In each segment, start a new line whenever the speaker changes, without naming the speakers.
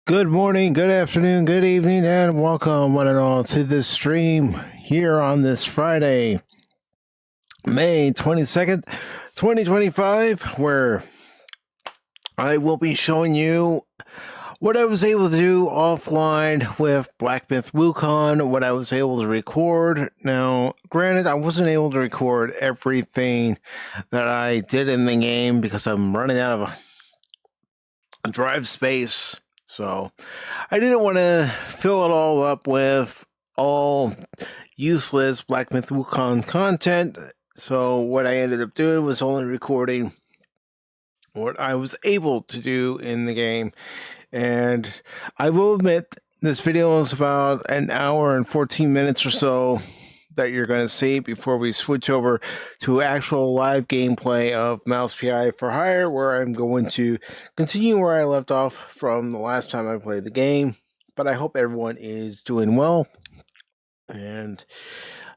Good morning, good afternoon, good evening, and welcome one and all to this stream here on this Friday, May 22nd, 2025, where I will be showing you what I was able to do offline with Black Myth Wukong, what I was able to record. Now, granted, I wasn't able to record everything that I did in the game because I'm running out of a drive space. So I didn't want to fill it all up with all useless Black Myth Wukong content. So what I ended up doing was only recording what I was able to do in the game. And I will admit, this video is about an hour and 14 minutes or so that you're going to see before we switch over to actual live gameplay of Mouse PI for Hire, where I'm going to continue where I left off from the last time I played the game. But I hope everyone is doing well, and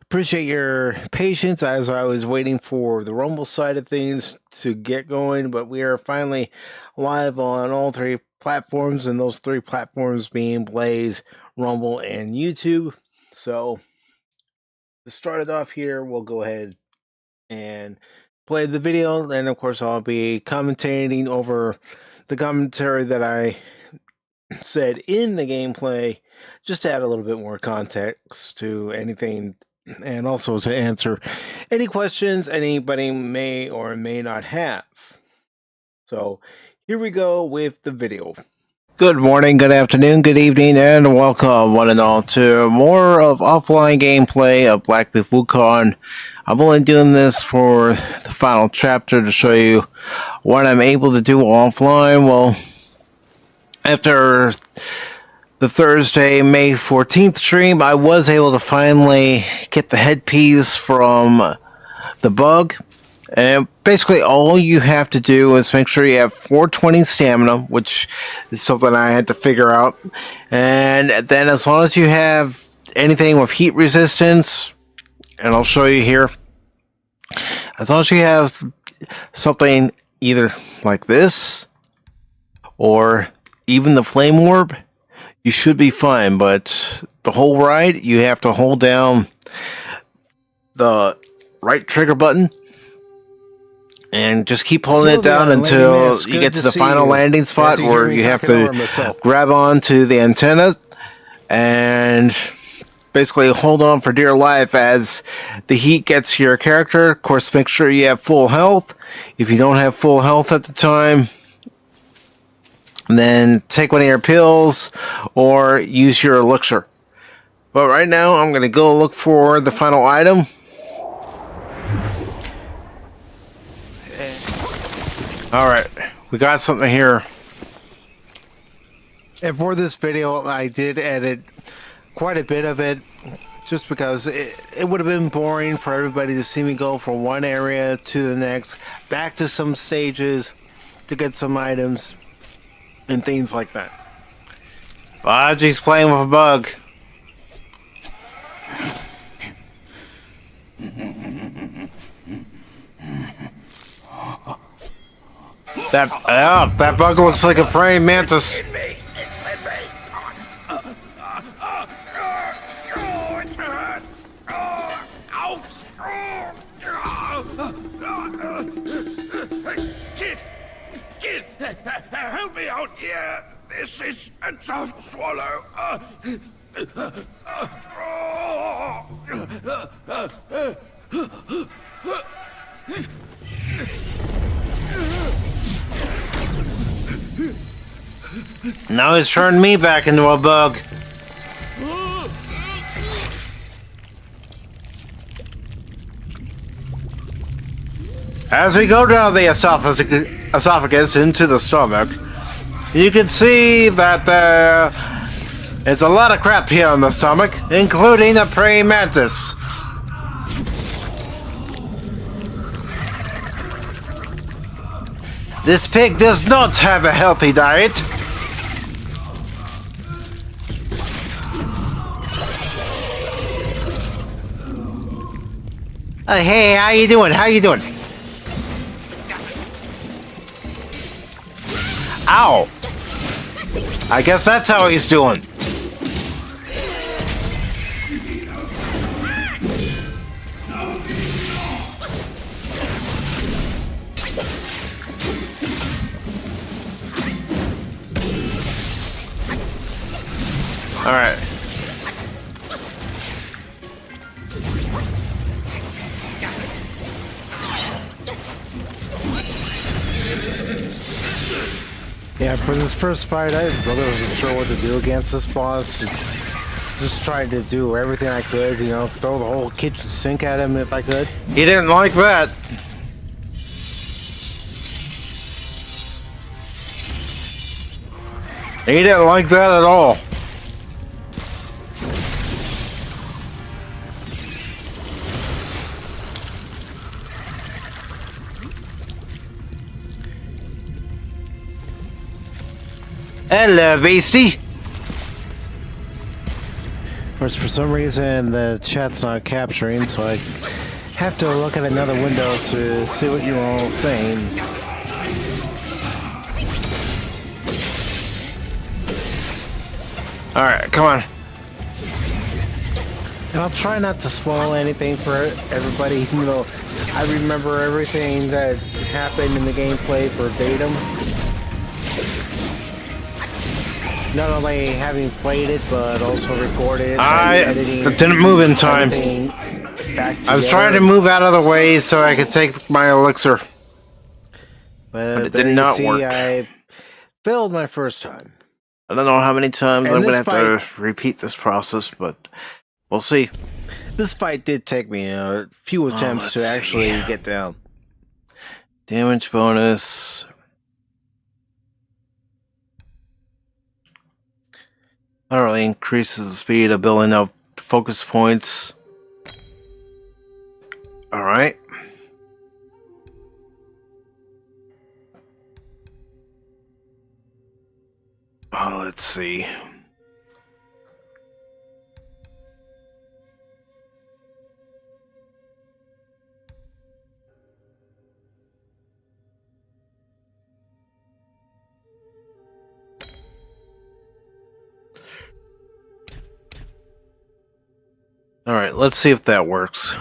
appreciate your patience as I was waiting for the Rumble side of things to get going. But we are finally live on all three platforms, and those three platforms being Blaze, Rumble, and YouTube. So to start it off here, we'll go ahead and play the video, and of course I'll be commentating over the commentary that I said in the gameplay, just to add a little bit more context to anything, and also to answer any questions anybody may or may not have. So here we go with the video. Good morning, good afternoon, good evening, and welcome one and all to more of offline gameplay of Black Myth Wukong. I'm only doing this for the final chapter to show you what I'm able to do offline. Well, after the Thursday, May 14th stream, I was able to finally get the headpiece from the bug. And basically all you have to do is make sure you have 420 stamina, which is something I had to figure out. And then as long as you have anything with heat resistance, and I'll show you here, as long as you have something either like this or even the flame orb, you should be fine. But the whole ride, you have to hold down the right trigger button and just keep holding it down until you get to the final landing spot where you have to grab onto the antenna and basically hold on for dear life as the heat gets to your character. Of course, make sure you have full health. If you don't have full health at the time, then take one of your pills or use your elixir. But right now, I'm going to go look for the final item. Alright, we got something here. And for this video, I did edit quite a bit of it, just because it would have been boring for everybody to see me go from one area to the next, back to some stages to get some items and things like that. Baji's playing with a bug. That bug looks like a praying mantis.
Kid, help me out here. This is a tough swallow.
Now he's turned me back into a bug. As we go down the esophagus into the stomach, you can see that there is a lot of crap here in the stomach, including a praying mantis. This pig does not have a healthy diet. Hey, how you doing? How you doing? Ow! I guess that's how he's doing. All right. Yeah, for this first fight, I really wasn't sure what to do against this boss. Just tried to do everything I could, you know, throw the whole kitchen sink at him if I could. He didn't like that. He didn't like that at all. Hello, beastie. Of course, for some reason the chat's not capturing, so I have to look at another window to see what you're all saying. All right, come on. And I'll try not to spoil anything for everybody. You know, I remember everything that happened in the gameplay verbatim. Not only having played it, but also recorded. Editing, didn't move in time. I was trying to move out of the way so I could take my elixir, but it did not work. I failed my first time. I don't know how many times I'm going to have to repeat this process, but we'll see. This fight did take me a few attempts to actually get down. Damage bonus. Utterly increases the speed of building up focus points. Alright. Oh, let's see. Alright, let's see if that works.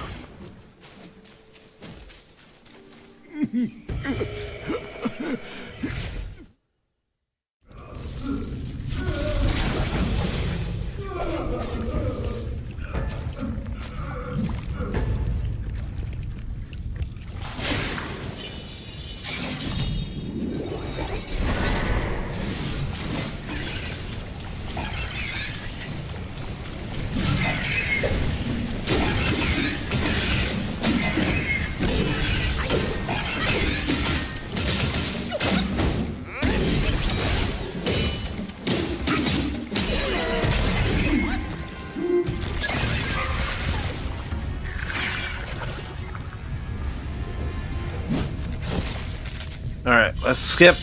Alright, let's skip.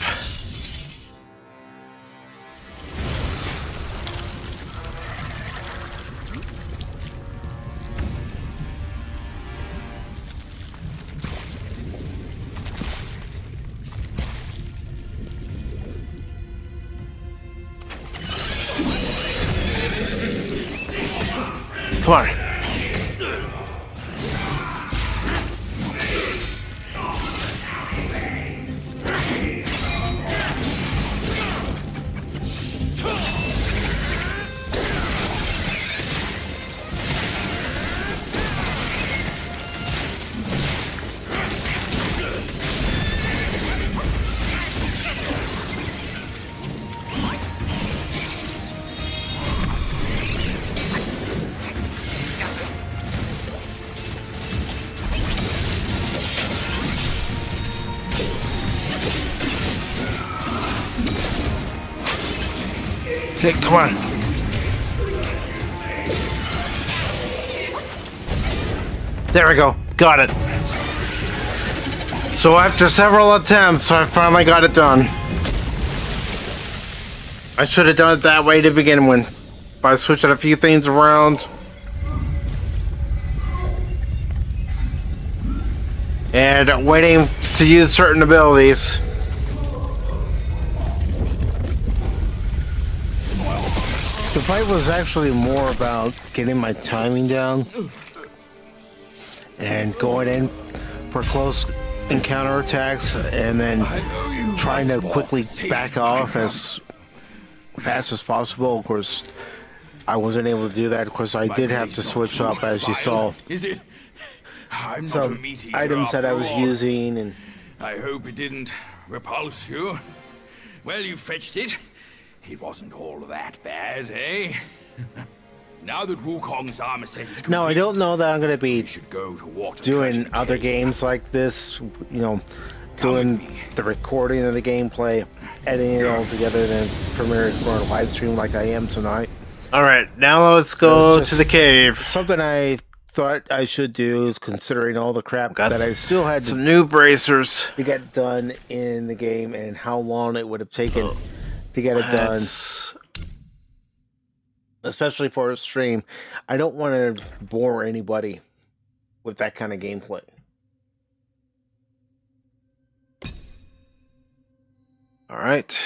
Come on. Okay, come on. There we go. Got it. So after several attempts, I finally got it done. I should have done it that way to begin with. By switching a few things around. And waiting to use certain abilities. The fight was actually more about getting my timing down and going in for close encounter attacks and then trying to quickly back off as fast as possible. Of course, I wasn't able to do that. Of course, I did have to switch up, as you saw, some items that I was using. And
I hope it didn't repulse you. Well, you fetched it. It wasn't all that bad, eh? Now that Wukong's armor set is complete,
no, I don't know that I'm going to be doing other
cave.
games like this, you know, doing the recording of the gameplay, editing it all together, then premiering it for a live stream like I am tonight.
Alright, now let's go to the cave.
Something I thought I should do, is considering all the crap
Got
that I still had
some new bracers
to get done in the game and how long it would have taken to get it done, especially for a stream. I don't want to bore anybody with that kind of gameplay.
Alright.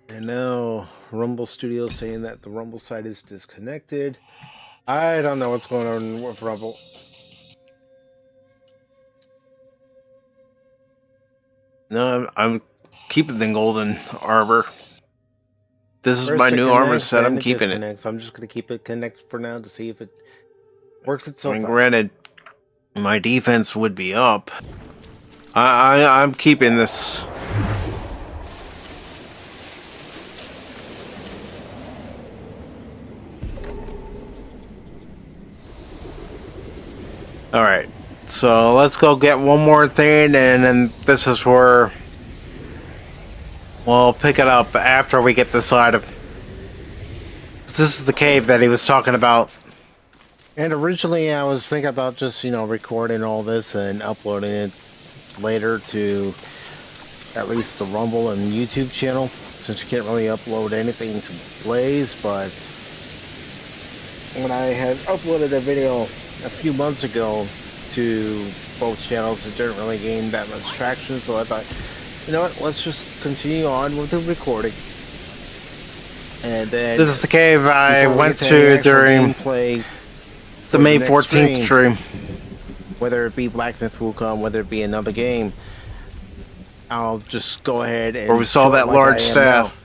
And now Rumble Studio saying that the Rumble site is disconnected. I don't know what's going on with Rumble.
No, I'm keeping the golden arbor. This is my new armor set. I'm keeping it.
So I'm just going to keep it connected for now to see if it works
I
itself
mean,
out.
granted, my defense would be up. I'm keeping this. Alright, so let's go get one more thing, and then this is where we'll pick it up after we get this item. This is the cave that he was talking about.
And originally I was thinking about just, you know, recording all this and uploading it later to at least the Rumble and YouTube channel, since you can't really upload anything to Blaze. But when I had uploaded a video a few months ago to both channels, it didn't really gain that much traction, so I thought, you know what, let's just continue on with the recording. And then
This is the cave I
before we
went
get
to
the actual
during
gameplay
the
for
May
next
14th stream.
whether it be Black Myth Wukong, whether it be another game, I'll just go ahead and
Where we saw
show it
that
like
large
I am
staff.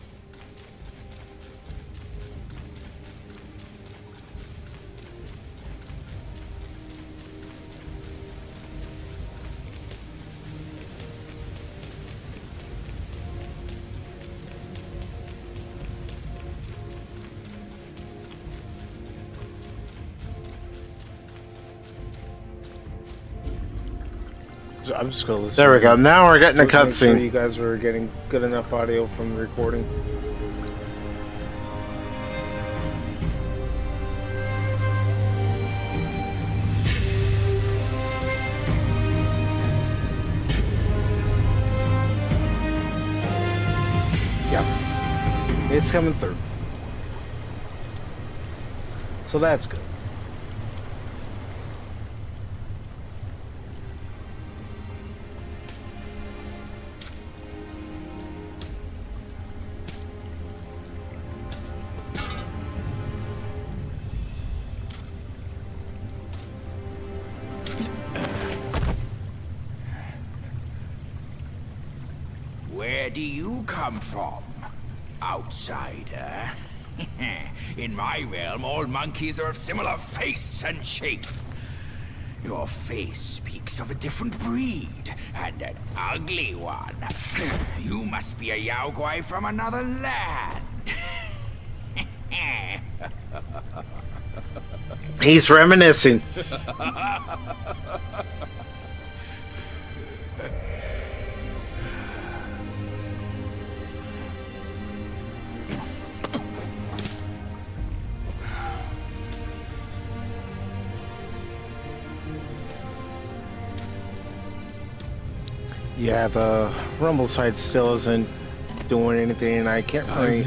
So I'm just gonna listen.
There we go. Now we're getting a
Just make sure
cutscene.
you guys are getting good enough audio from the recording. Yeah, it's coming through. So that's good.
Where do you come from, outsider? In my realm, all monkeys are of similar face and shape. Your face speaks of a different breed, and an ugly one. You must be a Yaoguai from another land.
He's reminiscing.
Yeah, the Rumble site still isn't doing anything, and I can't really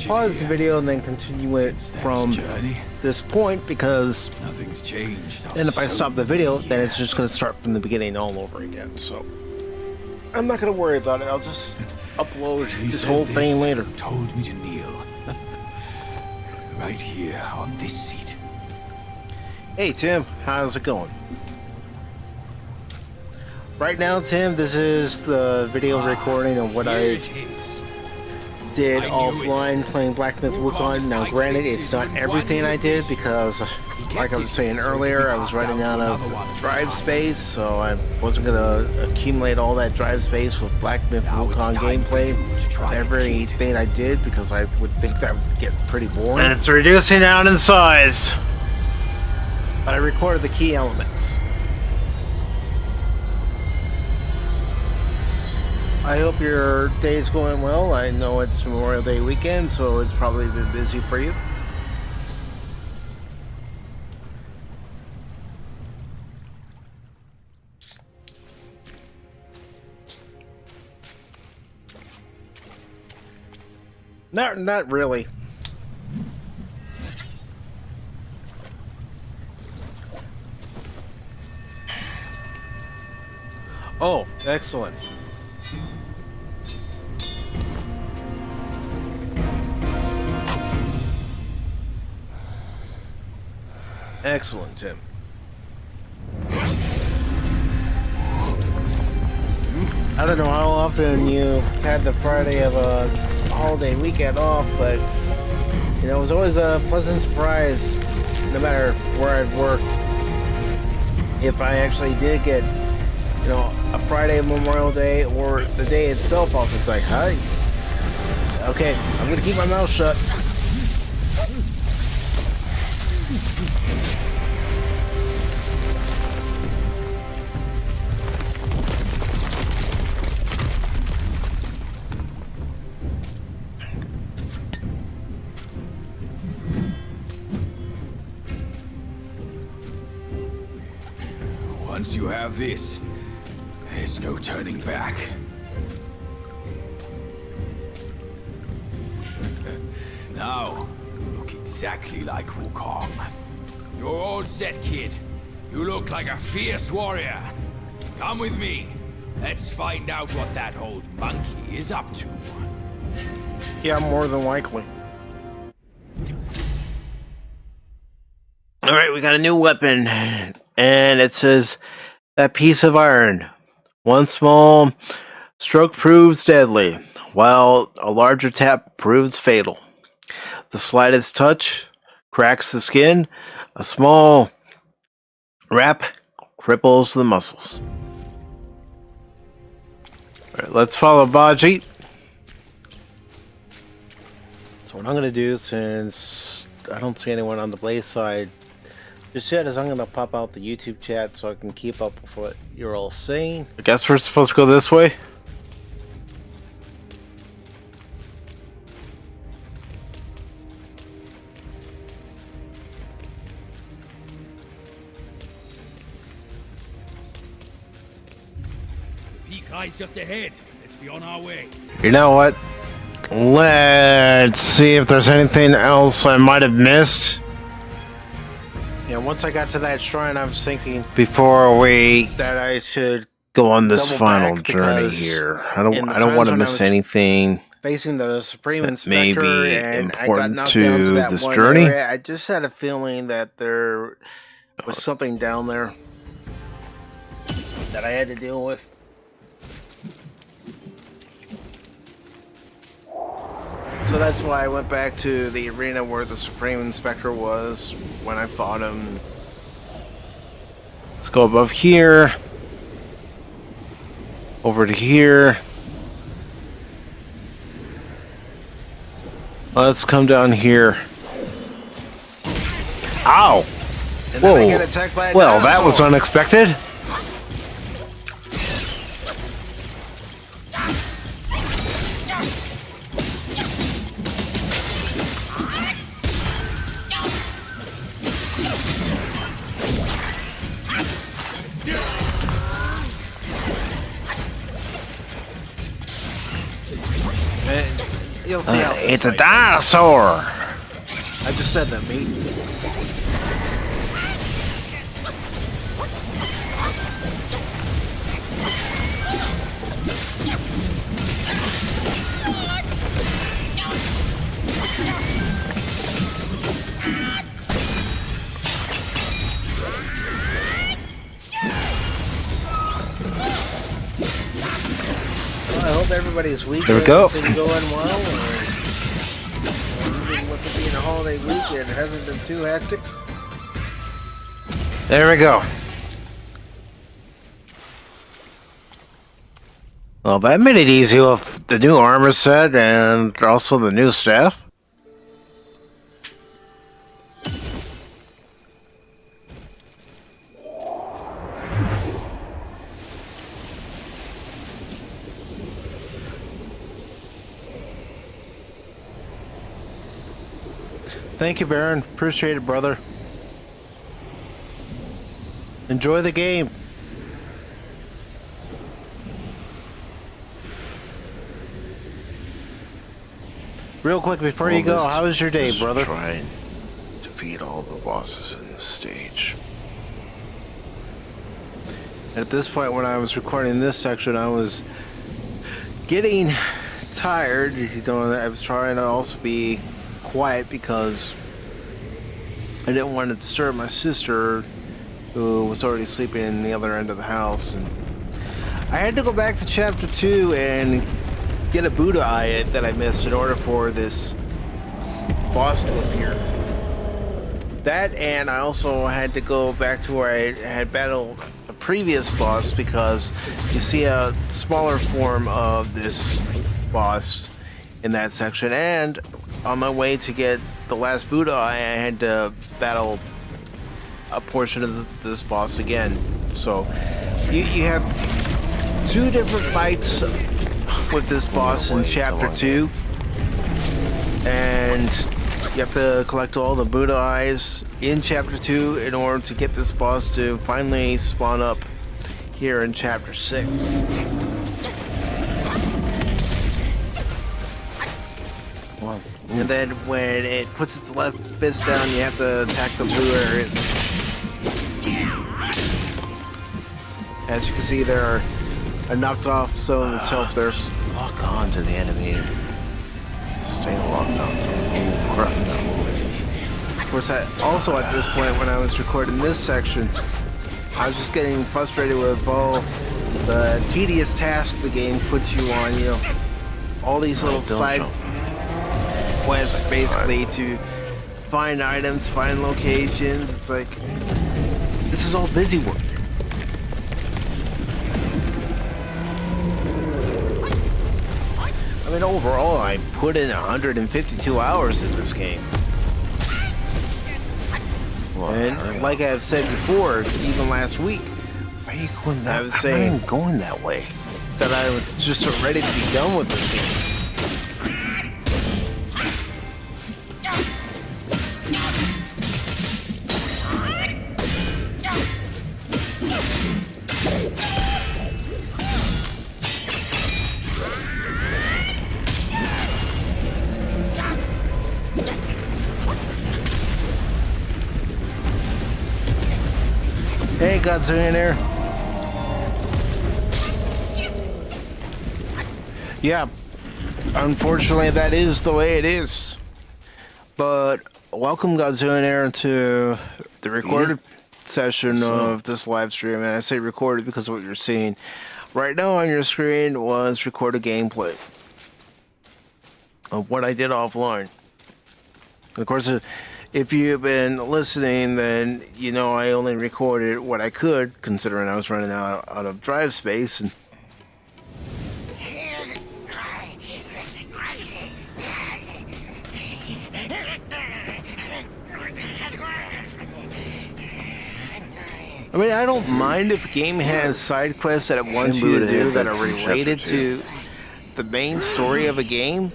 pause the video and then continue it from this point, because
Nothing's changed.
then if I stop the video, then it's just going to start from the beginning all over again. So I'm not gonna worry about it. I'll just upload
He
this
said
whole thing later.
Told me to kneel. Right here on this seat.
Hey Tim, how's it going? Right now, Tim, this is the video recording of what I did offline playing Black Myth Wukong. Now, granted, it's not everything I did because, like I was saying earlier, I was running out of drive space, so I wasn't gonna accumulate all that drive space with Black Myth Wukong gameplay of everything I did because I would think that would get pretty boring.
And it's reducing down in size.
But I recorded the key elements. I hope your day's going well. I know it's Memorial Day weekend, so it's probably been busy for you. Not really. Oh, excellent. Excellent, Tim. I don't know how often you had the Friday of a holiday weekend off, but you know, it was always a pleasant surprise, no matter where I've worked. If I actually did get, you know, a Friday of Memorial Day or the day itself off, it's like, hi. Okay, I'm gonna keep my mouth shut.
Once you have this, there's no turning back. Now, you look exactly like Wukong. You're all set, kid. You look like a fierce warrior. Come with me. Let's find out what that old monkey is up to.
Yeah, more than likely.
Alright, we got a new weapon. And it says, that piece of iron. One small stroke proves deadly, while a larger tap proves fatal. The slightest touch cracks the skin. A small rap cripples the muscles. Alright, let's follow Baji.
So what I'm going to do, since I don't see anyone on the Blaze side just yet, is I'm going to pop out the YouTube chat so I can keep up with what you're all saying.
I guess we're supposed to go this way.
Peak eyes just ahead. Let's be on our way.
You know what? Let's see if there's anything else I might have missed.
Yeah, once I got to that shrine, I was thinking
Before we
that I should
go on this
double
final
back,
journey
because
here, I
in
don't
the
want to
times when I
miss
was
anything.
facing the Supreme
That may
Inspector,
be
and I got
important
knocked
to
down to that
this
one
journey.
area. I just had a feeling that there was something down there that I had to deal with. So that's why I went back to the arena where the Supreme Inspector was when I fought him.
Let's go above here. Over to here. Let's come down here. Ow!
And then I
Whoa.
get attacked by a
Well, that was
dinosaur.
unexpected.
And you'll see how this
It's a
fight
dinosaur.
goes. I just said that, mate. everybody's weekend
There we go.
been going well, or even with it being a holiday weekend, it hasn't been too hectic?
There we go. Well, that made it easy with the new armor set and also the new staff. Thank you, Baron. Appreciate it, brother. Enjoy the game. Real quick before you go, how was your day, brother?
Try and defeat all the bosses in the stage.
At this point, when I was recording this section, I was getting tired. You know, I was trying to also be quiet because I didn't want to disturb my sister, who was already sleeping in the other end of the house. And I had to go back to chapter 2 and get a Buddha eye that I missed in order for this boss to appear. That, and I also had to go back to where I had battled a previous boss, because you see a smaller form of this boss in that section. And on my way to get the last Buddha eye, I had to battle a portion of this boss again. So you have 2 different fights with this boss in chapter 2, and you have to collect all the Buddha eyes in chapter 2 in order to get this boss to finally spawn up here in chapter 6. And then when it puts its left fist down, you have to attack the blue areas. As you can see, there are knocked off some of its health there.
Lock on to the enemy. Stay locked on.
Of course, also at this point, when I was recording this section, I was just getting frustrated with all the tedious tasks the game puts you on. You know, all these little side quests, basically, to find items, find locations. It's like, this is all busy work. I mean, overall, I put in 152 hours in this game.
Well,
And like I've said before, even last week,
why are you going that?
I was
I'm
saying-
not even going that way.
that I was just ready to be done with this game. Hey, Godzillionaire. Yeah, unfortunately, that is the way it is. But welcome, Godzillionaire, to the recorded session of this live stream. And I say recorded because of what you're seeing right now on your screen was recorded gameplay of what I did offline. Of course, if you've been listening, then you know I only recorded what I could, considering I was running out of drive space. And I mean, I don't mind if a game has side quests that it wants you to do that are related to the main story of a game,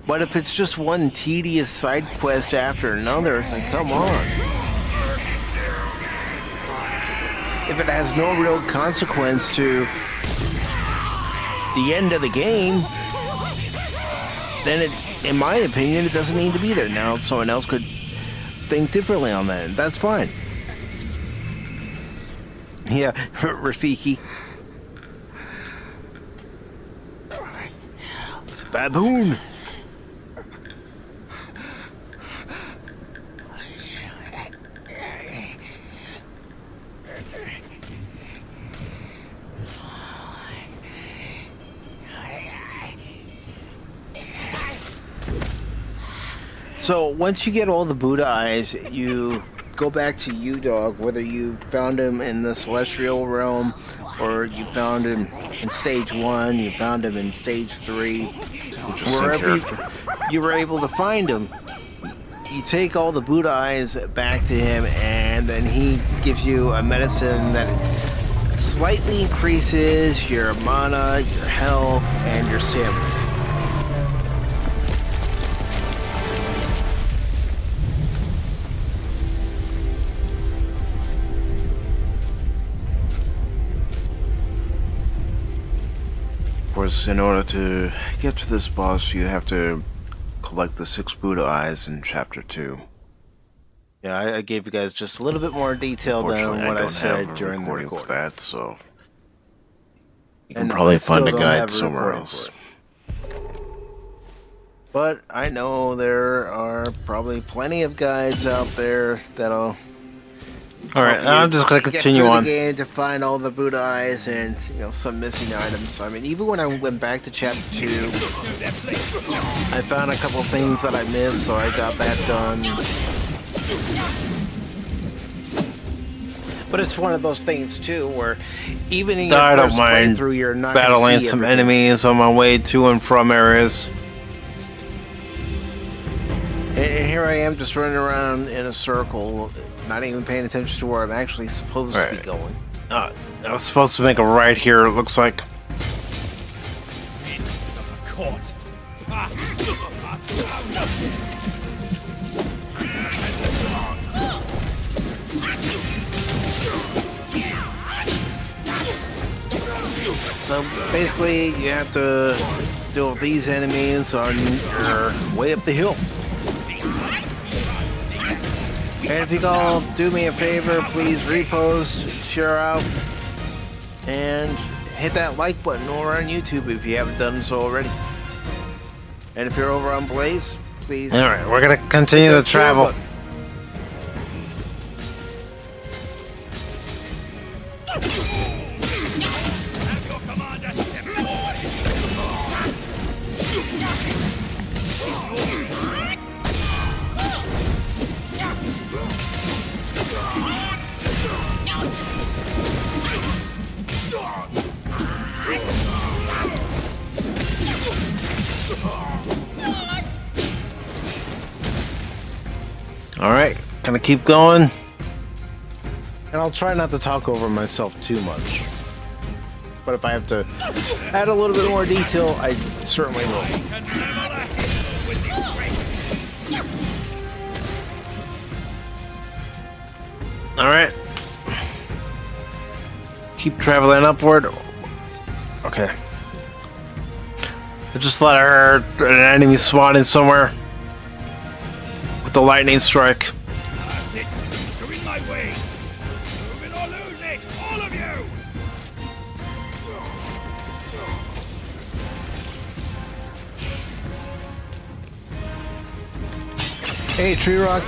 but if it's just one tedious side quest after another, it's like, come on. If it has no real consequence to the end of the game, then it, in my opinion, it doesn't need to be there. Now, someone else could think differently on that. That's fine. Yeah, Rafiki. It's a baboon.
So once you get all the Buddha eyes, you go back to U-Dog, whether you found him in the celestial realm or you found him in stage 1, you found him in stage 3, wherever you were able to find him. You take all the Buddha eyes back to him, and then he gives you a medicine that slightly increases your mana, your health, and your stamina.
Of course, in order to get to this boss, you have to collect the 6 Buddha eyes in chapter 2.
Yeah, I gave you guys just a little bit more detail than what I said during the recording.
For that, so you can
And
probably
I still
find a
don't
guide
have a
somewhere
recording
else.
for it. But I know there are probably plenty of guides out there that'll.
All right, I'm just going to continue
get through
on.
the game to find all the Buddha eyes and some missing items. I mean, even when I went back to chapter 2, I found a couple things that I missed, so I got that done. But it's one of those things too, where even in your
I don't
first
mind
playthrough, you're not gonna
battling
see
some
everything.
enemies on my way to and from areas.
And here I am, just running around in a circle, not even paying attention to where I'm actually supposed to be going.
I was supposed to make a right here, it looks like.
Caught.
So basically, you have to deal with these enemies on your way up the hill. And if you all do me a favor, please repost, share out, and hit that like button over on YouTube if you haven't done so already. And if you're over on Blaze, please.
All right, we're gonna continue the travel. All right, gonna keep going.
And I'll try not to talk over myself too much. But if I have to add a little bit more detail, I certainly will.
All right, keep traveling upward. Okay, I just thought I heard an enemy spawning somewhere with the lightning strike.
That's it. You're in my way. Move it or lose it, all of you.
Hey, Tree Rock.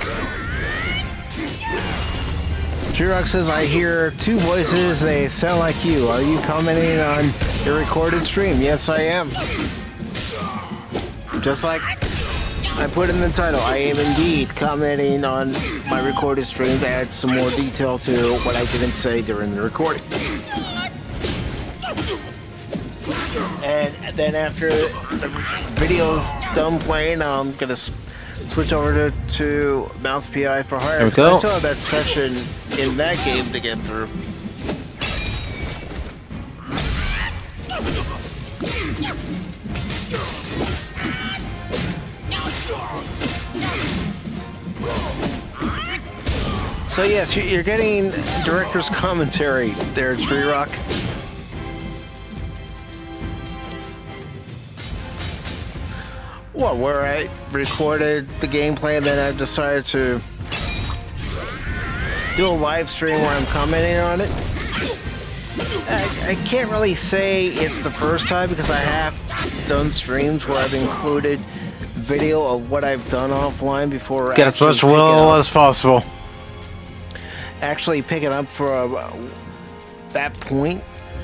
Tree Rock says, I hear 2 voices. They sound like you. Are you commenting on your recorded stream? Yes, I am. Just like I put in the title, I am indeed commenting on my recorded stream to add some more detail to what I didn't say during the recording. And then after the video's done playing, I'm going to switch over to Mouse PI for Hire.
There we go.
I still have that section in that game to get through. So yes, you're getting director's commentary there, Tree Rock. What, where I recorded the gameplay and then I've decided to do a live stream where I'm commenting on it? I can't really say it's the first time because I have done streams where I've included video of what I've done offline before.
Get as much will as possible.
Actually pick it up for that point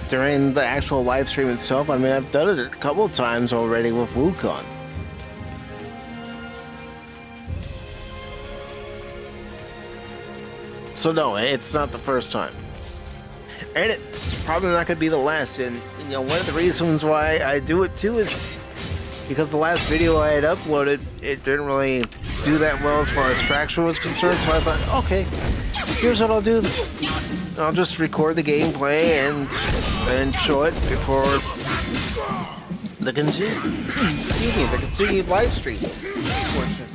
during the actual live stream itself. I mean, I've done it a couple of times already with Wukong. So no, it's not the first time. And it's probably not going to be the last. And, you know, one of the reasons why I do it too is because the last video I had uploaded, it didn't really do that well as far as traction was concerned. So I thought, okay, here's what I'll do. I'll just record the gameplay and show it before the continued live stream portion.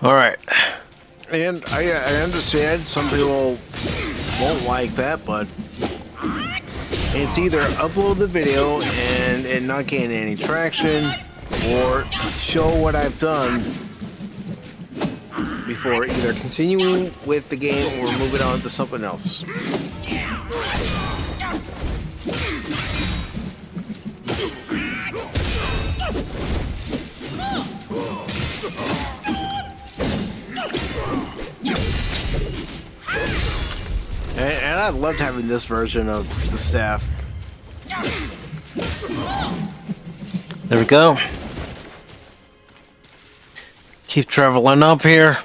All right.
And I understand some people won't like that, but it's either upload the video and not gain any traction, or show what I've done before either continuing with the game or moving on to something else. And I loved having this version of the staff.
There we go. Keep traveling up here.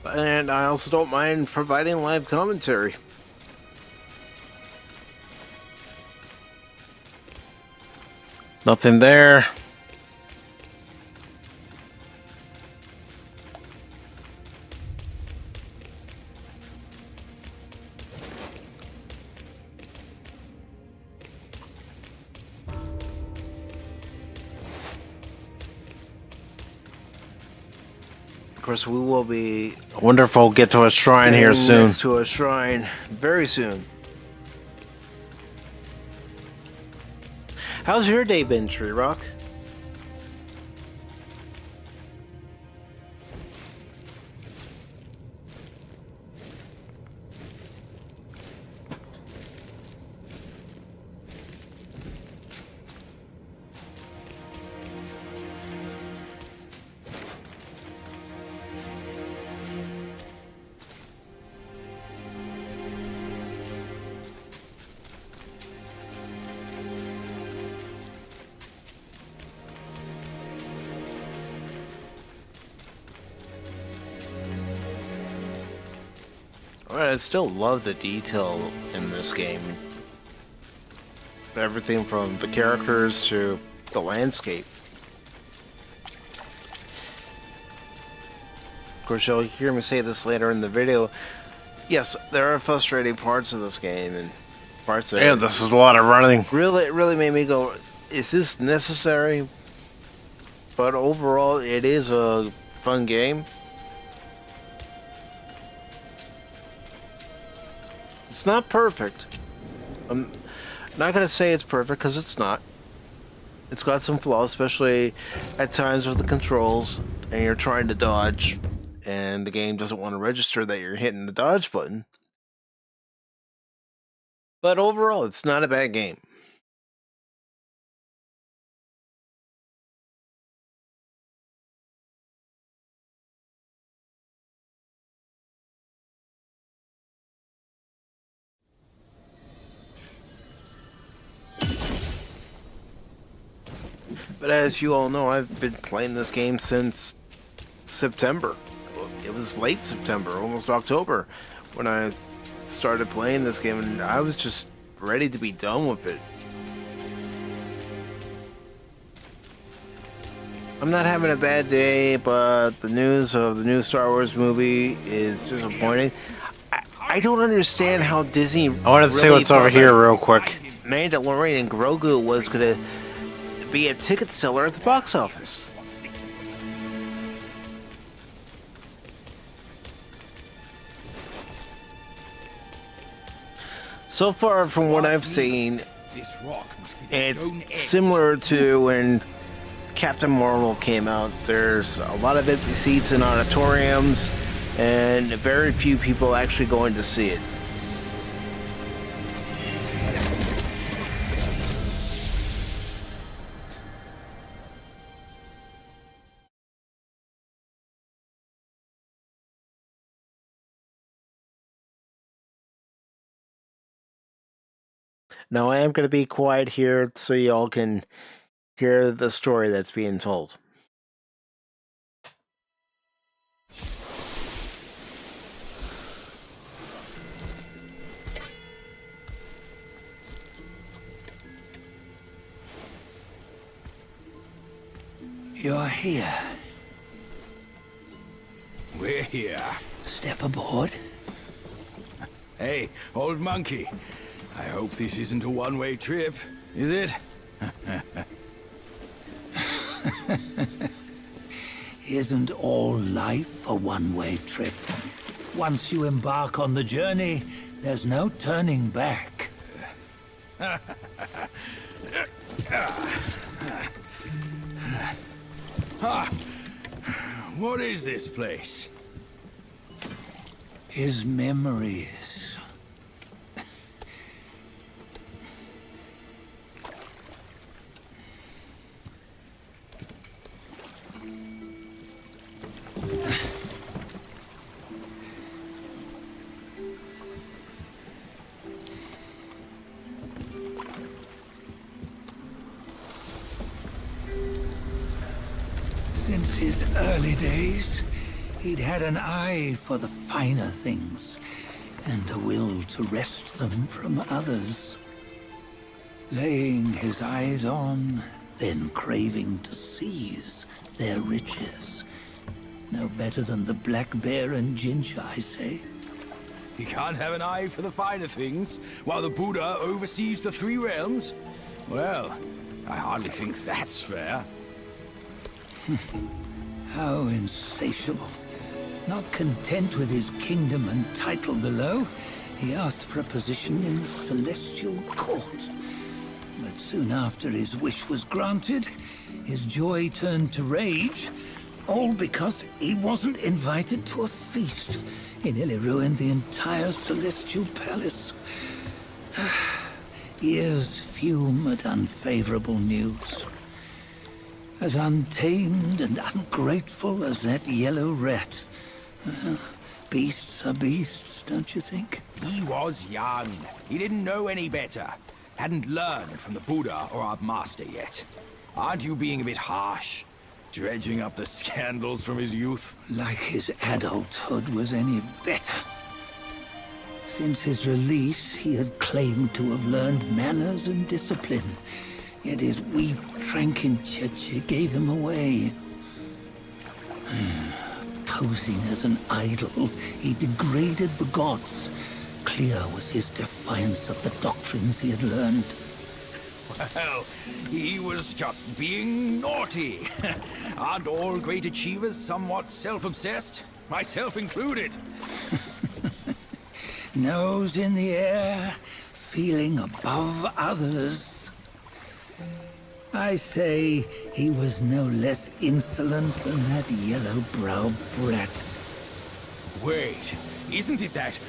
And I also don't mind providing live commentary.
Nothing there.
Of course, we will be
I wonder if we'll get to a shrine here soon.
next to a shrine very soon. How's your day been, Tree Rock? I still love the detail in this game. Everything from the characters to the landscape. Of course, you'll hear me say this later in the video. Yes, there are frustrating parts of this game, and parts of
Yeah, this is a lot of running.
it really made me go, is this necessary? But overall, it is a fun game. It's not perfect. I'm not going to say it's perfect because it's not. It's got some flaws, especially at times with the controls and you're trying to dodge and the game doesn't want to register that you're hitting the dodge button. But overall, it's not a bad game. But as you all know, I've been playing this game since September. It was late September, almost October, when I started playing this game, and I was just ready to be done with it. I'm not having a bad day, but the news of the new Star Wars movie is disappointing. I don't understand how Disney.
I wanted to see what's over here real quick.
Mandalorian and Grogu was going to be a ticket seller at the box office. So far, from what I've seen, it's similar to when Captain Marvel came out. There's a lot of empty seats in auditoriums, and very few people actually going to see it.
No, I am going to be quiet here so y'all can hear the story that's being told.
You're here.
We're here.
Step aboard.
Hey, old monkey. I hope this isn't a one-way trip, is it?
Isn't all life a one-way trip? Once you embark on the journey, there's no turning back.
What is this place?
His memories. Since his early days, he'd had an eye for the finer things, and a will to wrest them from others. Laying his eyes on, then craving to seize their riches. No better than the black bear and ginger, I say.
You can't have an eye for the finer things, while the Buddha oversees the three realms? Well, I hardly think that's fair.
How insatiable. Not content with his kingdom and title below, he asked for a position in the celestial court. But soon after his wish was granted, his joy turned to rage, all because he wasn't invited to a feast. He nearly ruined the entire celestial palace. Ears fume at unfavorable news. As untamed and ungrateful as that yellow rat. Beasts are beasts, don't you think?
He was young. He didn't know any better. Hadn't learned from the Buddha or our master yet. Aren't you being a bit harsh? Dredging up the scandals from his youth?
Like his adulthood was any better. Since his release, he had claimed to have learned manners and discipline. Yet his weak Frankenchurch gave him away. Posing as an idol, he degraded the gods. Clear was his defiance of the doctrines he had learned.
Well, he was just being naughty. Aren't all great achievers somewhat self-obsessed? Myself included.
Nose in the air, feeling above others. I say he was no less insolent than that yellow-browed brat.
Wait, isn't it that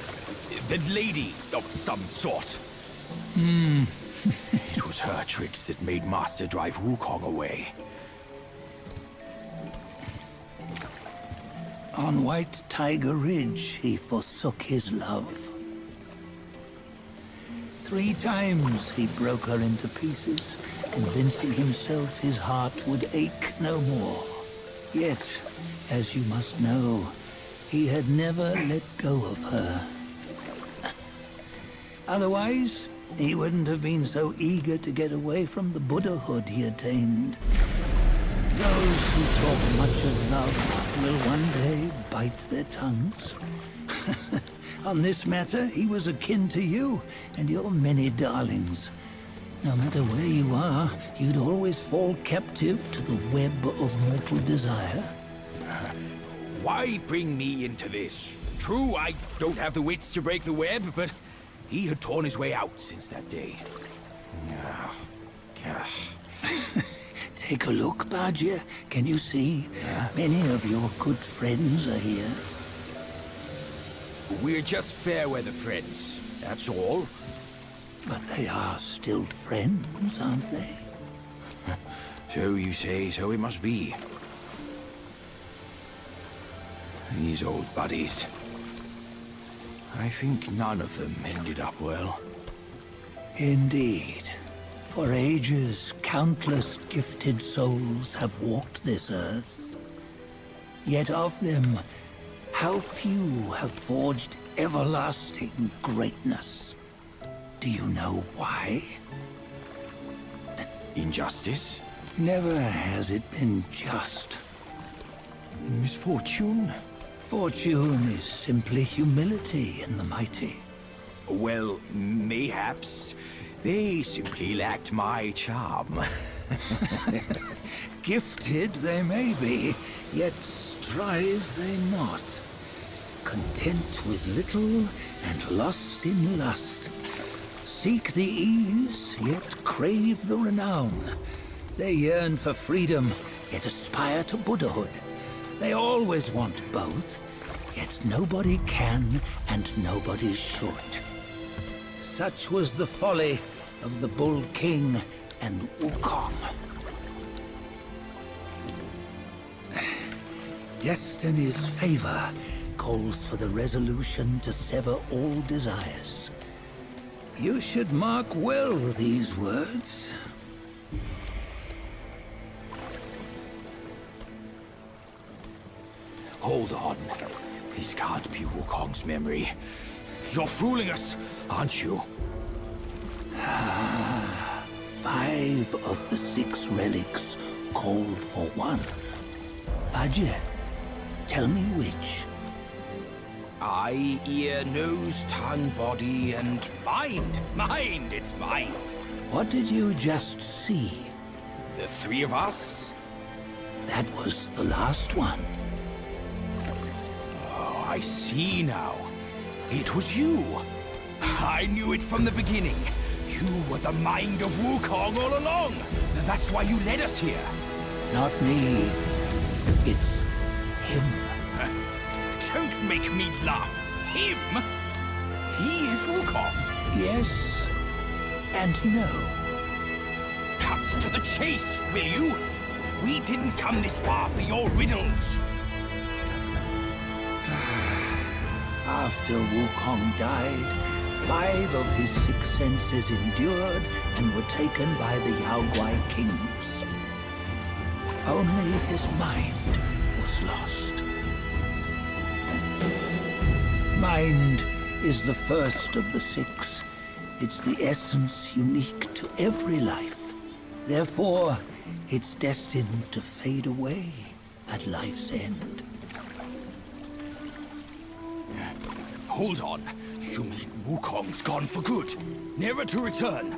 lady of some sort? It was her tricks that made Master drive Wukong away.
On White Tiger Ridge, he forsook his love. 3 times he broke her into pieces, convincing himself his heart would ache no more. Yet, as you must know, he had never let go of her. Otherwise, he wouldn't have been so eager to get away from the Buddhahood he attained. Those who talk much of love will one day bite their tongues. On this matter, he was akin to you and your many darlings. No matter where you are, you'd always fall captive to the web of mortal desire.
Why bring me into this? True, I don't have the wits to break the web, but he had torn his way out since that day.
Take a look, Bajia. Can you see? Many of your good friends are here.
We're just fair weather friends, that's all.
But they are still friends, aren't they?
So you say, so it must be. These old buddies. I think none of them ended up well.
Indeed. For ages, countless gifted souls have walked this earth. Yet of them, how few have forged everlasting greatness? Do you know why?
Injustice?
Never has it been just.
Misfortune?
Fortune is simply humility in the mighty.
Well, mayhaps. They simply lacked my charm.
Gifted they may be, yet strive they not. Content with little and lost in lust. Seek the ease, yet crave the renown. They yearn for freedom, yet aspire to Buddhahood. They always want both, yet nobody can and nobody should. Such was the folly of the Bull King and Wukong. Destiny's favor calls for the resolution to sever all desires. You should mark well these words.
Hold on. This can't be Wukong's memory. You're fooling us, aren't you?
5 of the 6 relics call for one. Bajie, tell me which.
Eye, ear, nose, tongue, body, and mind. Mind, it's mind.
What did you just see?
The 3 of us?
That was the last one.
Oh, I see now. It was you. I knew it from the beginning. You were the mind of Wukong all along. That's why you led us here.
Not me. It's him.
Don't make me laugh. Him? He is Wukong.
Yes and no.
Cut to the chase, will you? We didn't come this far for your riddles.
After Wukong died, 5 of his 6 senses endured and were taken by the Yaoguai kings. Only his mind was lost. Mind is the first of the 6. It's the essence unique to every life. Therefore, it's destined to fade away at life's end.
Hold on. You mean Wukong's gone for good? Never to return?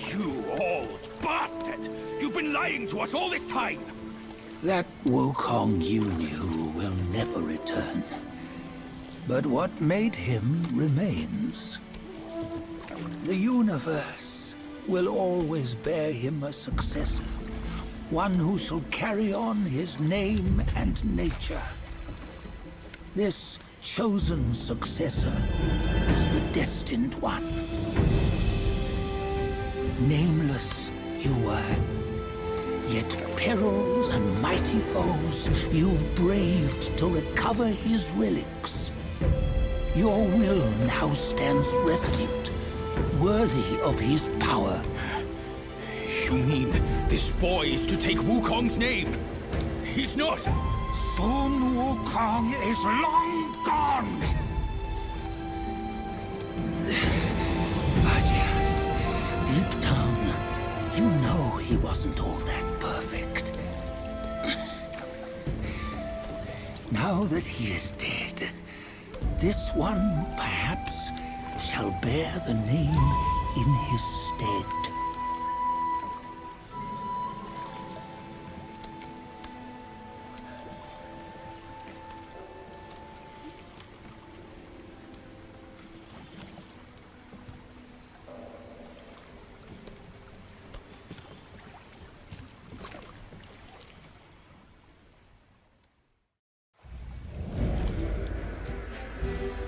You old bastard! You've been lying to us all this time!
That Wukong you knew will never return. But what made him remains. The universe will always bear him a successor. One who shall carry on his name and nature. This chosen successor is the destined one. Nameless you were, yet perils and mighty foes you've braved to recover his relics. Your will now stands resolute, worthy of his power.
You mean this boy is to take Wukong's name? He's not!
Sun Wukong is long gone! But deep down, you know he wasn't all that perfect. Now that he is dead, this one, perhaps, shall bear the name in his stead.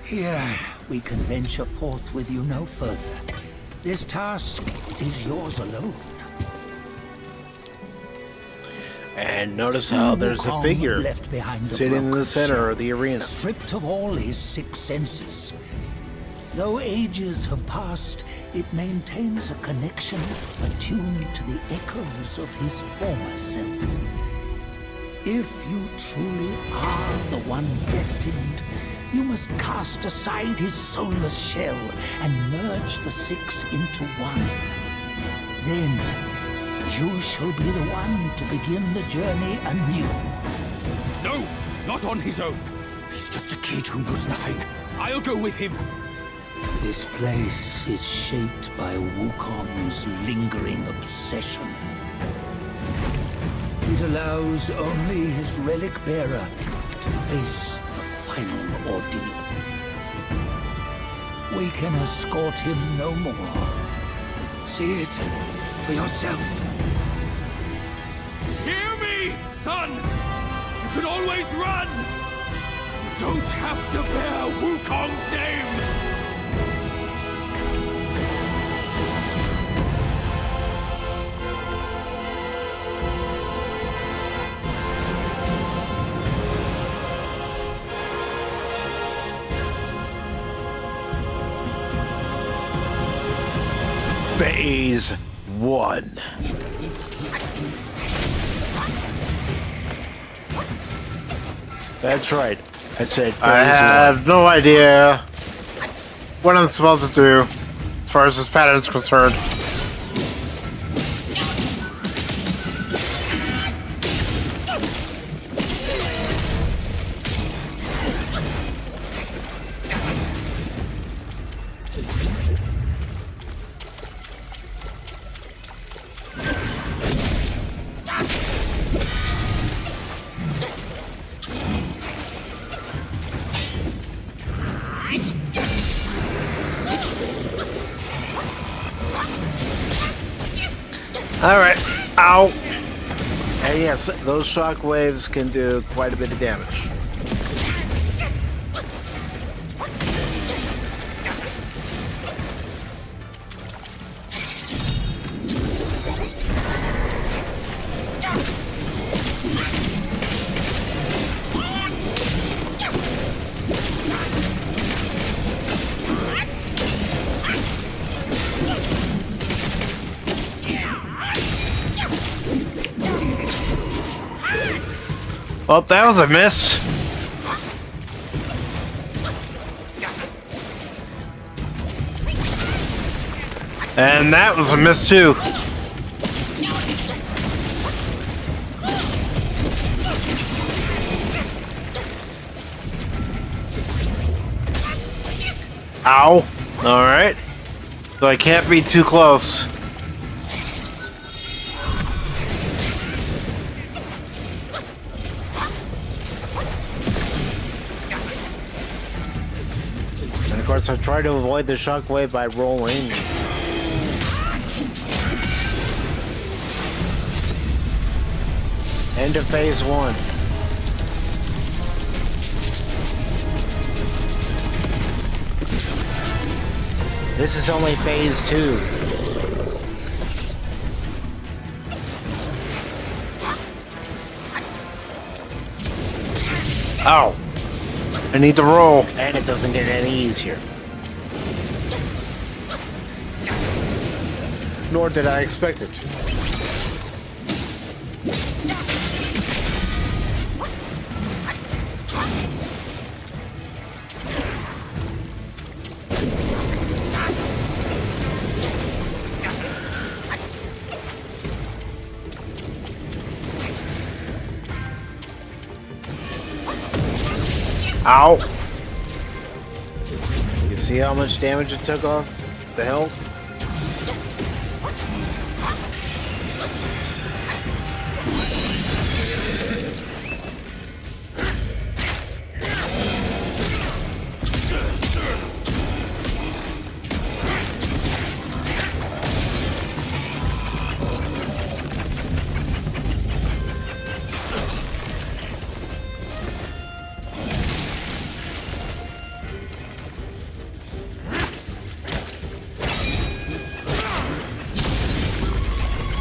Here, we can venture forth with you no further. This task is yours alone.
And notice how there's a
Wukong
figure
left behind
sitting in the
broken
center
shell,
of the arena.
stripped of all his 6 senses. Though ages have passed, it maintains a connection attuned to the echoes of his former self. If you truly are the one destined, you must cast aside his soulless shell and merge the six into one. Then, you shall be the one to begin the journey anew.
No, not on his own. He's just a kid who knows nothing. I'll go with him.
This place is shaped by Wukong's lingering obsession. It allows only his relic bearer to face the final ordeal. We can escort him no more. See it for yourself.
Hear me, son! You can always run! You don't have to bear Wukong's name!
Phase 1. That's right. I said phase
I have no idea what I'm supposed to do as far as this pattern is concerned.
Alright. Ow! And yes, those shock waves can do quite a bit of damage.
Well, that was a miss. And that was a miss too. Ow. Alright. So I can't be too close.
And of course, I try to avoid the shockwave by rolling. End of phase 1. This is only phase 2.
Ow. I need to roll.
And it doesn't get any easier. Nor did I expect it.
Ow.
You see how much damage it took off? The hell?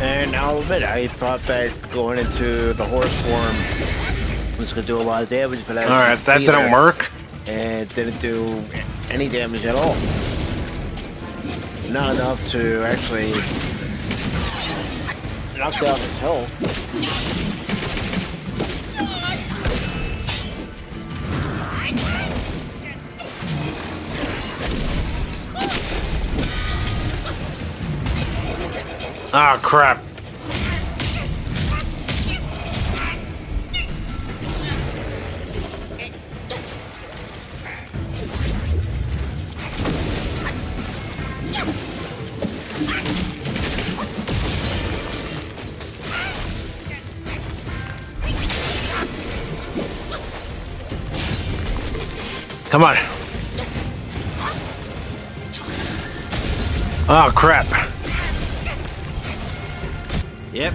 And I'll admit, I thought that going into the horse form was going to do a lot of damage, but
Alright, that didn't work.
And it didn't do any damage at all. not enough to actually knock down his health.
Ah, crap. Come on. Oh, crap. Yep.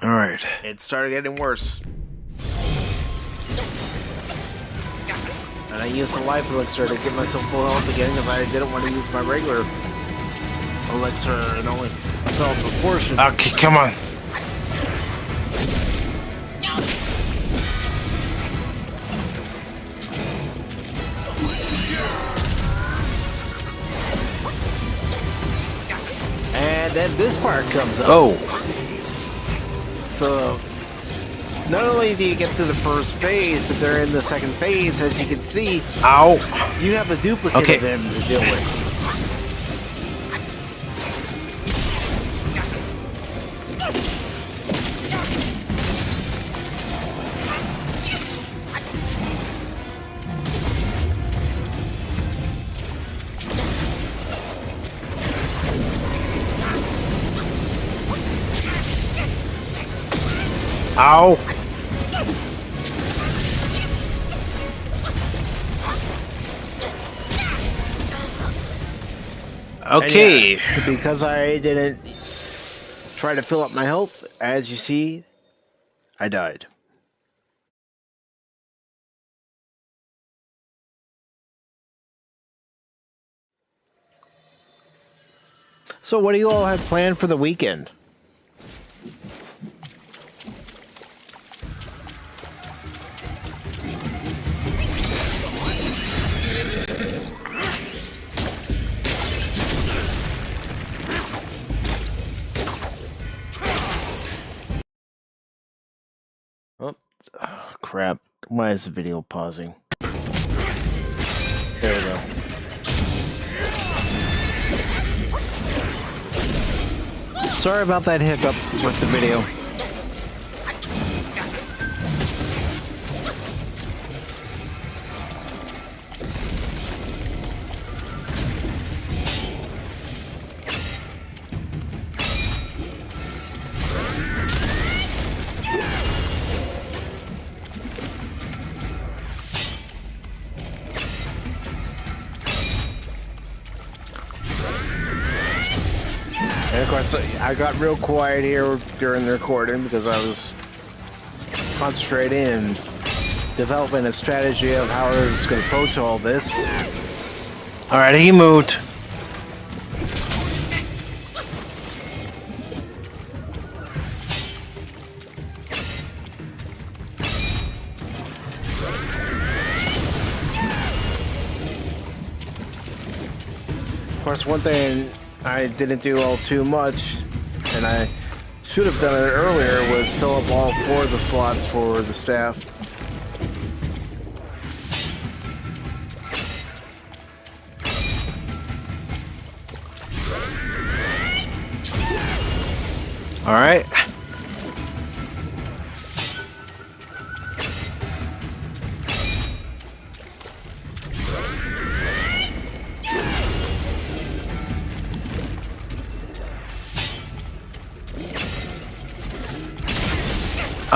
Alright.
It started getting worse. And I used a life elixir to get myself full health again because I didn't want to use my regular elixir and only felt proportion. Okay, come on. And then this part comes up.
Oh.
So, not only do you get through the first phase, but they're in the second phase, as you can see.
Ow.
You have a duplicate
Okay.
of him to deal with.
Ow.
Okay.
And yeah,
Because I didn't try to fill up my health, as you see, I died. So what do you all have planned for the weekend? Oh, crap. Why is the video pausing? There we go. Sorry about that hiccup with the video. And of course, I got real quiet here during the recording because I was concentrating and developing a strategy of how I was going to approach all this.
Alright, he moved.
Of course, one thing I didn't do all too much, and I should have done it earlier, was fill up all 4 of the slots for the staff.
Alright.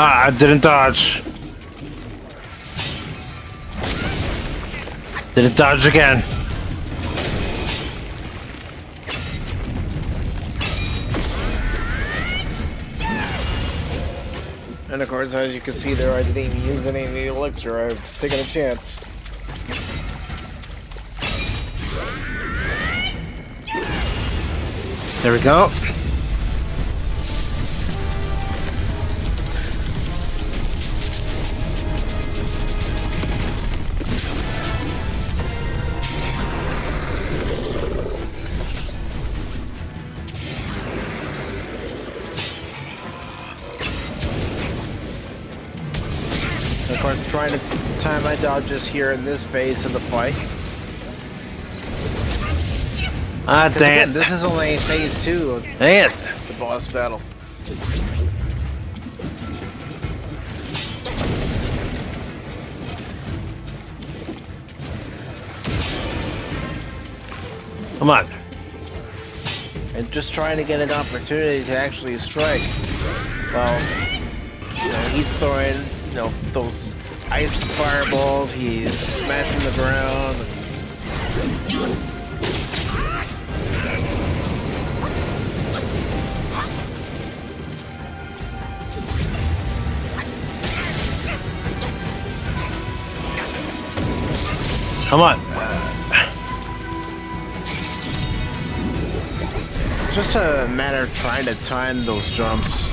Ah, I didn't dodge. Didn't dodge again.
And of course, as you can see there, I didn't even use any of the elixir. I was taking a chance.
There we go.
Of course, trying to time my dodges here in this phase of the fight.
Ah,
Again,
damn.
this is only phase 2 of
Dang it.
the boss battle.
Come on.
And just trying to get an opportunity to actually strike. Well, you know, he's throwing, you know, those ice fireballs, he's smashing the ground.
Come on.
It's just a matter of trying to time those jumps.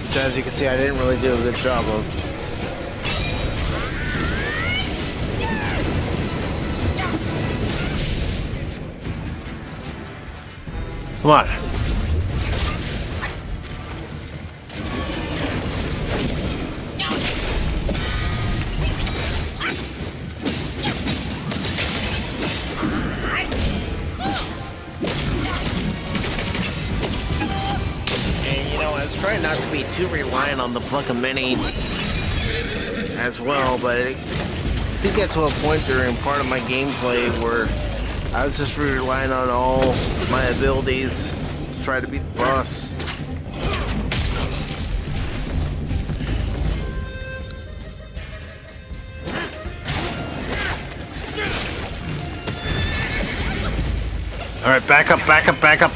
Which, as you can see, I didn't really do a good job of.
Come on.
And you know, I was trying not to be too reliant on the pluck of many as well, but it did get to a point during part of my gameplay where I was just relying on all my abilities to try to beat the boss.
All right, back up, back up, back up.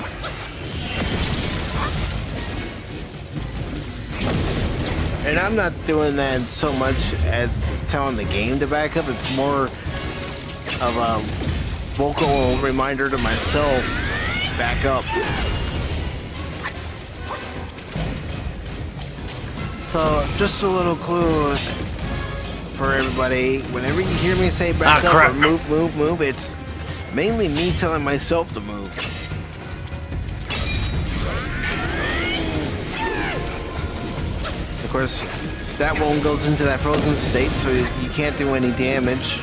And I'm not doing that so much as telling the game to back up. It's more of a vocal reminder to myself, back up. So, just a little clue for everybody. Whenever you hear me say back up
crap.
or move, move, move, it's mainly me telling myself to move. Of course, that one goes into that frozen state, so you can't do any damage.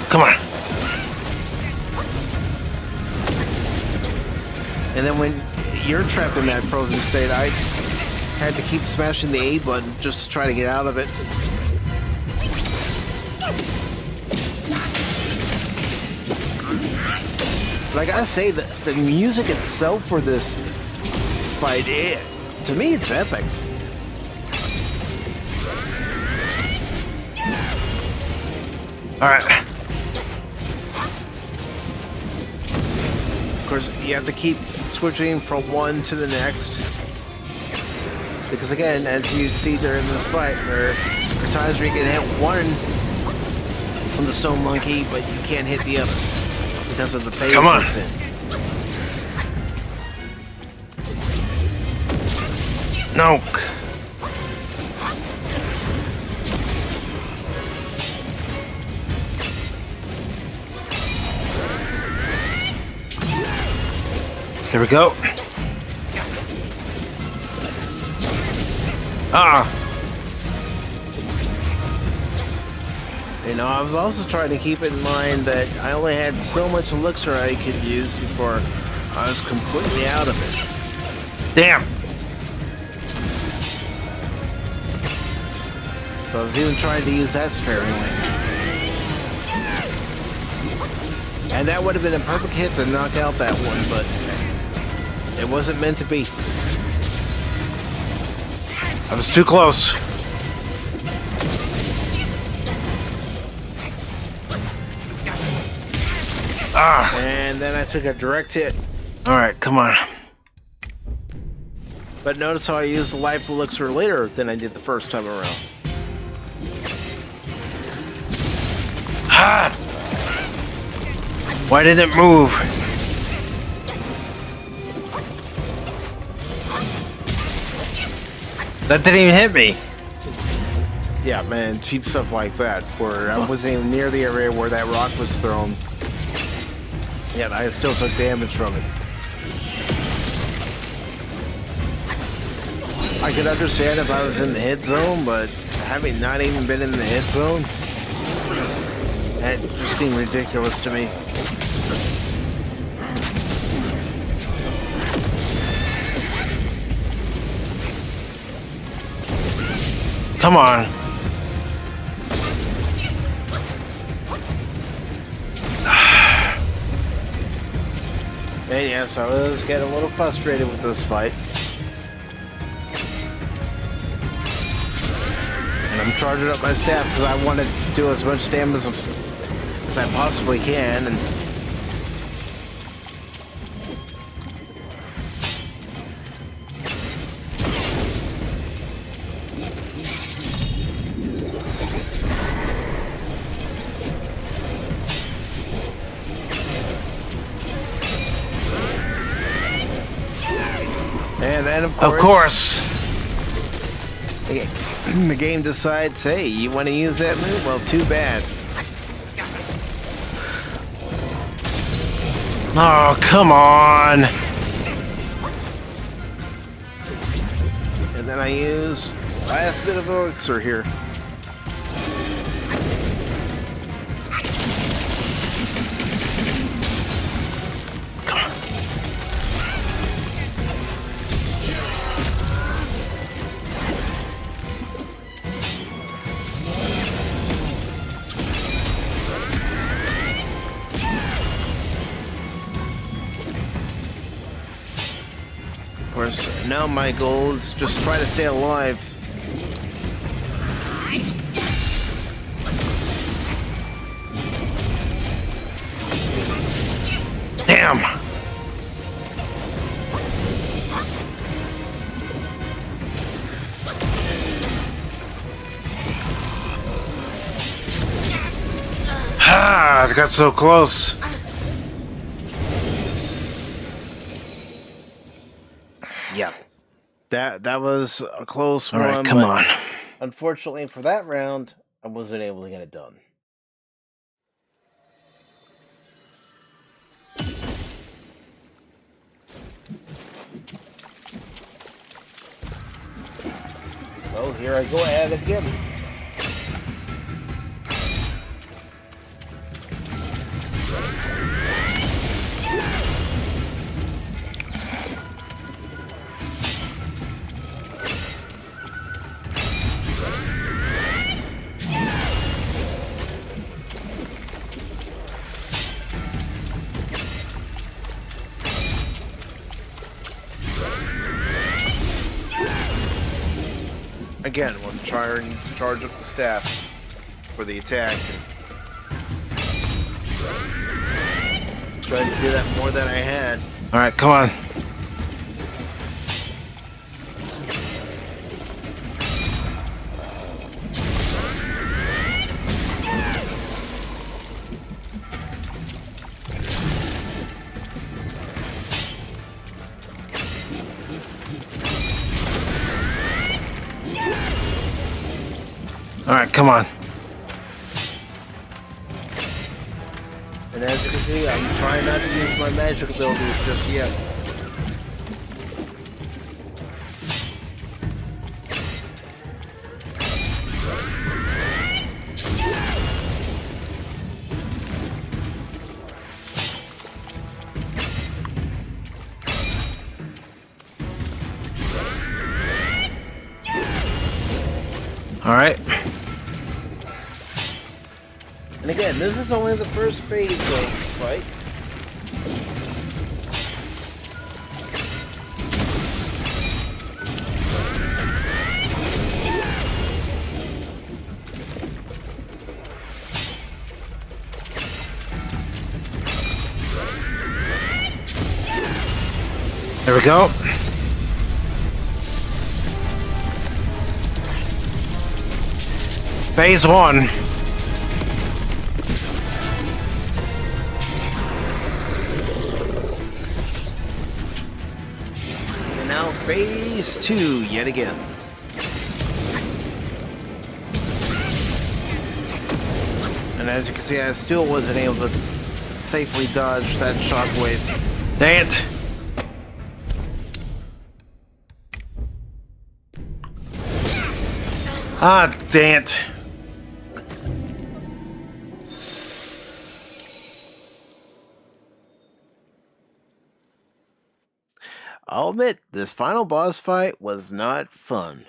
Come on.
And then when you're trapped in that frozen state, I had to keep smashing the A button just to try to get out of it. Like I say, the music itself for this fight, to me, it's epic.
All right.
Of course, you have to keep switching from one to the next. Because again, as you see during this fight, there are times where you can hit one from the stone monkey, but you can't hit the other because of the phase
Come on.
it's in.
No. There we go.
You know, I was also trying to keep in mind that I only had so much elixir I could use before I was completely out of it.
Damn.
So I was even trying to use that sparingly. And that would have been a perfect hit to knock out that one, but it wasn't meant to be.
I was too close.
And then I took a direct hit.
All right, come on.
But notice how I used the life elixir later than I did the first time around.
Ah! Why didn't it move? That didn't even hit me.
Yeah, man, cheap stuff like that, where I wasn't even near the area where that rock was thrown. Yet I still took damage from it.
I could understand if I was in the hit zone, but having not even been in the hit zone, that just seemed ridiculous to me.
Come on.
And yes, I was getting a little frustrated with this fight. And I'm charging up my staff because I want to do as much damage as I possibly can. And then, of course, the game decides, hey, you want to use that move? Well, too bad.
Oh, come on.
And then I use last bit of elixir here. Of course, now my goal is just try to stay alive.
Damn. Ah, I got so close.
Yeah, that was a close
All
one.
right, come on.
Unfortunately for that round, I wasn't able to get it done. So here I go at it again. Again, when trying to charge up the staff for the attack. Trying to do that more than I had.
All right, come on. All right, come on.
And as you can see, I'm trying not to use my magic abilities just yet.
All right.
And again, this is only the first phase of the fight.
There we go. Phase 1.
And now phase 2 yet again. And as you can see, I still wasn't able to safely dodge that shockwave.
Dang it. Ah, dang it. I'll admit, this final boss fight was not fun.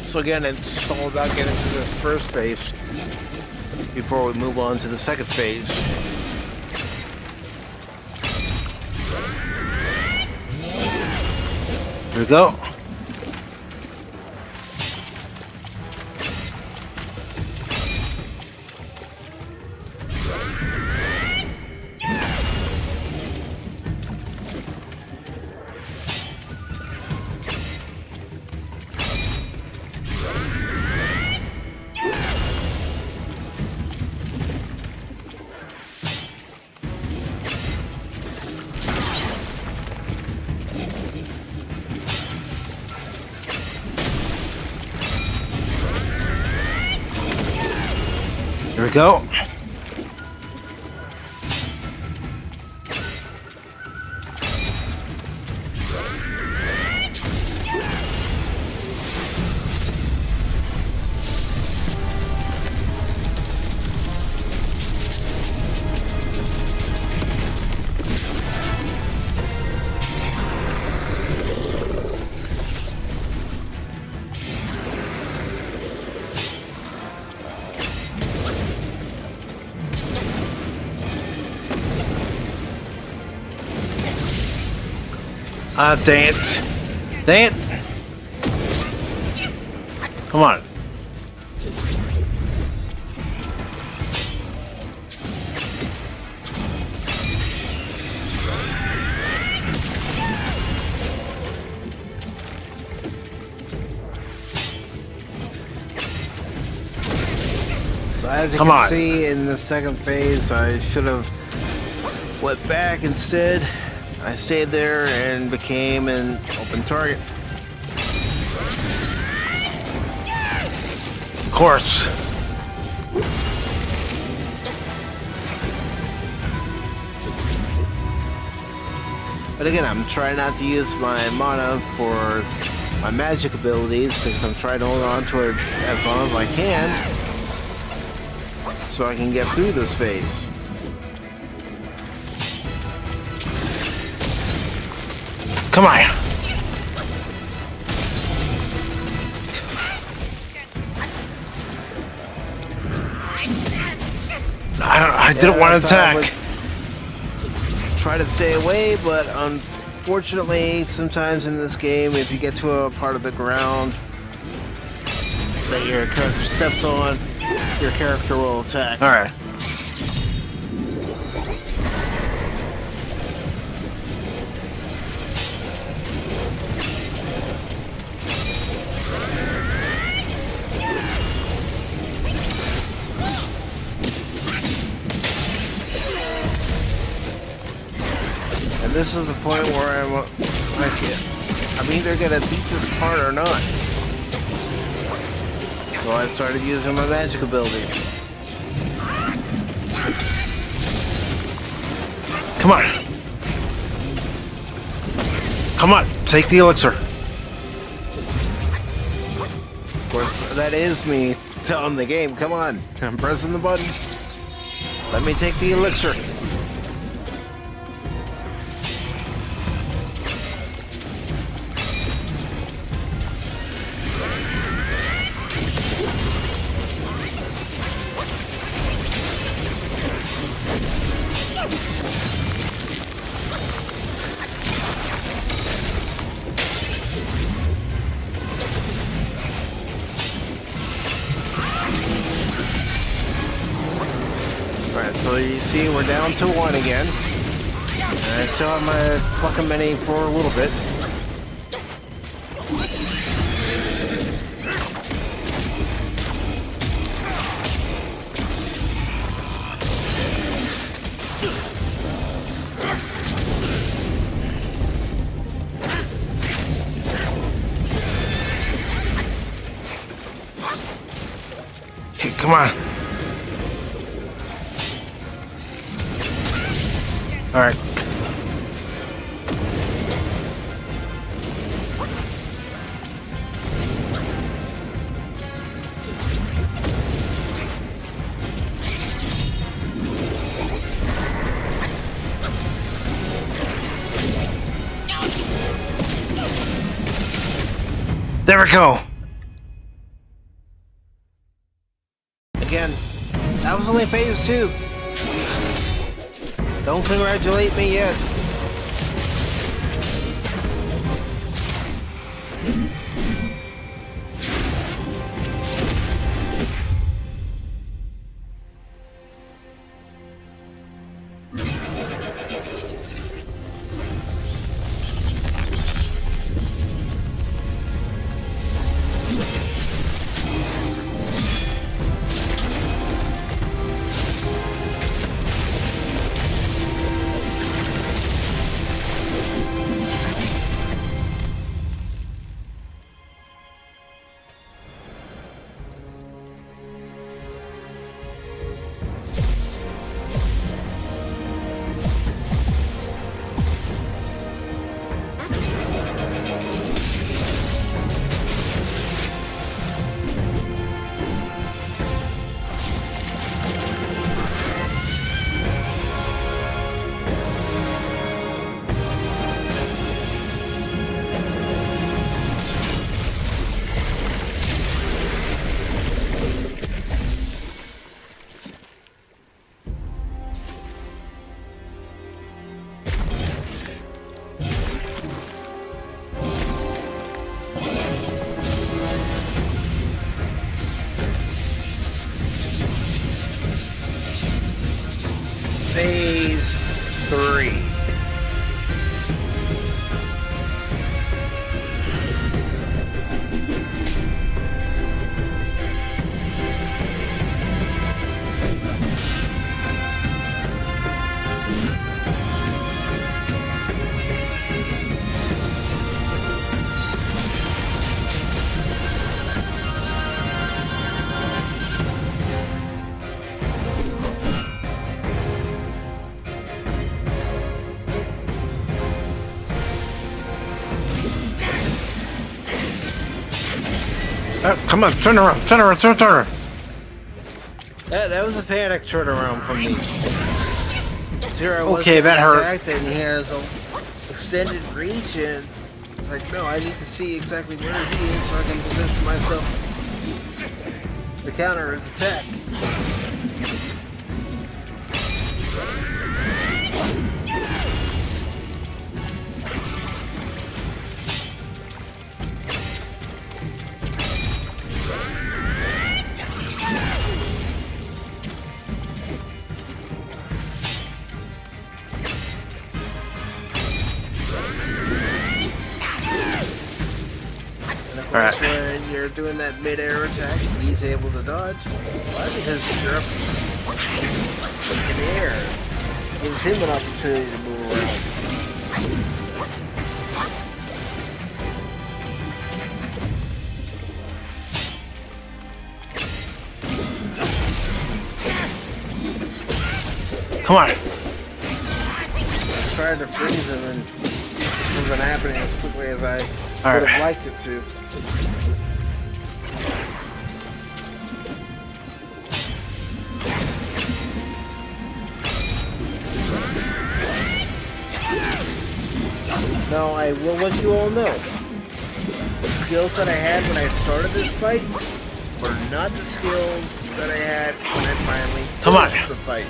So again, it's all about getting to this first phase before we move on to the second phase. Here we go. Here we go. Ah, dang it. Dang it. Come on. So as you can see in the second phase, I should have went back instead. I stayed there and became an open target. Of course. But again, I'm trying not to use my mana for my magic abilities because I'm trying to hold on to it as long as I can so I can get through this phase. Come on. I didn't want to attack. Try to stay away, but unfortunately, sometimes in this game, if you get to a part of the ground that your character steps on, your character will attack. All right. This is the point where I'm either gonna beat this part or not. So I started using my magic abilities. Come on. Come on, take the elixir. Of course, that is me telling the game, come on, I'm pressing the button. Let me take the elixir. So you see, we're down to 1 again. And I still have my fucking mini for a little bit. Okay, come on. All right. There we go. Again, that was only phase 2. Don't congratulate me yet. Phase 3. Come on, turn around. That was a panic turnaround from me. Here I was
Okay, that hurt.
attacked, and he has an extended reach, and it's like, no, I need to see exactly where he is so I can position myself to counter his attack.
Alright.
When you're doing that mid-air attack, he's able to dodge. Why? Because you're up in the air. Gives him an opportunity to move around.
Come on.
I tried to freeze him, and it wasn't happening as quickly as I would have liked it to. Now, I will let you all know, the skills that I had when I started this fight were not the skills that I had when I finally finished the fight.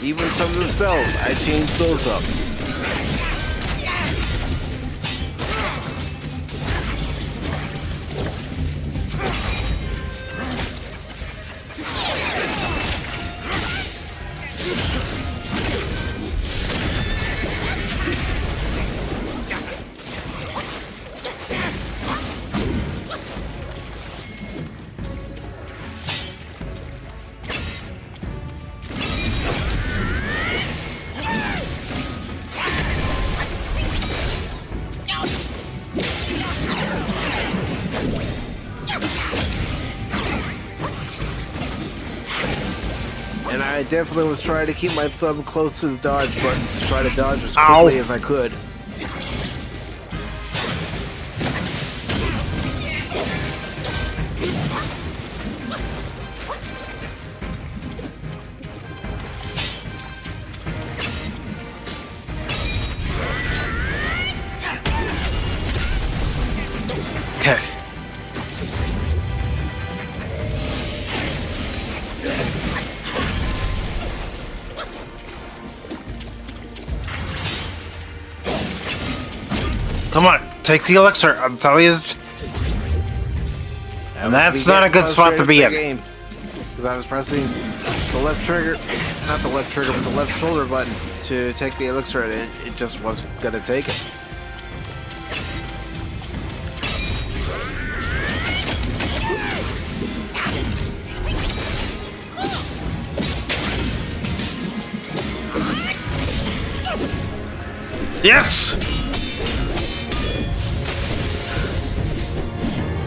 Even some of the spells, I changed those up.
I definitely was trying to keep my thumb close to the dodge button to try to dodge as quickly as I could.
Okay. Come on, take the elixir. I'm telling you. And that's not a good spot to be in.
Because I was pressing the left trigger, not the left trigger, but the left shoulder button to take the elixir, and it just wasn't gonna take it.
Yes!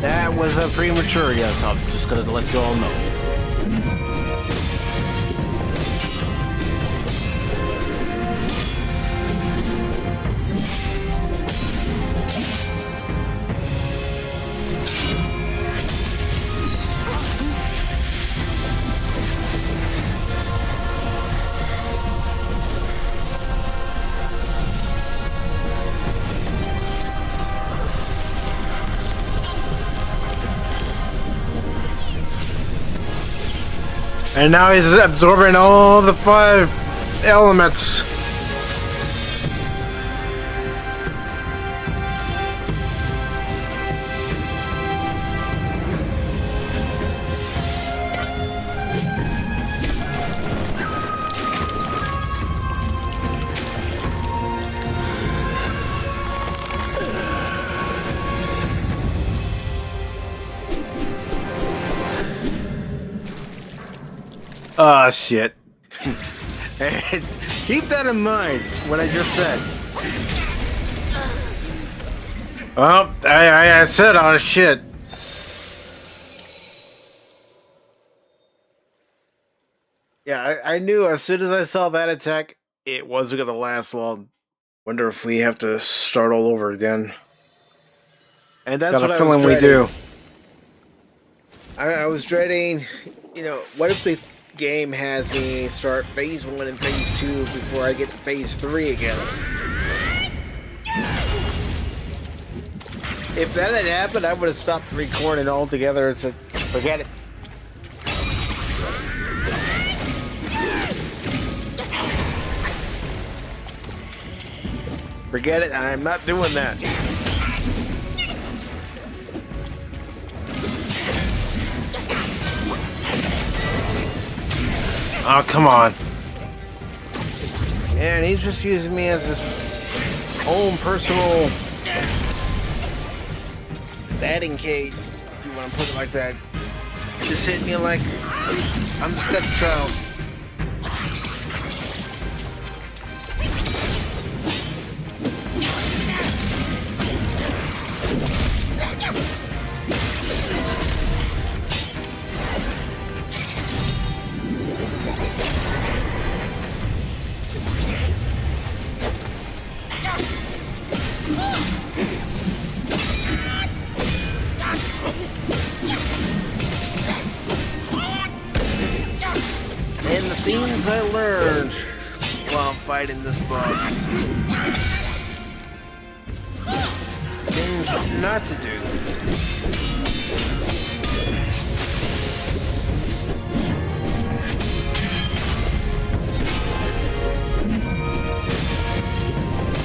That was a premature yes. I'm just gonna let you all know.
And now he's absorbing all the 5 elements.
Oh, shit. And keep that in mind, what I just said.
Well, I said, oh shit.
Yeah, I knew as soon as I saw that attack, it wasn't going to last long.
Wonder if we have to start all over again.
And that's
Got
what
a
I
feeling
was
we
dreading.
do.
I was dreading, you know, what if the game has me start phase 1 and phase 2 before I get to phase 3 again? If that had happened, I would have stopped recording altogether and said, forget it. Forget it, I'm not doing that.
Oh, come on.
And he's just using me as his own personal batting cage, if you want to put it like that. Just hit me like I'm the stepchild. And the things I learned while fighting this boss. Things not to do.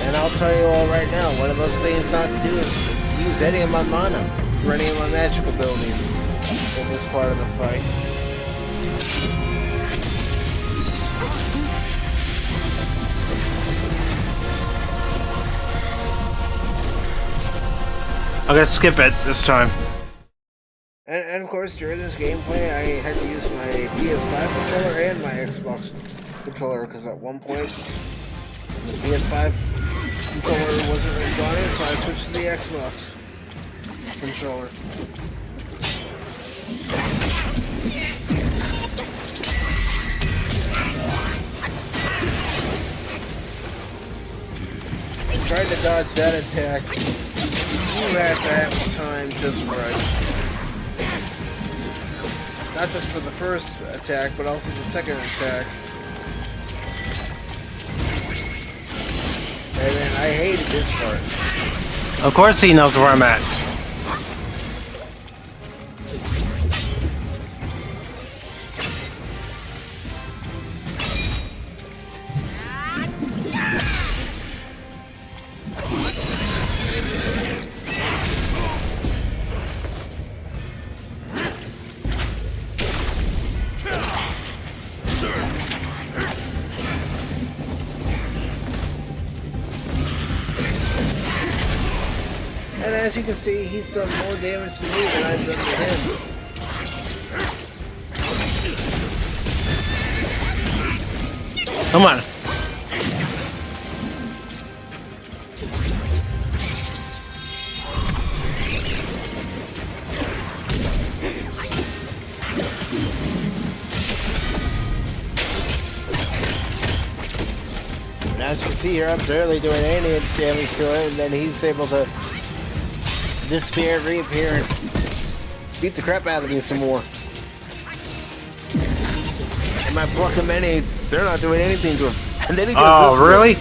And I'll tell you all right now, one of those things not to do is use any of my mana for any of my magic abilities in this part of the fight.
I'm gonna skip it this time.
And of course, during this gameplay, I had to use my PS5 controller and my Xbox controller, because at one point, the PS5 controller wasn't responding, so I switched to the Xbox controller.
trying to dodge that attack, you have to have time just right. Not just for the first attack, but also the second attack. And then I hated this part.
Of course he knows where I'm at.
And as you can see, he's done more damage to me than I've done to him.
Come on.
And as you can see here, I'm barely doing any damage to him, and then he's able to disappear, reappear, and beat the crap out of me some more. And my plucking many, they're not doing anything to him. And then he does
Oh,
this
really?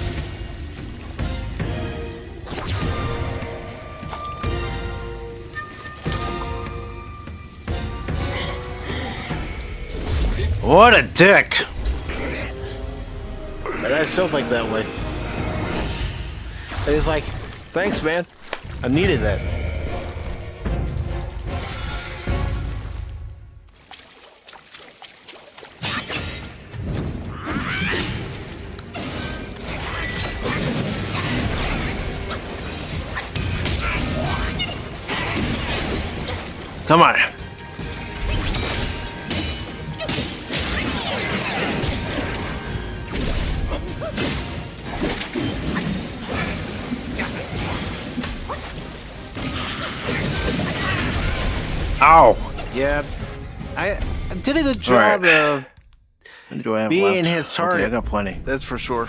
What a dick!
And I still think that way. And he's like, thanks, man. I needed that.
Come on. Ow.
Yeah. I did a good job
Right.
of
Do I have
being
left?
his target.
Okay, I got plenty.
That's for sure.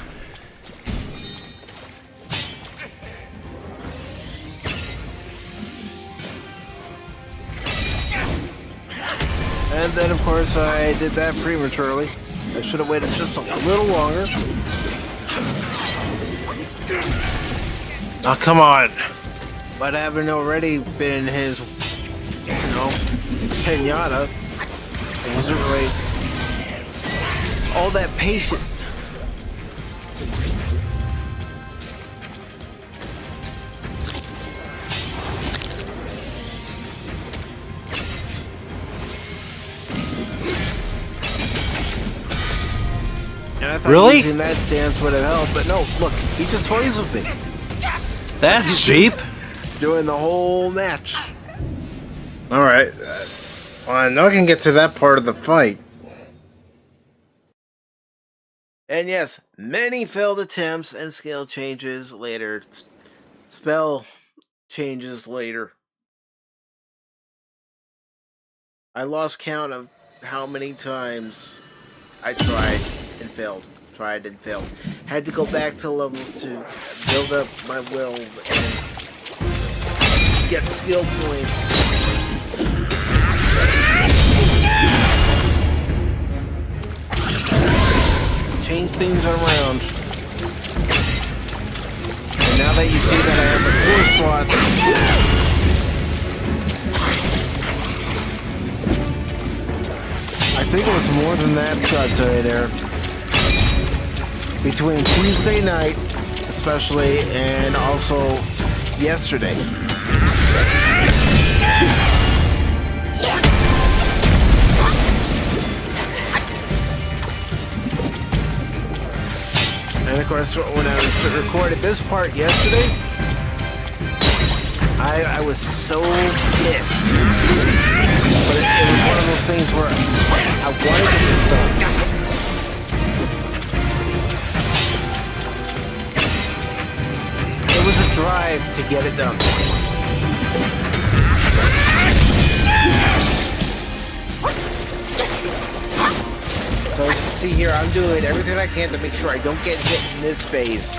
And then, of course, I did that prematurely. I should have waited just a little longer.
Oh, come on.
But having already been his, pinata, it wasn't really all that patient. And I thought
Really?
using that stance would have helped, but no, look, he just toys with me.
That's cheap.
Doing the whole match.
Alright. Well, I know I can get to that part of the fight.
And yes, many failed attempts and skill changes later. Spell changes later. I lost count of how many times I tried and failed. Tried and failed. Had to go back to levels to build up my will and get skill points. Change things around. And now that you see that I have the 4 slots, I think it was more than that, I'd say there. Between Tuesday night, especially, and also yesterday. And of course, when I was recording this part yesterday, I was so pissed. But it was one of those things where I wanted to get this done. It was a drive to get it done. So as you can see here, I'm doing everything I can to make sure I don't get hit in this phase.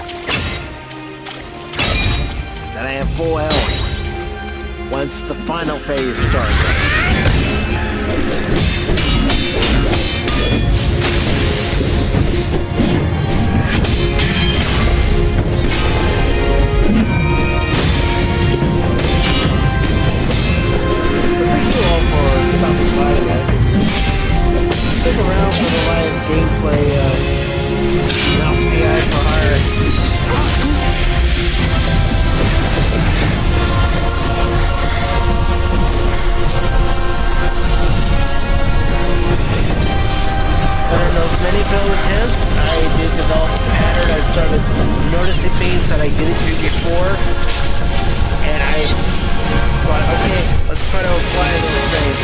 and I have full health once the final phase starts. Thank you all for stopping by today. Stick around for the live gameplay of Mouse PI for Hire. But in those many failed attempts, I did develop a pattern. I started noticing things that I didn't do before, and I thought, okay, let's try to apply those things.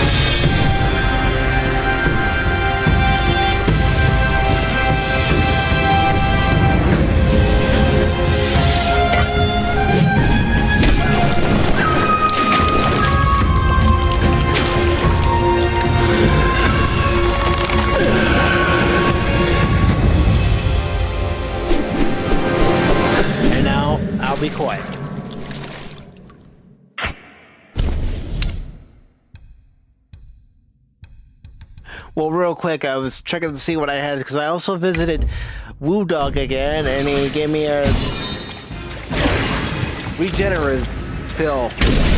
And now, I'll be quiet. Well, real quick, I was checking to see what I had, because I also visited Wukong again, and he gave me a regenerative pill.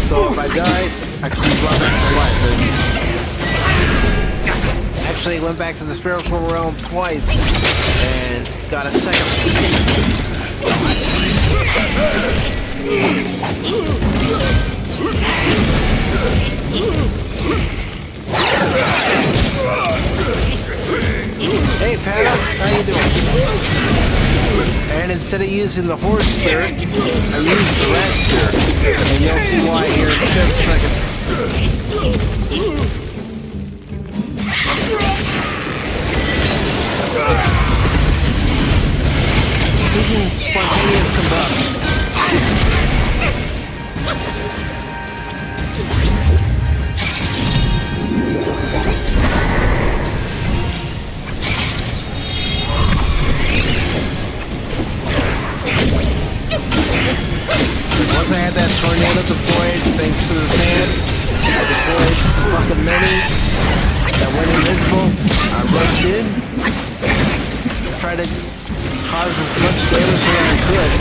So if I die, I can be brought back to life. And actually went back to the spiritual realm twice, and got a second. Hey, Pat, how you doing? And instead of using the horse spirit, I used the rat spirit. And you'll see why here in just a second. Spontaneous combust. Once I had that tornado deployed, thanks to the fan, I deployed fucking many that went invisible. I rushed in, tried to cause as much damage as I could.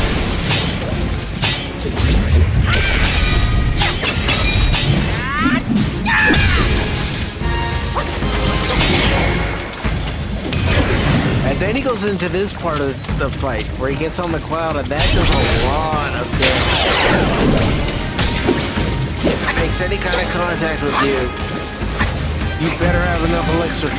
And then he goes into this part of the fight, where he gets on the cloud, and that does a lot of damage. If it makes any kind of contact with you, you better have enough elixir.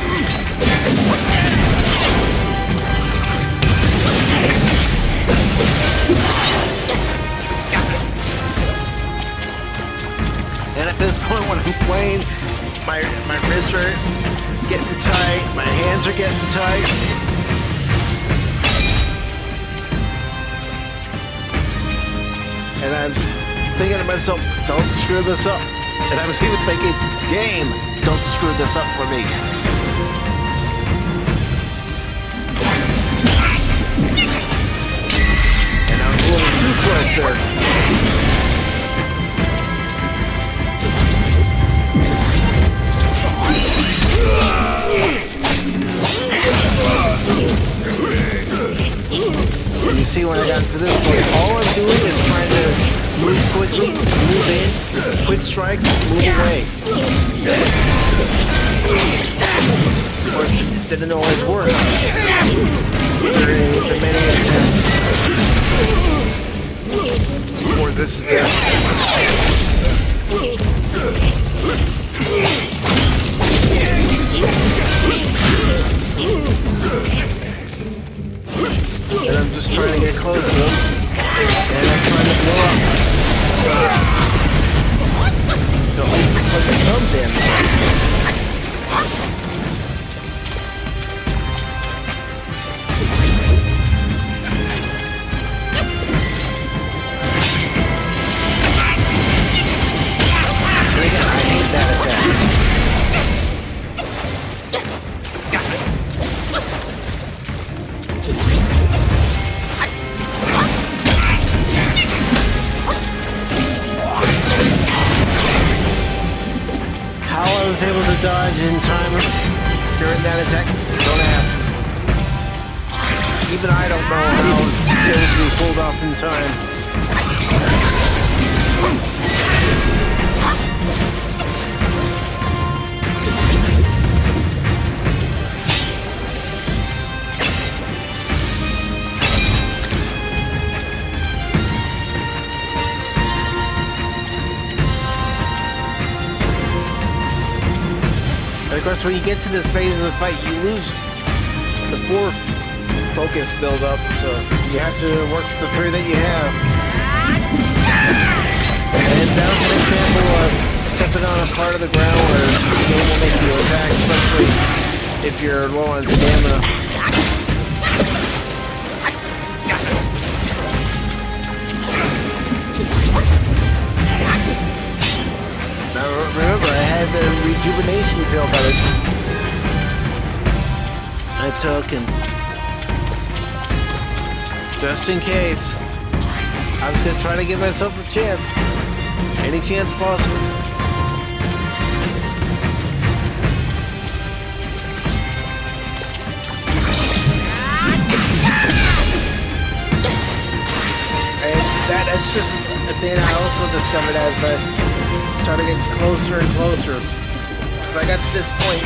And at this point, when I'm playing, my wrists are getting tight, my hands are getting tight. And I'm thinking to myself, don't screw this up. And I was even thinking, game, don't screw this up for me. And I was a little too close there. And you see, when I got to this point, all I'm doing is trying to move quickly, move in, quick strikes, move away. Of course, it didn't always work during the many attempts for this attempt. And I'm just trying to get close to him. And I'm trying to blow up. So at least put some damage on. was able to dodge in time during that attack? Don't ask. Even I don't know how I was able to be pulled off in time. And of course, when you get to this phase of the fight, you lose the 4 focus build up, so you have to work with the 3 that you have. And that was an example of stepping on a part of the ground where the game will make you attack, especially if you're low on stamina. Now remember, I had the rejuvenation pill that I took, and just in case, I was going to try to give myself a chance. Any chance possible. And that's just a thing I also discovered as I started getting closer and closer. So I got to this point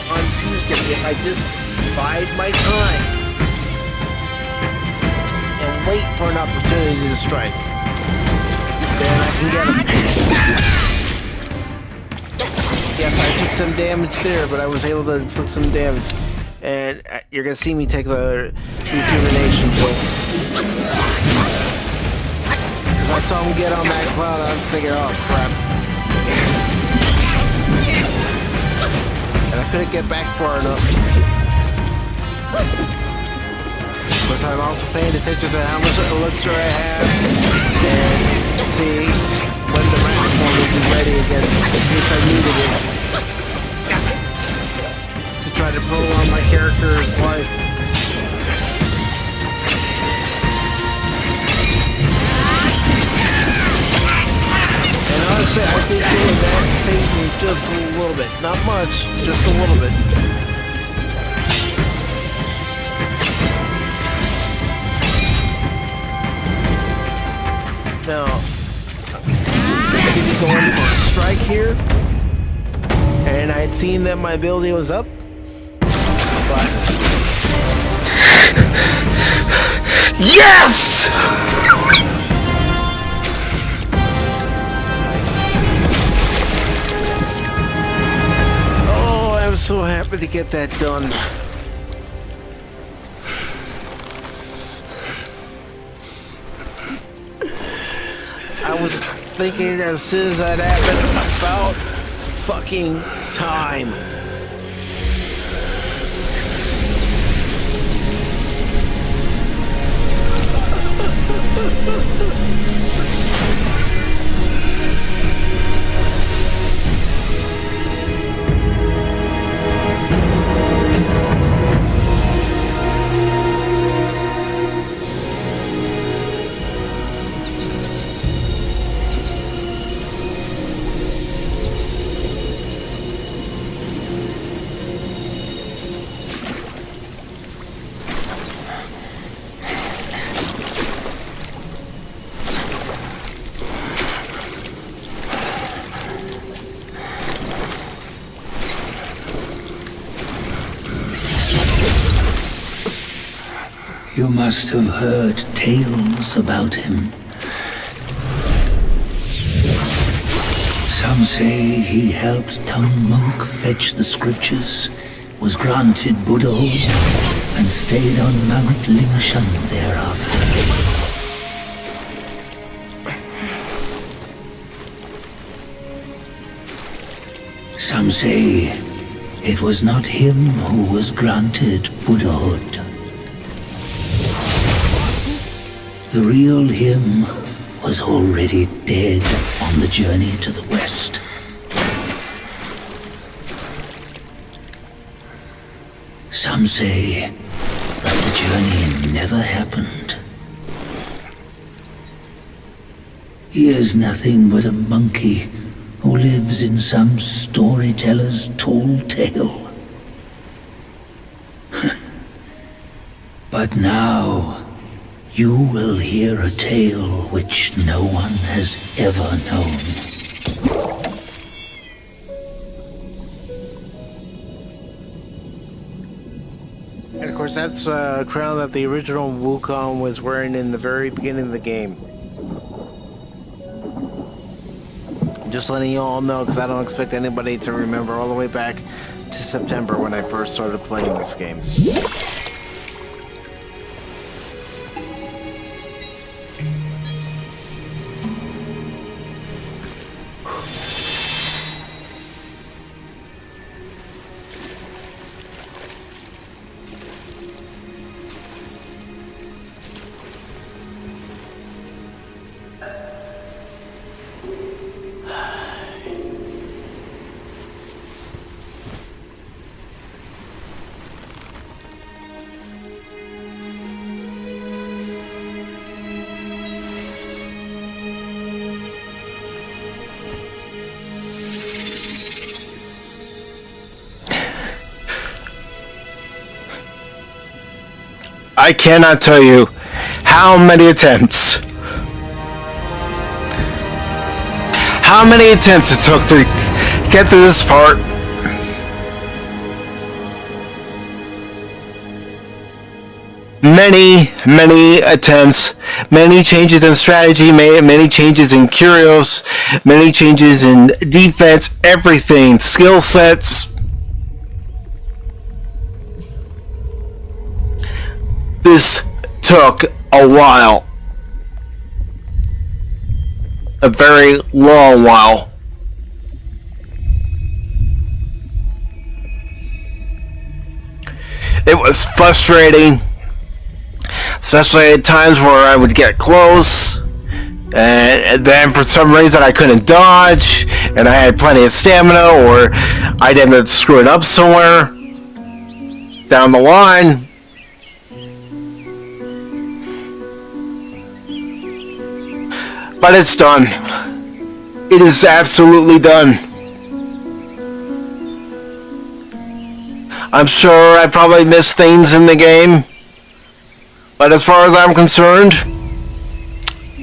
on Tuesday, if I just bide my time and wait for an opportunity to strike, then I can get him. Yes, I took some damage there, but I was able to inflict some damage. And you're going to see me take the rejuvenation pill. Because I saw him get on that cloud, I was thinking, oh crap. And I couldn't get back far enough. But I'm also paying attention to how much elixir I have and see when the round form will be ready again in case I needed it to try to prolong my character's life. And honestly, I think doing that saved me just a little bit. Not much, just a little bit. Now, see me going for a strike here, and I'd seen that my ability was up, but...
Yes!
Oh, I'm so happy to get that done. I was thinking as soon as that happened about fucking time.
You must have heard tales about him. Some say he helped Tung Monk fetch the scriptures, was granted Buddhahood, and stayed on Mount Lingshan thereafter. Some say it was not him who was granted Buddhahood. The real him was already dead on the journey to the west. Some say that the journey never happened. He is nothing but a monkey who lives in some storyteller's tall tale. But now, you will hear a tale which no one has ever known.
And of course, that's a crown that the original Wukong was wearing in the very beginning of the game. Just letting you all know, because I don't expect anybody to remember all the way back to September when I first started playing this game. I cannot tell you how many attempts it took to get to this part. Many attempts, many changes in strategy, many changes in curios, many changes in defense, everything, skill sets. This took a while. A very long while. It was frustrating, especially at times where I would get close, and then for some reason I couldn't dodge, and I had plenty of stamina, or I'd end up screwing up somewhere down the line. But it's done. It is absolutely done. I'm sure I probably missed things in the game, but as far as I'm concerned,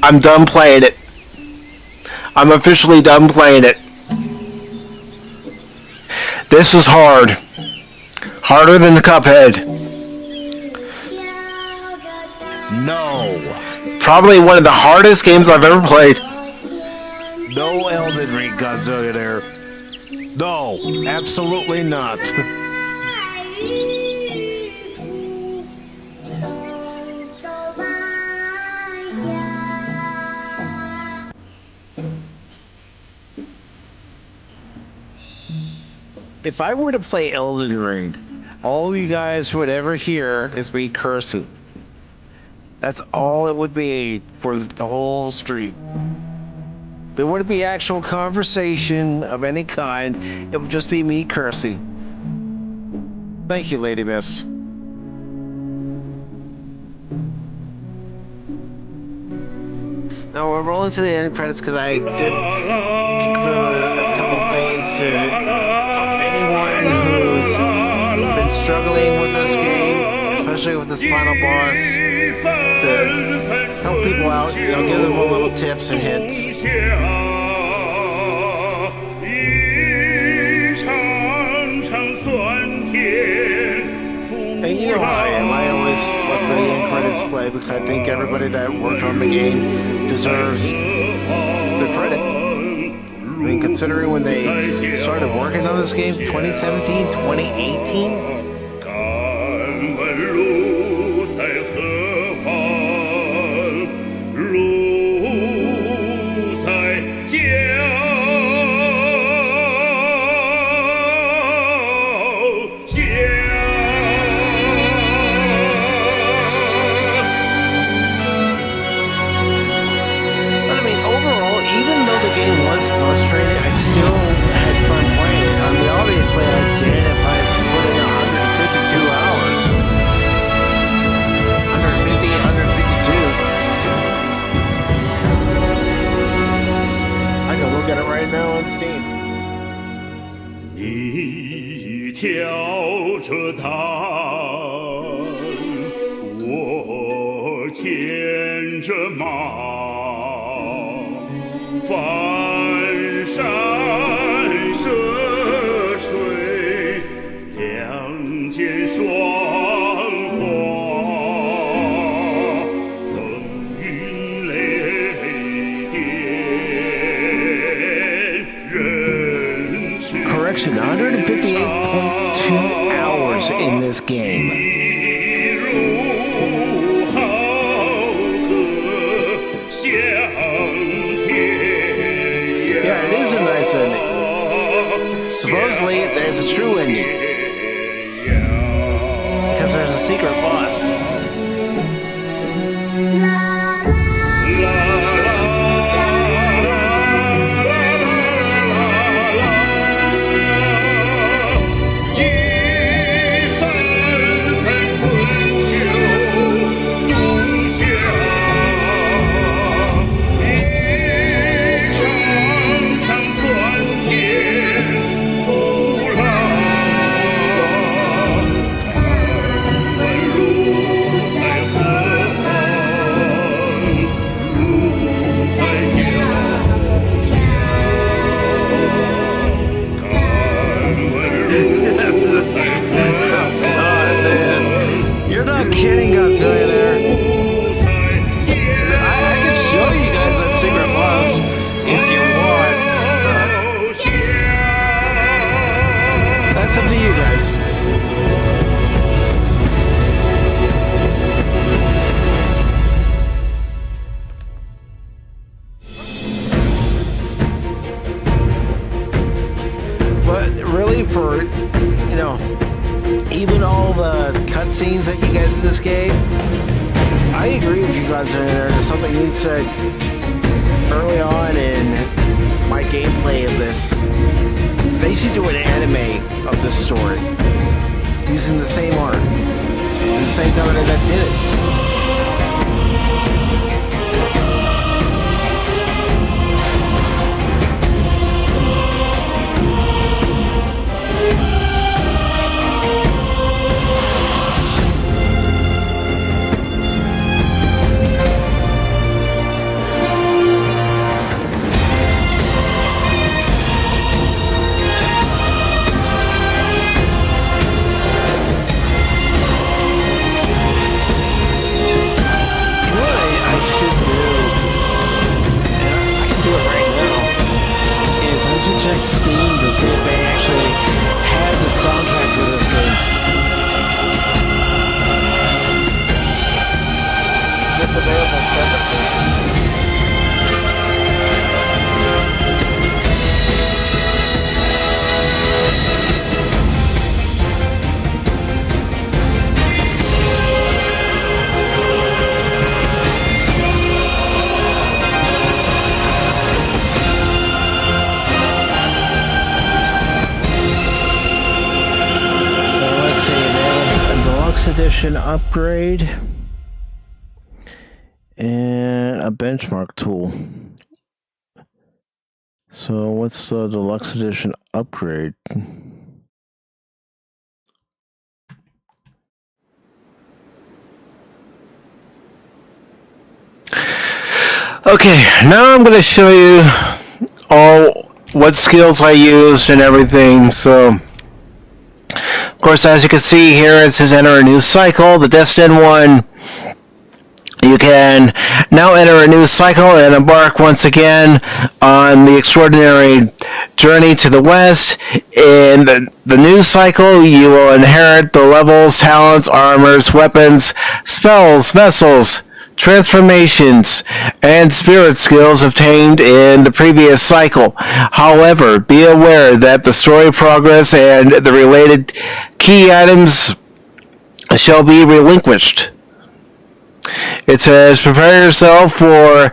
I'm done playing it. I'm officially done playing it. This was hard. Harder than the Cuphead.
No.
Probably one of the hardest games I've ever played.
No Elden Ring, Godzilla there. No, absolutely not. If I were to play Elden Ring, all you guys would ever hear is me cursing. That's all it would be for the whole stream. There wouldn't be actual conversation of any kind. It would just be me cursing. Thank you, Lady Mist.
Now we're rolling to the end credits because I did a couple things to anyone who's been struggling with this game, especially with this final boss, to help people out, you know, give them a little tips and hints. And you know how I am. I always let the end credits play because I think everybody that worked on the game deserves the credit. I mean, considering when they started working on this game, 2017, 2018, frustrating. I still had fun playing it. I mean, obviously I did if I put in 152 hours. 150, 152. I can look
get it right now on Steam.
你挑着担，我牵着马，翻山涉水，两肩双花，腾云雷电，人知。
Correction, 158.2 hours in this game. Yeah, it is a nice ending. Supposedly, there's a true ending. Because there's a secret boss. You're not kidding, Godzilla there. I can show you guys that secret boss if you want. That's up to you guys. But really, for, you know, even all the cutscenes that you get in this game, I agree with you guys in there. There's something you said early on in my gameplay of this. They should do an anime of this story using the same art and the same company that did it. Check Steam to see if they actually have the soundtrack for this game. Just available separately. Edition upgrade and a benchmark tool. So what's the deluxe edition upgrade? Okay, now I'm going to show you all what skills I used and everything. So of course, as you can see here, it says enter a new cycle. The destined one, you can now enter a new cycle and embark once again on the extraordinary journey to the west. In the new cycle, you will inherit the levels, talents, armors, weapons, spells, vessels, transformations, and spirit skills obtained in the previous cycle. However, be aware that the story progress and the related key items shall be relinquished. It says, prepare yourself for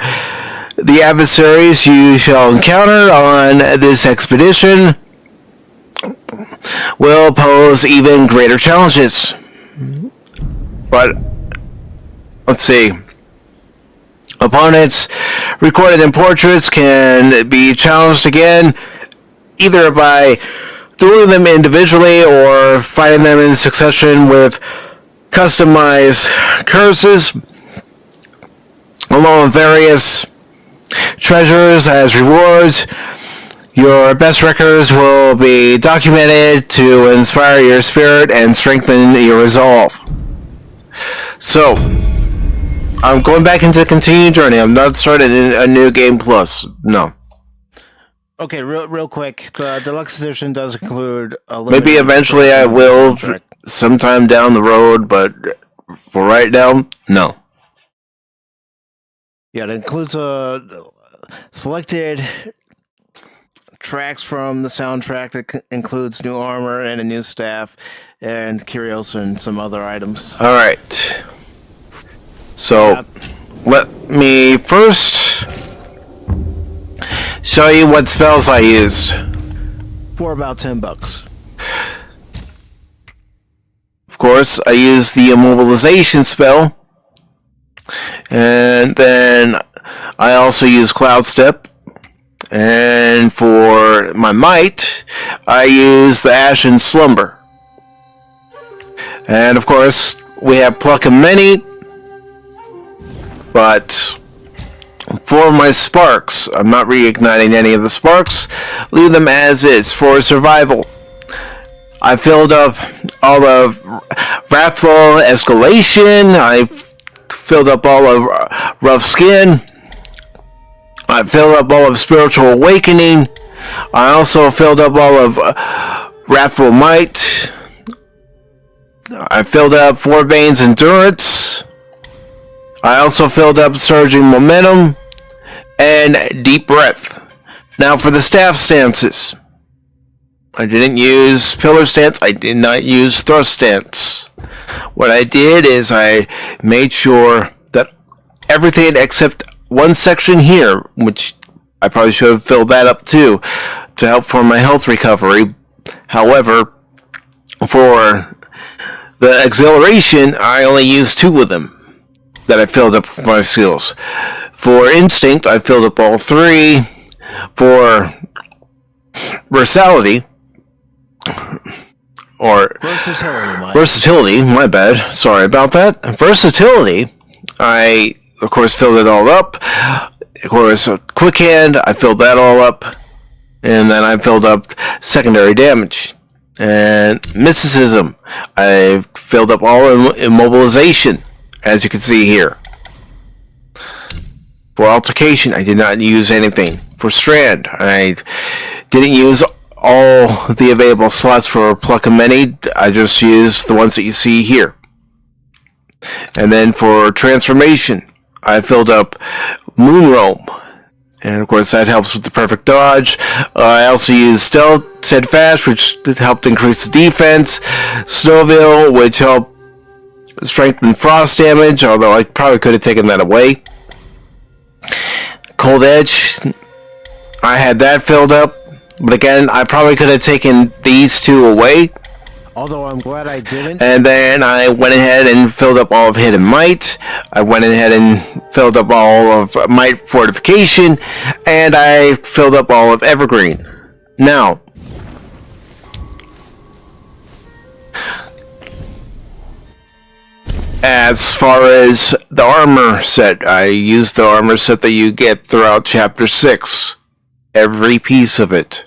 the adversaries you shall encounter on this expedition will pose even greater challenges. But let's see.
Opponents recorded in portraits can be challenged again, either by dueling them individually or fighting them in succession with customized curses, along with various treasures as rewards. Your best records will be documented to inspire your spirit and strengthen your resolve. So, I'm going back into the continued journey. I'm not starting a new game plus. No.
Okay, real quick. The deluxe edition does include a
Maybe eventually I will sometime down the road, but for right now, no.
Yeah, it includes selected tracks from the soundtrack that includes new armor and a new staff and curios and some other items.
All right. So, let me first show you what spells I used.
For about $10.
Of course, I used the immobilization spell. And then I also used Cloud Step. And for my might, I used the Ashen Slumber. And of course, we have Pluck of Many. But for my sparks, I'm not reigniting any of the sparks. Leave them as is for survival. I filled up all of Wrathful Escalation. I filled up all of Rough Skin. I filled up all of Spiritual Awakening. I also filled up all of Wrathful Might. I filled up Forbane's Endurance. I also filled up Surging Momentum and Deep Breath. Now for the staff stances. I didn't use Pillar Stance. I did not use Thrust Stance. What I did is I made sure that everything except one section here, which I probably should have filled that up too, to help for my health recovery. However, for the Exhilaration, I only used 2 of them that I filled up with my skills. For Instinct, I filled up all 3. For Versatility, or Versatility, my bad, sorry about that. Versatility, I, of course, filled it all up. Of course, Quick Hand, I filled that all up. And then I filled up Secondary Damage. And Mysticism, I filled up all Immobilization, as you can see here. For Altercation, I did not use anything. For Strand, I didn't use all the available slots for Pluck of Many. I just used the ones that you see here. And then for Transformation, I filled up Moon Roam. And of course that helps with the perfect dodge. I also used Stealth, Steadfast, which helped increase the defense. Snowville, which helped strengthen frost damage, although I probably could have taken that away. Cold Edge, I had that filled up. But again, I probably could have taken these 2 away.
Although I'm glad I didn't.
And then I went ahead and filled up all of Hidden Might. I went ahead and filled up all of Might Fortification. And I filled up all of Evergreen. Now, as far as the armor set, I used the armor set that you get throughout Chapter 6. Every piece of it.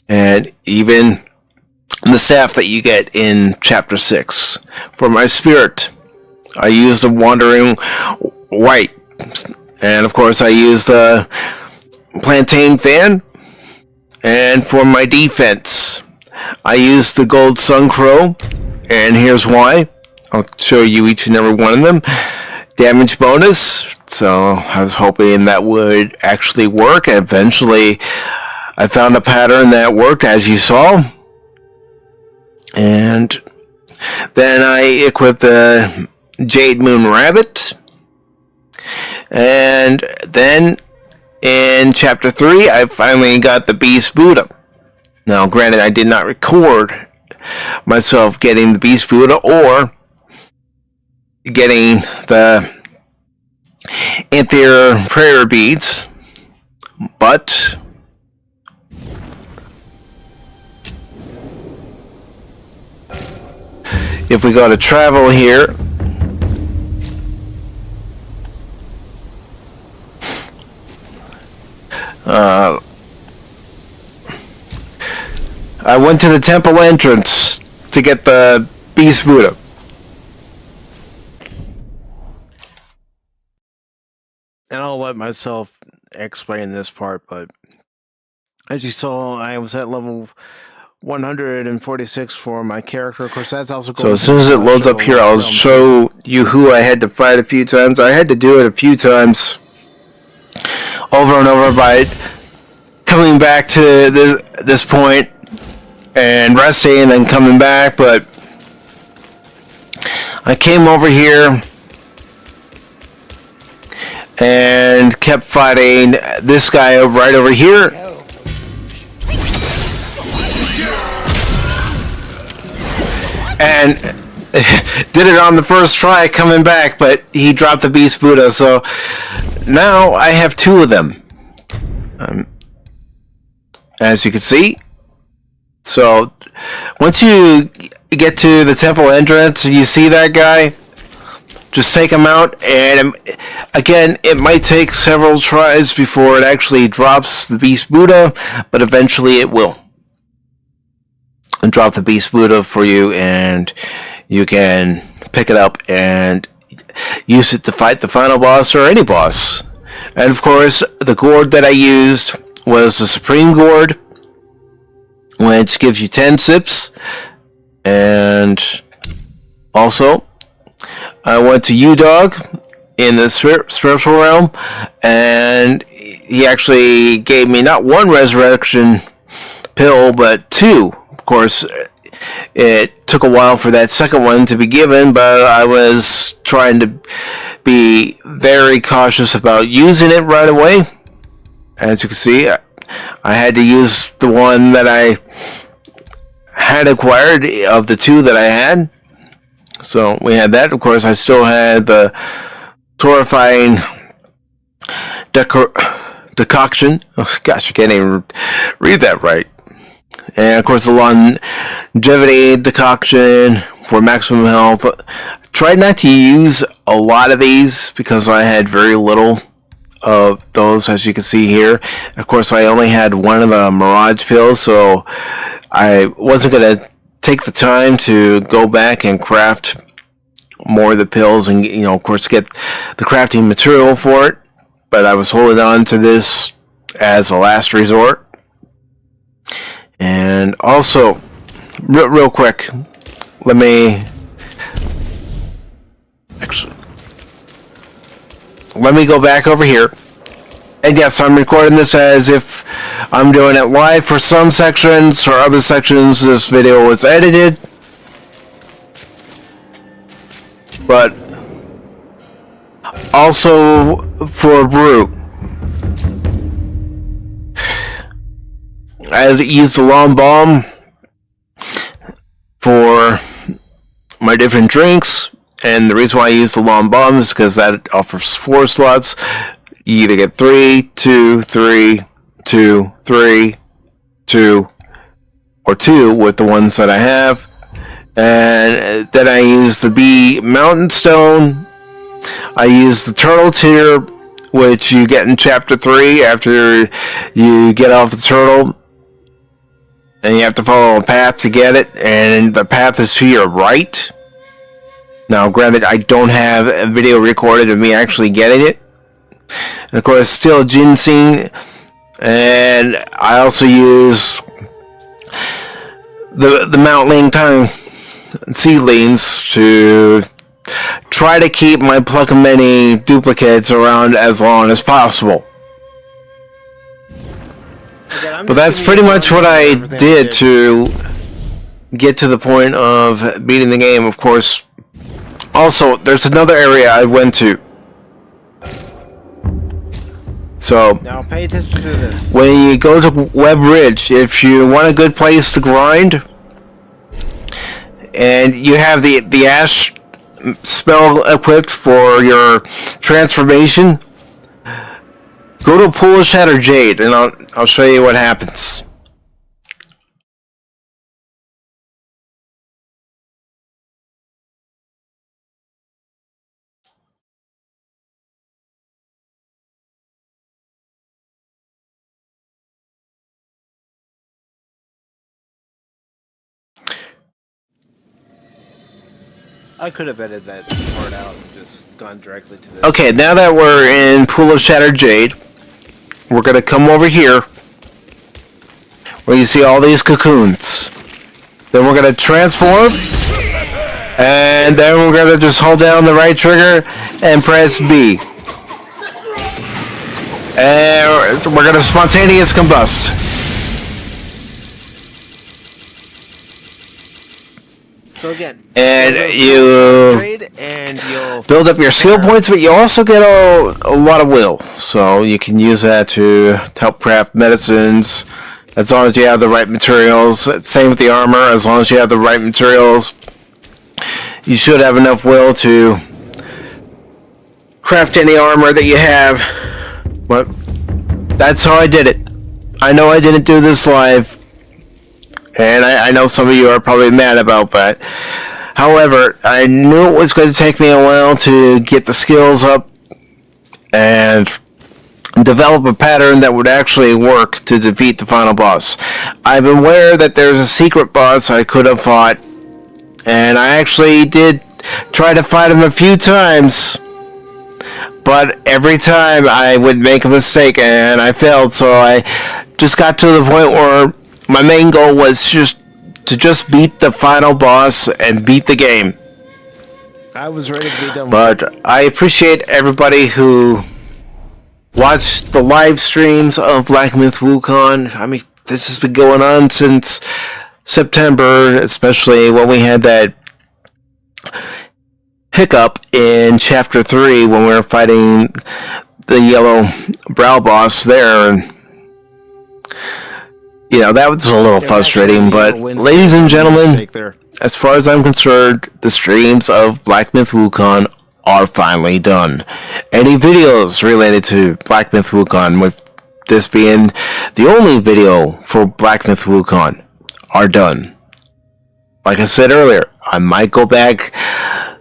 And even the staff that you get in Chapter 6. For my spirit, I used the Wandering White. And of course I used the Plantain Fan. And for my defense, I used the Gold Sun Crow. And here's why. I'll show you each and every one of them. Damage bonus. So I was hoping that would actually work. And eventually I found a pattern that worked, as you saw. And then I equipped the Jade Moon Rabbit. And then in Chapter 3, I finally got the Beast Buddha. Now, granted, I did not record myself getting the Beast Buddha or getting the inferior prayer beads, but if we go to travel here, I went to the temple entrance to get the Beast Buddha. And I'll let myself explain this part, but as you saw, I was at level 146 for my character. Of course, that's also so as soon as it loads up here, I'll show you who I had to fight a few times. I had to do it a few times over and over by coming back to this point and resting and then coming back, but I came over here and kept fighting this guy right over here. And did it on the first try coming back, but he dropped the Beast Buddha, so now I have two of them. As you can see. So once you get to the temple entrance, you see that guy, just take him out, and again, it might take several tries before it actually drops the Beast Buddha, but eventually it will. And drop the Beast Buddha for you, and you can pick it up and use it to fight the final boss or any boss. And of course, the gourd that I used was the Supreme Gourd, which gives you 10 sips. And also, I went to U-Dog in the spiritual realm, and he actually gave me not one resurrection pill, but two. Of course, it took a while for that second one to be given, but I was trying to be very cautious about using it right away. As you can see, I had to use the one that I had acquired of the two that I had. So we had that. Of course, I still had the torrifying decoction. Oh gosh, I can't even read that right. And of course, the longevity decoction for maximum health. Tried not to use a lot of these because I had very little of those, as you can see here. Of course, I only had one of the Mirage pills, so I wasn't going to take the time to go back and craft more of the pills and, of course, get the crafting material for it. But I was holding on to this as a last resort. And also, real quick, let me go back over here. And yes, I'm recording this as if I'm doing it live for some sections. For other sections, this video was edited. But also for Brute, I used the long bomb for my different drinks, and the reason why I use the long bomb is because that offers 4 slots. You either get 3, 2, 3, 2, 3, 2, or 2 with the ones that I have. And then I use the B Mountain Stone. I use the Turtle Tear, which you get in Chapter 3 after you get off the turtle. And you have to follow a path to get it, and the path is to your right. Now, granted, I don't have a video recorded of me actually getting it. And of course, still ginseng, and I also use the Mount Ling Tang seedlings to try to keep my pluck of many duplicates around as long as possible. But that's pretty much what I did to get to the point of beating the game. Of course, also, there's another area I went to. So,
Now pay attention to this.
when you go to Web Ridge, if you want a good place to grind, and you have the Ash spell equipped for your transformation, go to a pool of Shattered Jade, and I'll show you what happens.
I could have edited that part out and just gone directly to this.
Okay, now that we're in Pool of Shattered Jade, we're gonna come over here where you see all these cocoons. Then we're gonna transform, and then we're gonna just hold down the right trigger and press B. And we're gonna spontaneous combust.
So again,
And you
you'll
build up your skill points, but you also get a lot of will. So you can use that to help craft medicines, as long as you have the right materials. Same with the armor, as long as you have the right materials. You should have enough will to craft any armor that you have. But that's how I did it. I know I didn't do this live, and I know some of you are probably mad about that. However, I knew it was going to take me a while to get the skills up and develop a pattern that would actually work to defeat the final boss. I'm aware that there's a secret boss I could have fought, and I actually did try to fight him a few times, but every time I would make a mistake and I failed, so I just got to the point where my main goal was just to beat the final boss and beat the game.
I was ready to be done with
But I appreciate everybody who watched the live streams of Black Myth Wukong. I mean, this has been going on since September, especially when we had that hiccup in Chapter 3 when we were fighting the yellow brow boss there. And you know, that was a little frustrating, but ladies and gentlemen, as far as I'm concerned, the streams of Black Myth Wukong are finally done. Any videos related to Black Myth Wukong, with this being the only video for Black Myth Wukong, are done. Like I said earlier, I might go back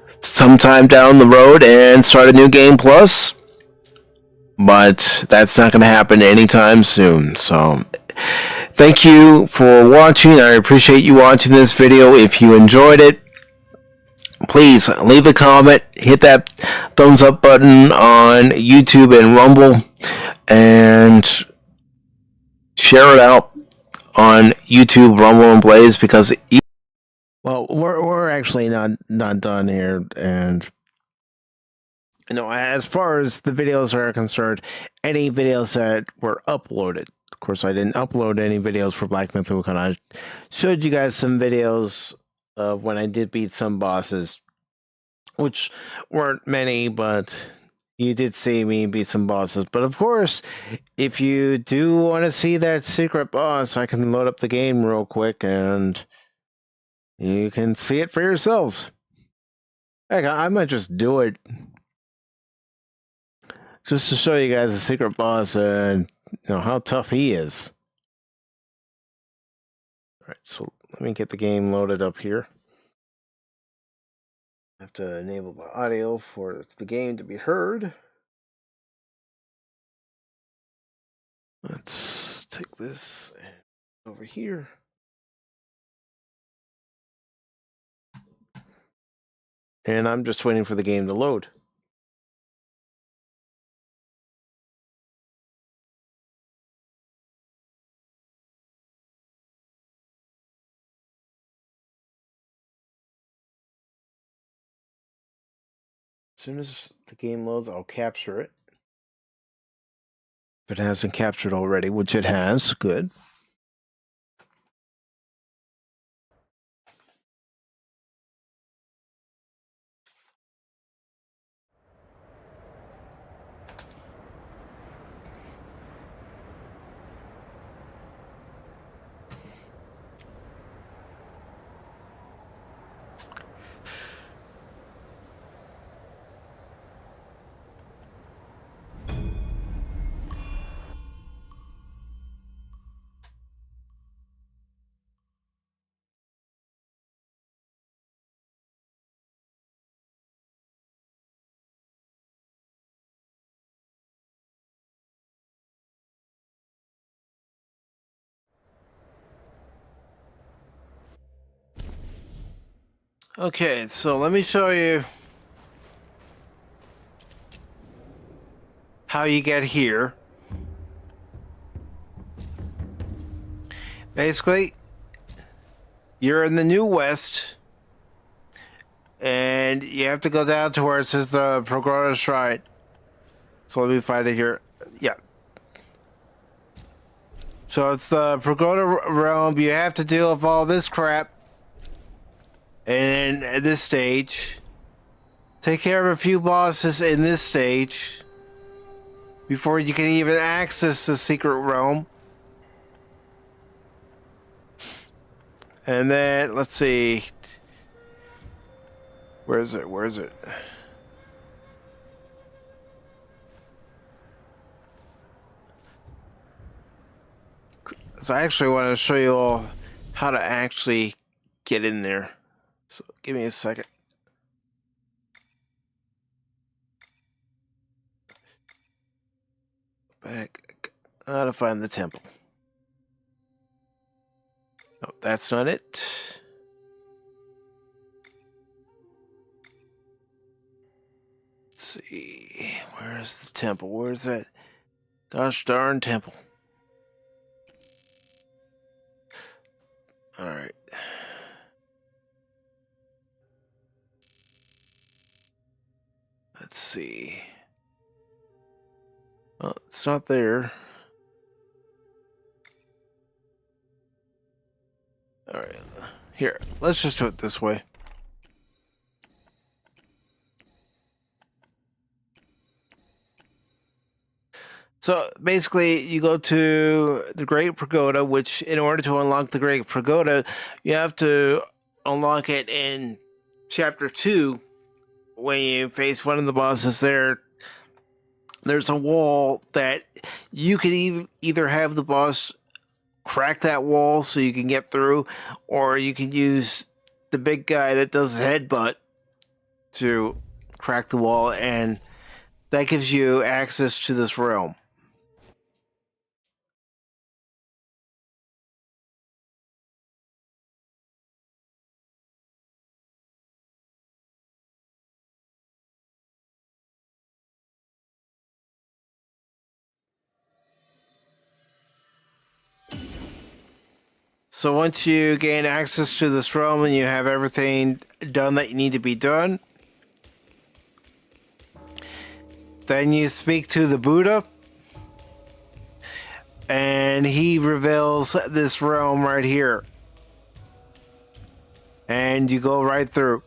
sometime down the road and start a new game plus, but that's not going to happen anytime soon. So thank you for watching. I appreciate you watching this video. If you enjoyed it, please leave a comment, hit that thumbs up button on YouTube and Rumble, and share it out on YouTube, Rumble, and Blaze, because
Well, we're actually not done here, and you know, as far as the videos are concerned, any videos that were uploaded. Of course, I didn't upload any videos for Black Myth Wukong. I showed you guys some videos of when I did beat some bosses, which weren't many, but you did see me beat some bosses. But of course, if you do want to see that secret boss, I can load up the game real quick and you can see it for yourselves. Heck, I might just do it just to show you guys the secret boss and you know how tough he is. All right, so let me get the game loaded up here. I have to enable the audio for the game to be heard. Let's take this over here. And I'm just waiting for the game to load. As soon as the game loads, I'll capture it. If it hasn't captured already, which it has, good.
Okay, so let me show you how you get here. Basically, you're in the New West, and you have to go down to where it says the Pagoda Shrine. So let me find it here. Yeah. So it's the Pagoda Realm. You have to deal with all this crap. And at this stage, take care of a few bosses in this stage before you can even access the secret realm. And then, let's see. Where is it? Where is it? So I actually want to show you all how to actually get in there. So give me a second. Back. How to find the temple. Oh, that's not it. Let's see. Where's the temple? Where's that gosh darn temple? All right. Let's see. Oh, it's not there. All right. Here, let's just do it this way. So basically, you go to the Great Pagoda, which in order to unlock the Great Pagoda, you have to unlock it in Chapter 2. When you face one of the bosses there, there's a wall that you can either have the boss crack that wall so you can get through, or you can use the big guy that does the headbutt to crack the wall, and that gives you access to this realm. So once you gain access to this realm and you have everything done that you need to be done, then you speak to the Buddha, and he reveals this realm right here. And you go right through.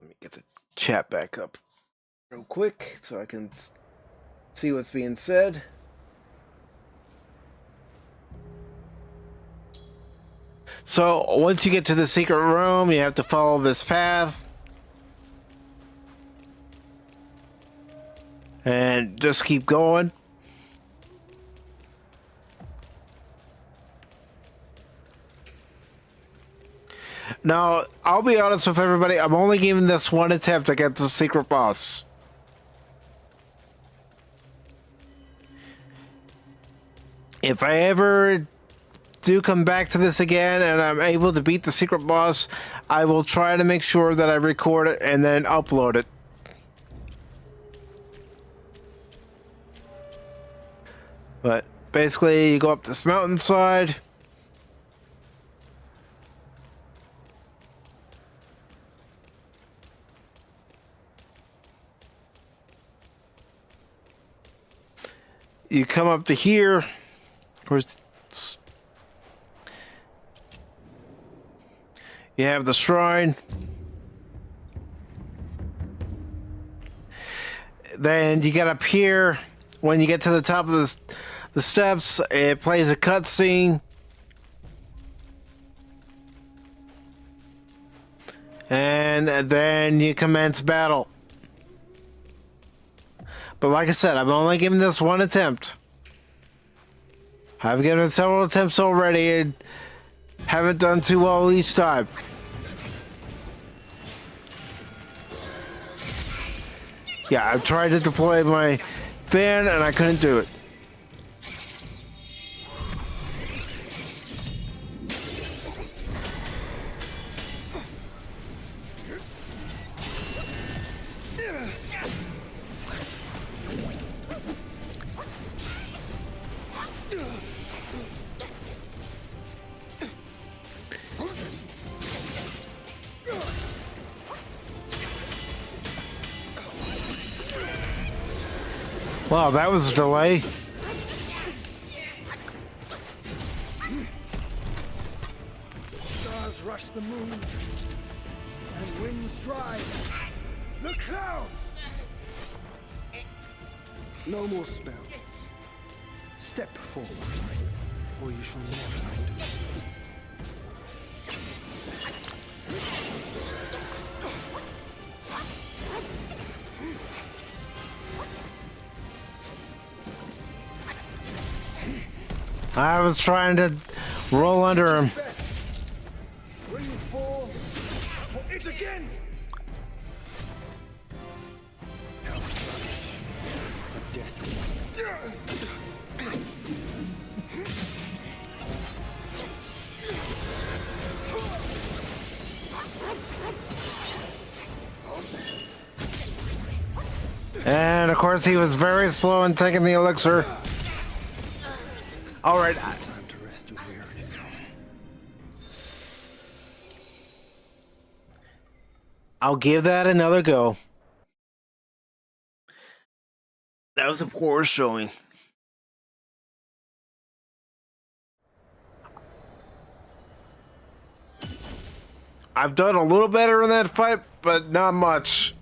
Let me get the chat back up real quick so I can see what's being said. So once you get to the secret room, you have to follow this path. And just keep going. Now, I'll be honest with everybody, I'm only giving this one attempt to get the secret boss. If I ever do come back to this again and I'm able to beat the secret boss, I will try to make sure that I record it and then upload it. But basically, you go up this mountainside. You come up to here. Of course, you have the shrine. Then you get up here. When you get to the top of the steps, it plays a cutscene. And then you commence battle. But like I said, I'm only giving this one attempt. I've given it several attempts already and haven't done too well each time.
Yeah, I tried to deploy my fan and I couldn't do it. Wow, that was a delay.
Stars rush the moon, and winds drive the clouds. No more spells. Step forward, or you shall never undo.
I was trying to roll under him.
Will you fall for it again? A destiny.
And of course, he was very slow in taking the elixir. All right.
Time to rest your weary self.
I'll give that another go. That was a poor showing. I've done a little better in that fight, but not much.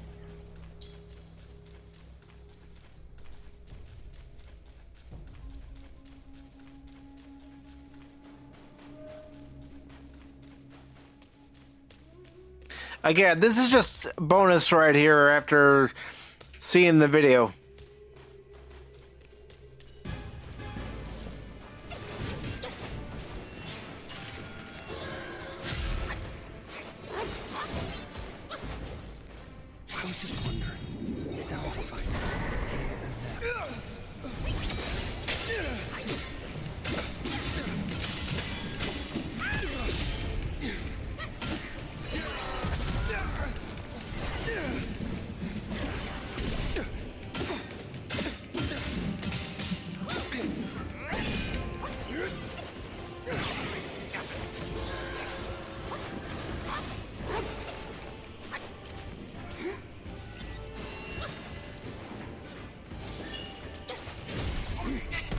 Again, this is just bonus right here after seeing the video.
I was just wondering, is our fight here and now?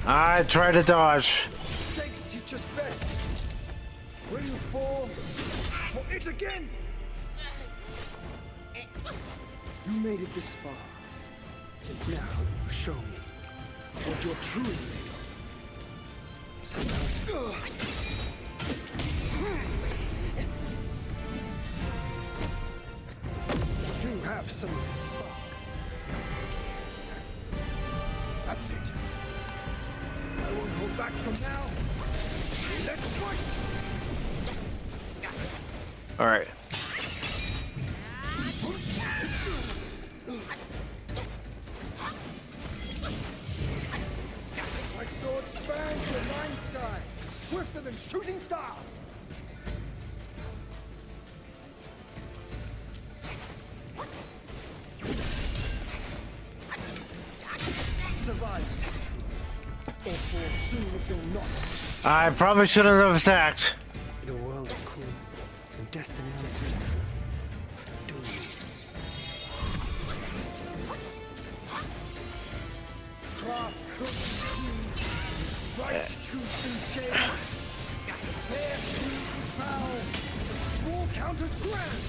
I tried to dodge.
Mistakes teach us best. Will you fall for it again? You made it this far. And now you show me what you're truly made of. So now you do have some of the spark. That's it. I won't hold back from now. Let's fight!
All right.
My sword spans your night sky, swifter than shooting stars! Survive, or fall soon if you're not.
I probably shouldn't have attacked.
The world is cool, and destiny unfair. Do you? Craft, cook, right truth and shade. Fair, smooth, and foul. Small counters grand.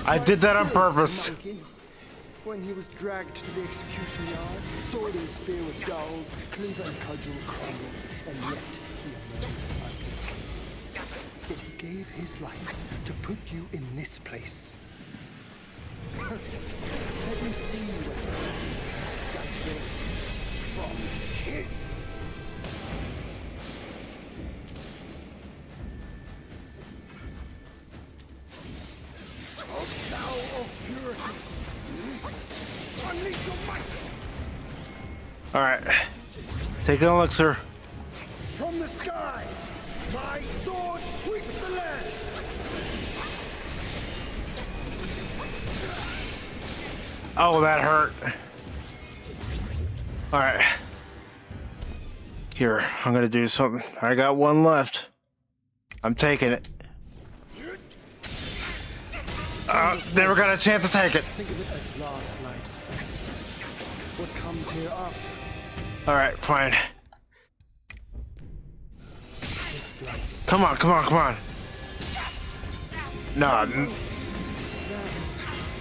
I did that on purpose.
Monkey. When he was dragged to the execution yard, sword and spear were dulled, cleaver and cudgel crumbled, and yet he emerged unscathed. But he gave his life to put you in this place. Let me see where that veins from his. O thou of purity, unleash your might
Alright. Take an elixir.
from the sky. My sword sweeps the land.
Oh, that hurt. Alright. Here, I'm gonna do something. I got one left. I'm taking it. Never got a chance to take it.
Think of it as last life's what comes hereafter.
Alright, fine.
This life's
Come on, come on, come on. No,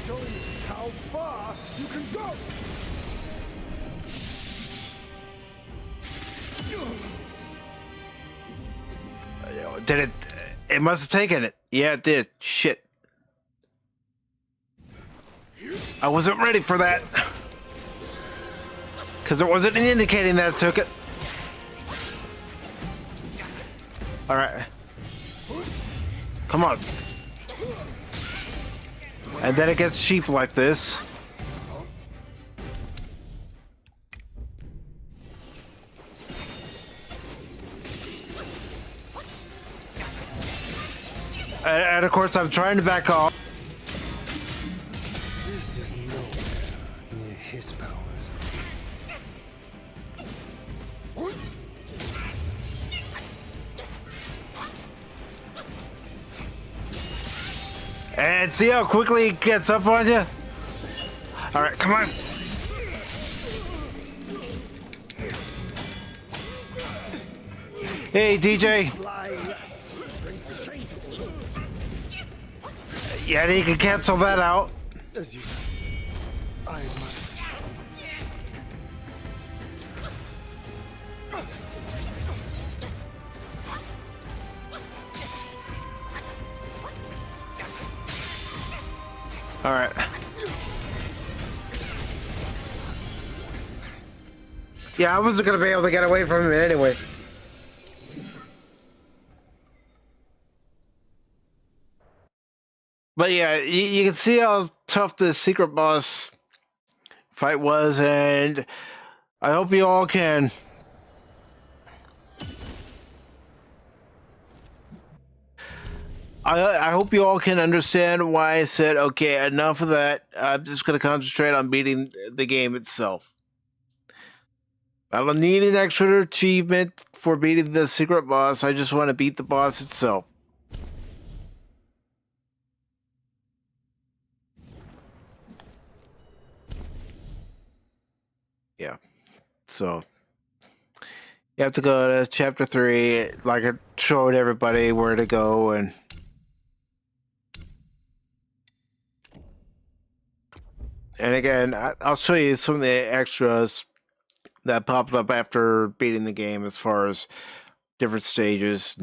show me how far you can go.
did it? It must have taken it. Yeah, it did. Shit. I wasn't ready for that. Because it wasn't indicating that it took it. Alright. Come on. And then it gets cheap like this. And of course, I'm trying to back off.
This is nowhere near his powers.
And see how quickly it gets up on you? Alright, come on. Hey, DJ.
Fly rats bring shame to the world.
Yeah, you can cancel that out.
As you I must.
Alright. Yeah, I wasn't gonna be able to get away from him anyway. But yeah, you can see how tough the secret boss fight was, and I hope you all can. I hope you all can understand why I said, okay, enough of that. I'm just going to concentrate on beating the game itself. I don't need an extra achievement for beating the secret boss. I just want to beat the boss itself. Yeah. So you have to go to chapter 3, like I showed everybody where to go, and again, I'll show you some of the extras that popped up after beating the game as far as different stages.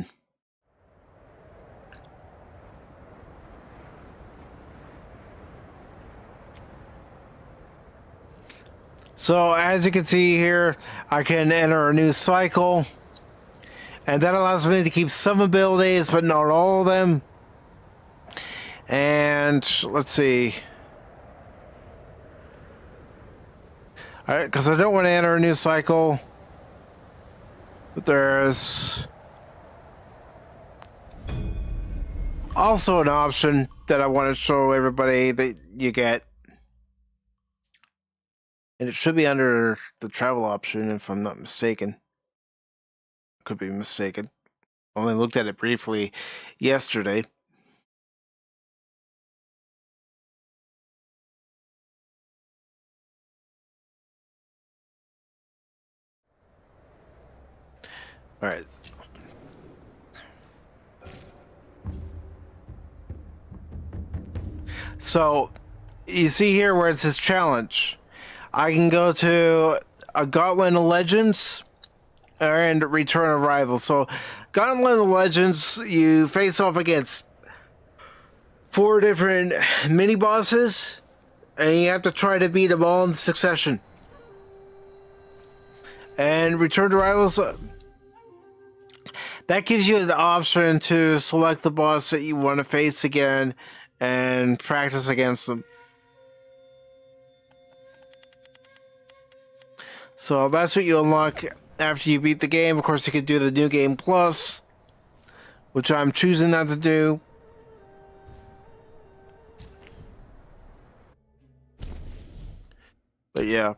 So as you can see here, I can enter a new cycle, and that allows me to keep some abilities, but not all of them. And let's see. Alright, because I don't want to enter a new cycle. But there's also an option that I want to show everybody that you get. And it should be under the travel option, if I'm not mistaken. Could be mistaken. Only looked at it briefly yesterday. All right.
So, you see here where it says challenge. I can go to a Gauntlet of Legends and Return of Rivals. So, Gauntlet of Legends, you face off against 4 different mini bosses, and you have to try to beat them all in succession. And Return to Rivals, that gives you the option to select the boss that you want to face again and practice against them. So that's what you unlock after you beat the game. Of course, you could do the New Game Plus, which I'm choosing not to do. But yeah.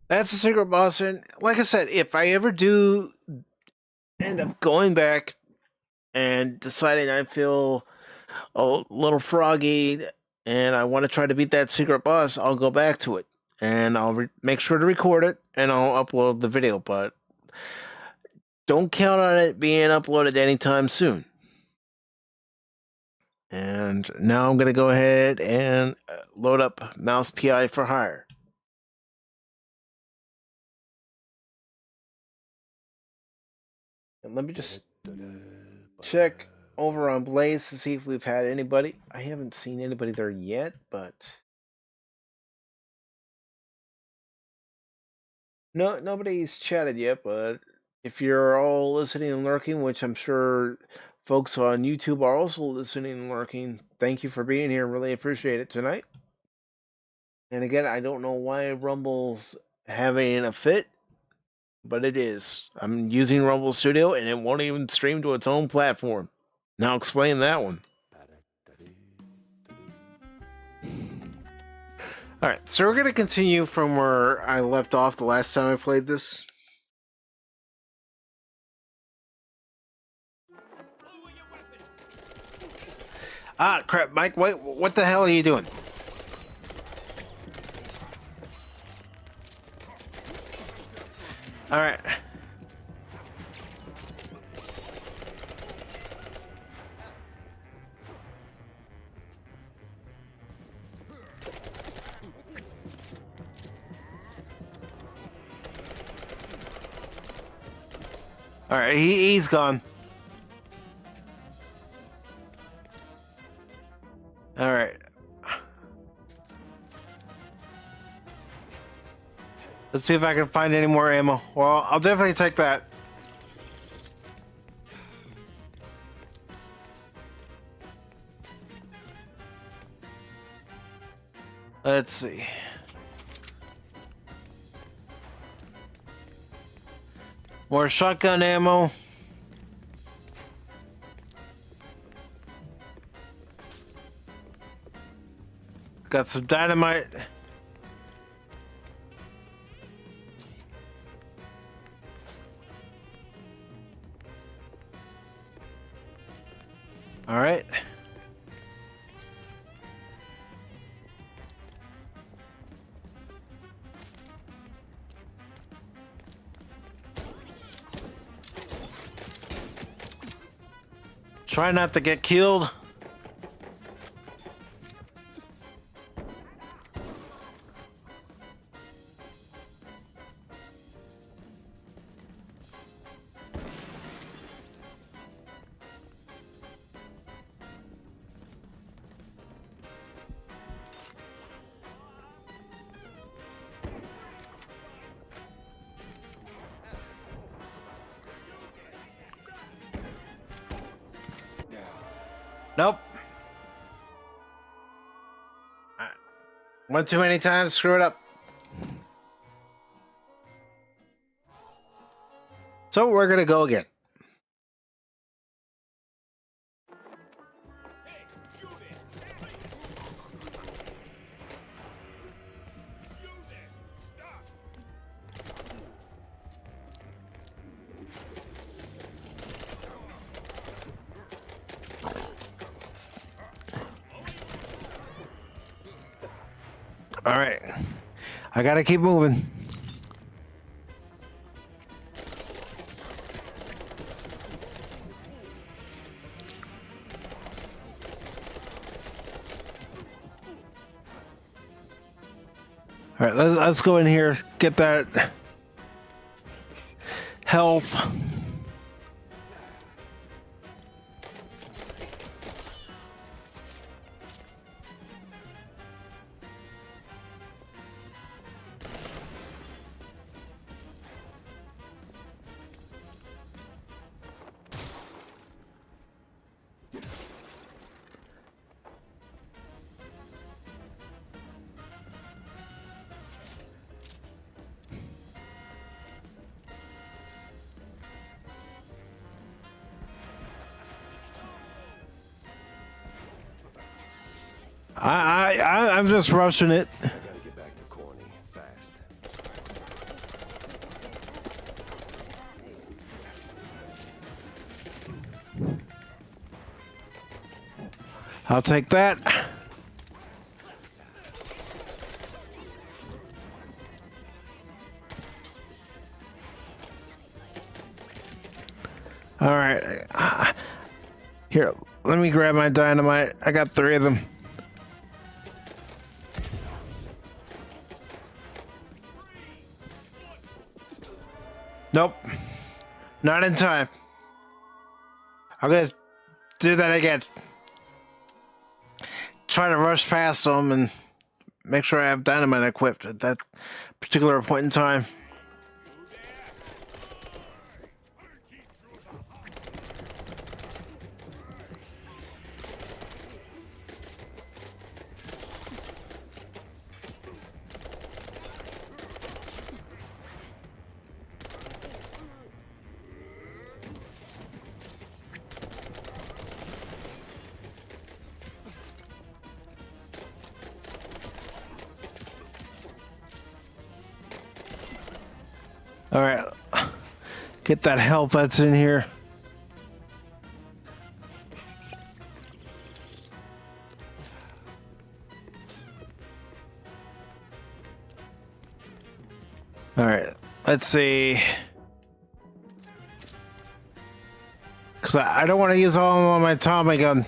That's a secret boss, and like I said, if I ever do end up going back and deciding I feel a little froggy and I want to try to beat that secret boss, I'll go back to it and I'll make sure to record it and I'll upload the video, but don't count on it being uploaded anytime soon. And now I'm going to go ahead and load up Mouse PI for Hire. And let me just check over on Blaze to see if we've had anybody. I haven't seen anybody there yet, but no, nobody's chatted yet. But if you're all listening and lurking, which I'm sure folks on YouTube are also listening and lurking, thank you for being here. Really appreciate it tonight. And again, I don't know why Rumble's having a fit, but it is. I'm using Rumble Studio and it won't even stream to its own platform. Now explain that one. Alright, so we're going to continue from where I left off the last time I played this. Ah, crap, Mike, wait, what the hell are you doing? Alright. Alright, he's gone. Alright. Let's see if I can find any more ammo. Well, I'll definitely take that. Let's see. More shotgun ammo. Got some dynamite. All right. Try not to get killed. Nope. One too many times, screw it up. So we're gonna go again. All right, I gotta keep moving.
All right, let's go in here, get that health. I'm just rushing it.
I gotta get back to Corny fast.
I'll take that. All right. Here, let me grab my dynamite. I got 3 of them. Nope. Not in time. I'm gonna do that again. Try to rush past them and make sure I have dynamite equipped at that particular point in time. All right, get that health that's in here. All right, let's see. Because I don't want to use all of my Tommy gun.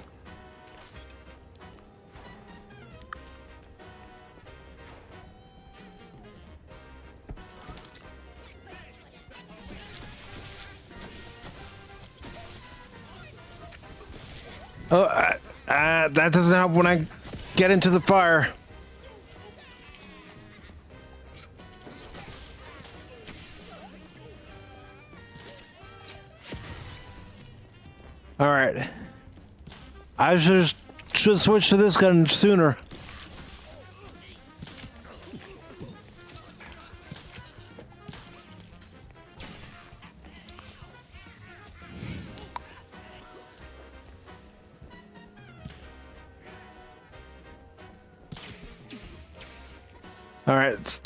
Oh, that doesn't help when I get into the fire. All right. I should switch to this gun sooner. All right.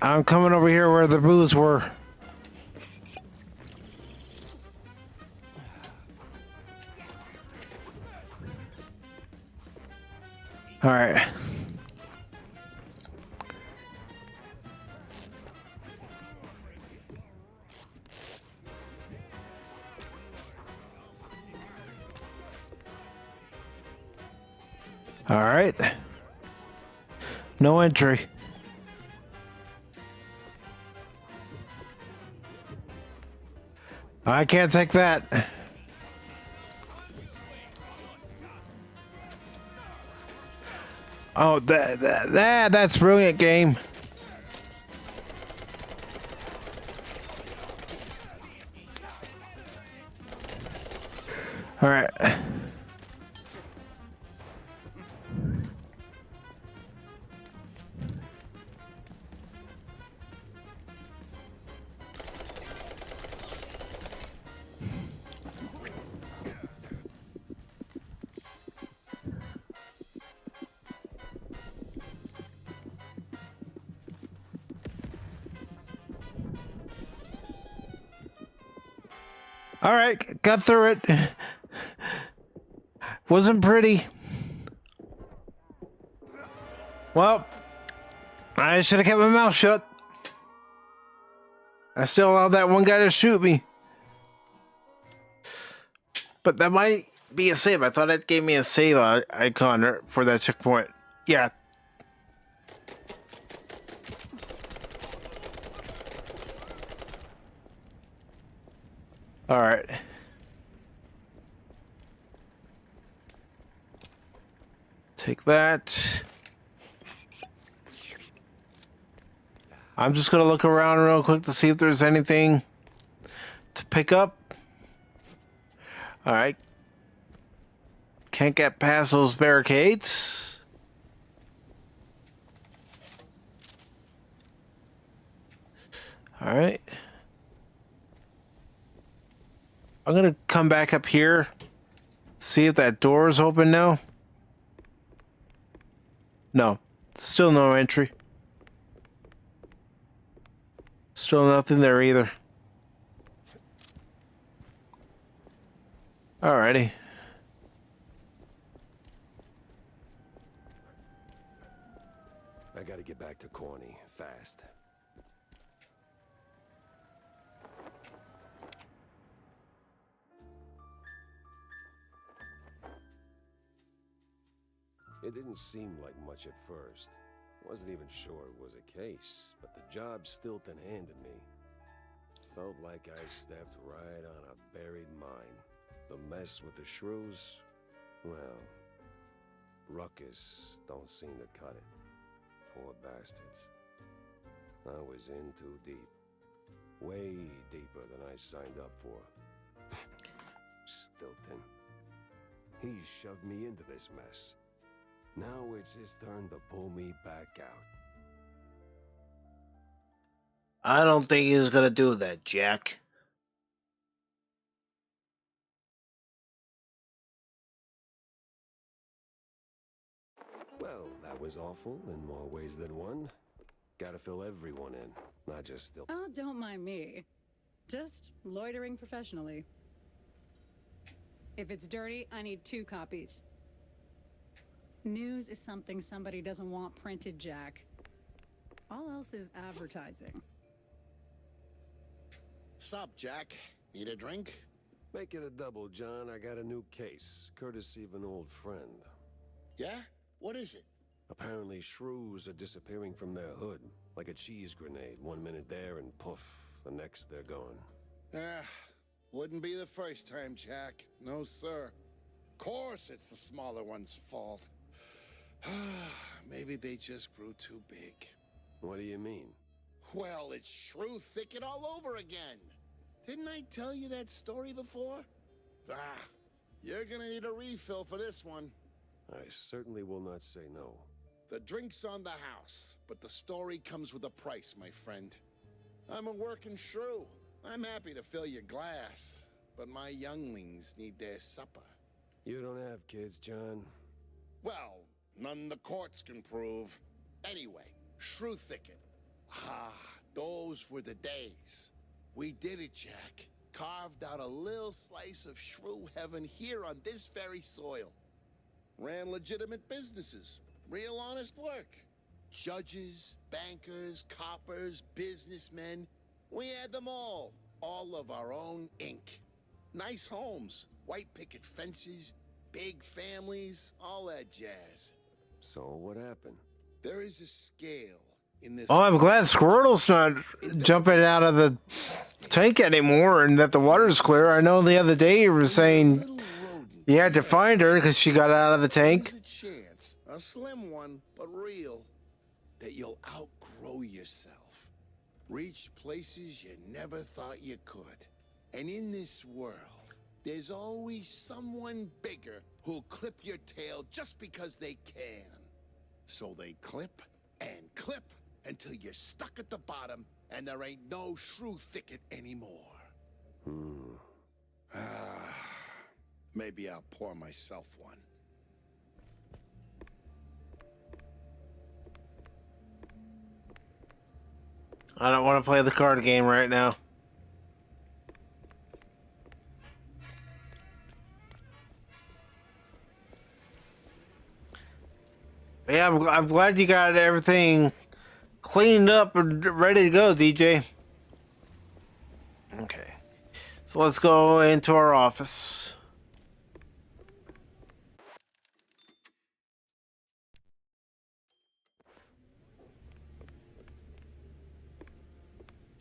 I'm coming over here where the booze were. All right. All right. No entry. I can't take that. Oh, that's brilliant game. All right. All right, got through it. Wasn't pretty. Well, I should have kept my mouth shut. I still allowed that one guy to shoot me. But that might be a save. I thought it gave me a save icon for that checkpoint. Yeah. All right. Take that. I'm just going to look around real quick to see if there's anything to pick up. All right. Can't get past those barricades. All right. I'm going to come back up here. See if that door is open now. No. Still no entry. Still nothing there either. Alrighty.
I gotta get back to Corny, fast. It didn't seem like much at first. Wasn't even sure it was a case, but the job Stilton handed me felt like I stepped right on a buried mine. The mess with the shrews, well, Ruckus don't seem to cut it. Poor bastards. I was in too deep. Way deeper than I signed up for. Stilton. He shoved me into this mess. Now it's his turn to pull me back out.
I don't think he's gonna do that, Jack.
Well, that was awful in more ways than one. Gotta fill everyone in, not just Stilton.
Oh, don't mind me. Just loitering professionally. If it's dirty, I need 2 copies. News is something somebody doesn't want printed, Jack. All else is advertising.
Sup, Jack? Need a drink?
Make it a double, John. I got a new case, courtesy of an old friend.
Yeah? What is it?
Apparently, shrews are disappearing from their hood, like a cheese grenade. 1 minute there and poof, the next they're gone.
Wouldn't be the first time, Jack. No, sir. Course it's the smaller one's fault. Maybe they just grew too big.
What do you mean?
Well, it's Shrew Thicket all over again. Didn't I tell you that story before? You're gonna need a refill for this one.
I certainly will not say no.
The drink's on the house, but the story comes with a price, my friend. I'm a working shrew. I'm happy to fill your glass, but my younglings need their supper.
You don't have kids, John?
Well, none the courts can prove. Anyway, Shrew Thicket. Those were the days. We did it, Jack. Carved out a little slice of shrew heaven here on this very soil. Ran legitimate businesses. Real honest work. Judges, bankers, coppers, businessmen. We had them all. All of our own ink. Nice homes, white picket fences, big families, all that jazz.
So what happened?
There is a scale in this.
Oh, I'm glad Squirtle's not jumping out of the tank anymore and that the water's clear. I know the other day you were saying you had to find her because she got out of the tank.
There's a chance, a slim one, but real, that you'll outgrow yourself. Reach places you never thought you could. And in this world, there's always someone bigger who'll clip your tail just because they can. So they clip and clip until you're stuck at the bottom and there ain't no Shrew Thicket anymore. Maybe I'll pour myself one.
I don't want to play the card game right now. Yeah, I'm glad you got everything cleaned up and ready to go, DJ. Okay. So let's go into our office.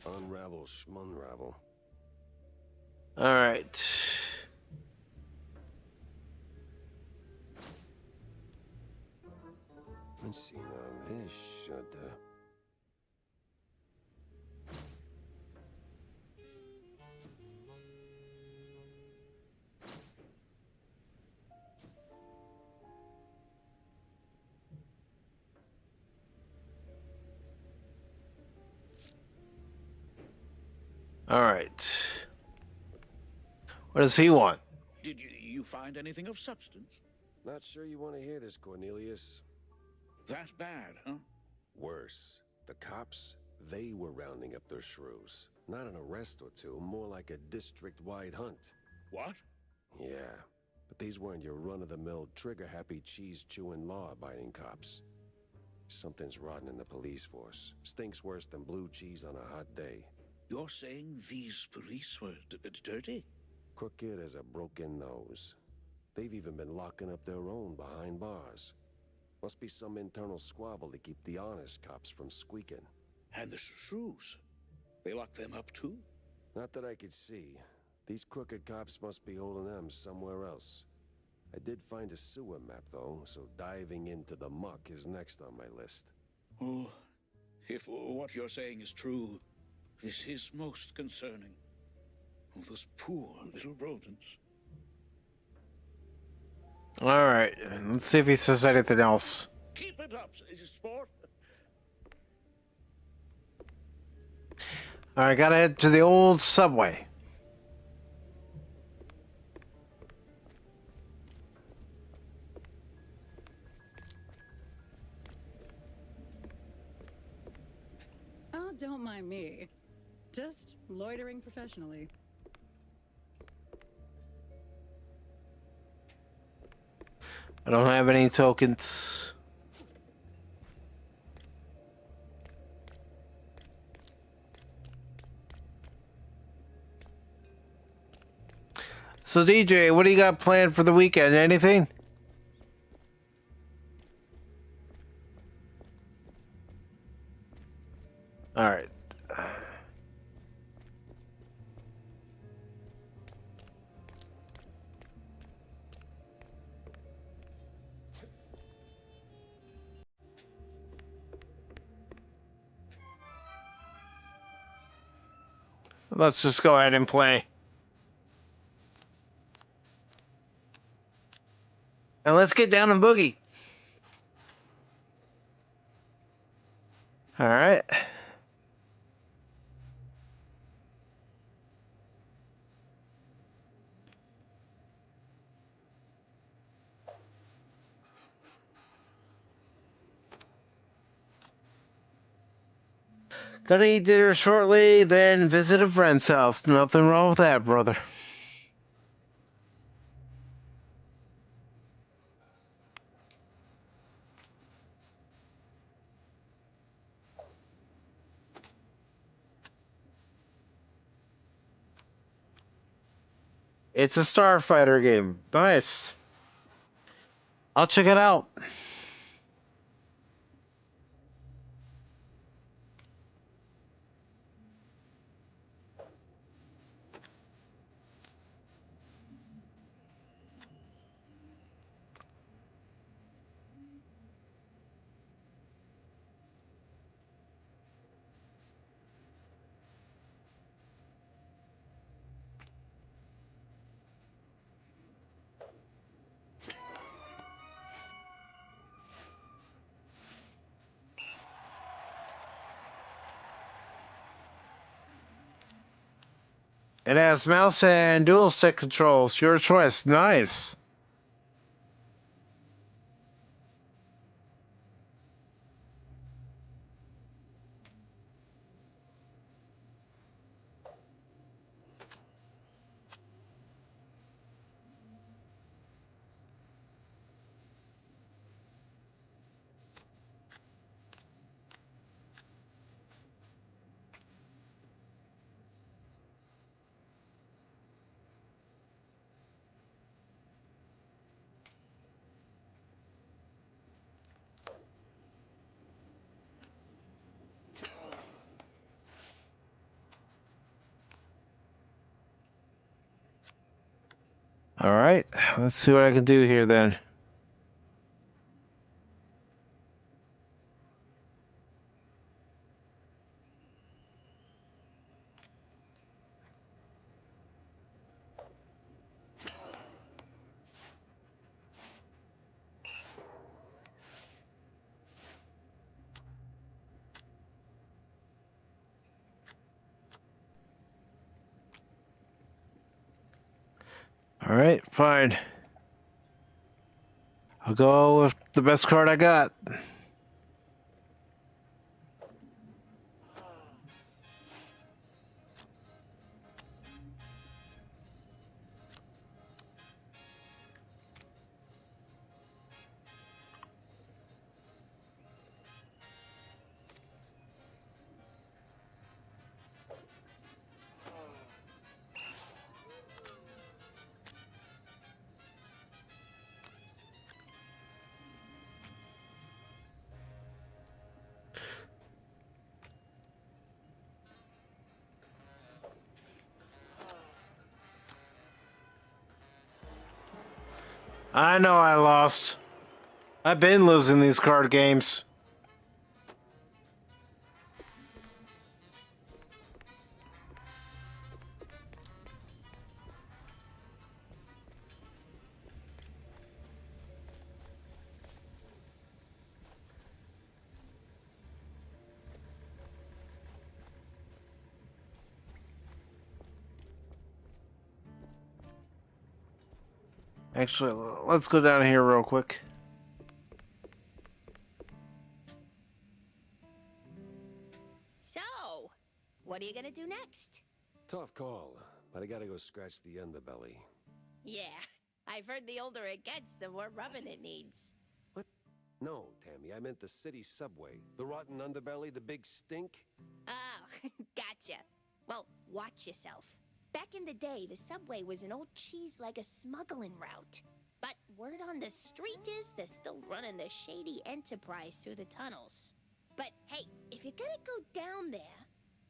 Unravel, schmunravel.
All right.
Let's see now. This should.
All right. What does he want?
Did you find anything of substance?
Not sure you want to hear this, Cornelius.
That bad, huh?
Worse. The cops, they were rounding up their shrews. Not an arrest or two, more like a district-wide hunt.
What?
Yeah, but these weren't your run-of-the-mill, trigger-happy, cheese-chewing, law-abiding cops. Something's rotten in the police force. Stinks worse than blue cheese on a hot day.
You're saying these police were dirty?
Crooked as a broken nose. They've even been locking up their own behind bars. Must be some internal squabble to keep the honest cops from squeaking.
And the shrews? They locked them up too?
Not that I could see. These crooked cops must be holding them somewhere else. I did find a sewer map, though, so diving into the muck is next on my list.
Oh, if what you're saying is true, this is most concerning. Oh, those poor little rodents.
All right. Let's see if he says anything else.
Keep it up, sport.
All right. Gotta head to the old subway.
Oh, don't mind me. Just loitering professionally.
I don't have any tokens. So DJ, what do you got planned for the weekend? Anything? All right. Let's just go ahead and play. And let's get down and boogie. All right. Gonna eat dinner shortly, then visit a friend's house. Nothing wrong with that, brother. It's a Starfighter game. Nice. I'll check it out. It has mouse and dual stick controls. Your choice. Nice.
All right, let's see what I can do here then. All right, fine. I'll go with the best card I got. I know I lost. I've been losing these card games. Actually, let's go down here real quick.
So, what are you gonna do next?
Tough call, but I gotta go scratch the underbelly.
Yeah, I've heard the older it gets, the more rubbing it needs.
What? No, Tammy, I meant the city subway. The rotten underbelly, the big stink?
Oh, gotcha. Well, watch yourself. Back in the day, the subway was an old cheese like a smuggling route. But word on the street is they're still running the shady enterprise through the tunnels. But hey, if you're gonna go down there...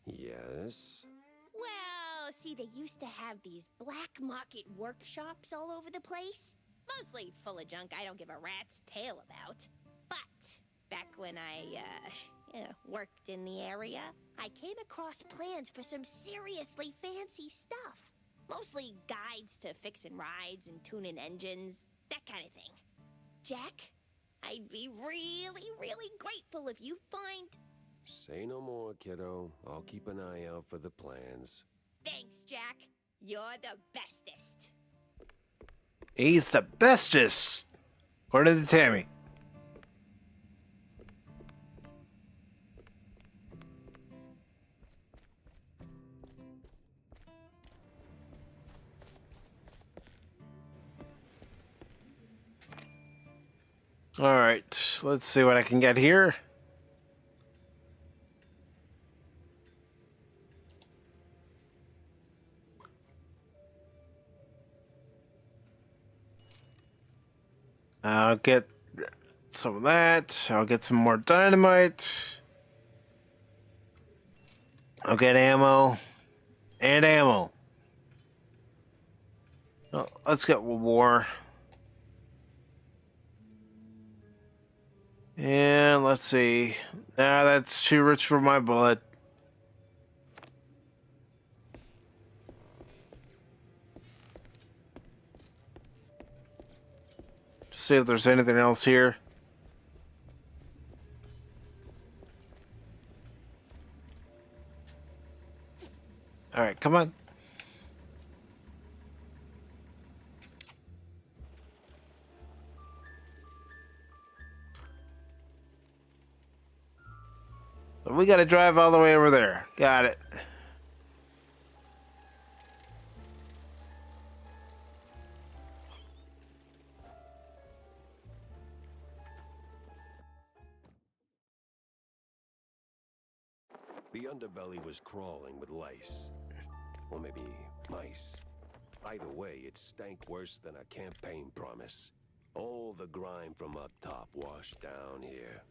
Yes?
Well, see, they used to have these black market workshops all over the place. Mostly full of junk I don't give a rat's tail about. But back when I, worked in the area, I came across plans for some seriously fancy stuff. Mostly guides to fixing rides and tuning engines, that kind of thing. Jack, I'd be really, really grateful if you find...
Say no more, kiddo. I'll keep an eye out for the plans.
Thanks, Jack. You're the bestest.
He's the bestest, according to Tammy. All right, let's see what I can get here. I'll get some of that. I'll get some more dynamite. I'll get ammo. And ammo. Oh, let's get war. And let's see. Nah, that's too rich for my blood. Just see if there's anything else here. Alright, come on. We gotta drive all the way over there. Got it.
The underbelly was crawling with lice. Or maybe mice. Either way, it stank worse than a campaign promise. All the grime from up top washed down here.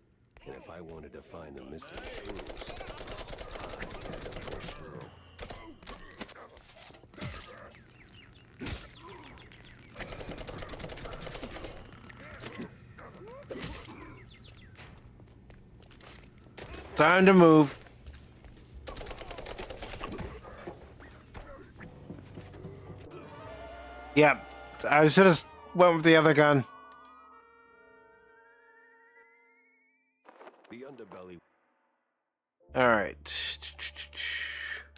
And if I wanted to find the missing shoes, I had to push through.
Time to move. Yep. I should have went with the other gun.
The underbelly
All right.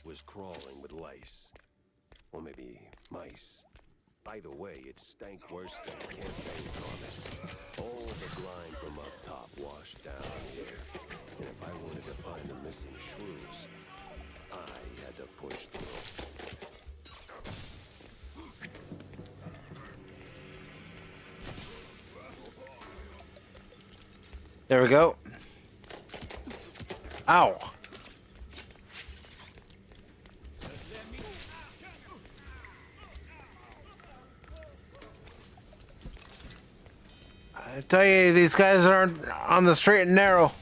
was crawling with lice. Or maybe mice. Either way, it stank worse than a campaign promise. All the grime from up top washed down here. And if I wanted to find the missing shrews, I had to push through.
There we go. Ow. I tell you, these guys aren't on the straight and narrow.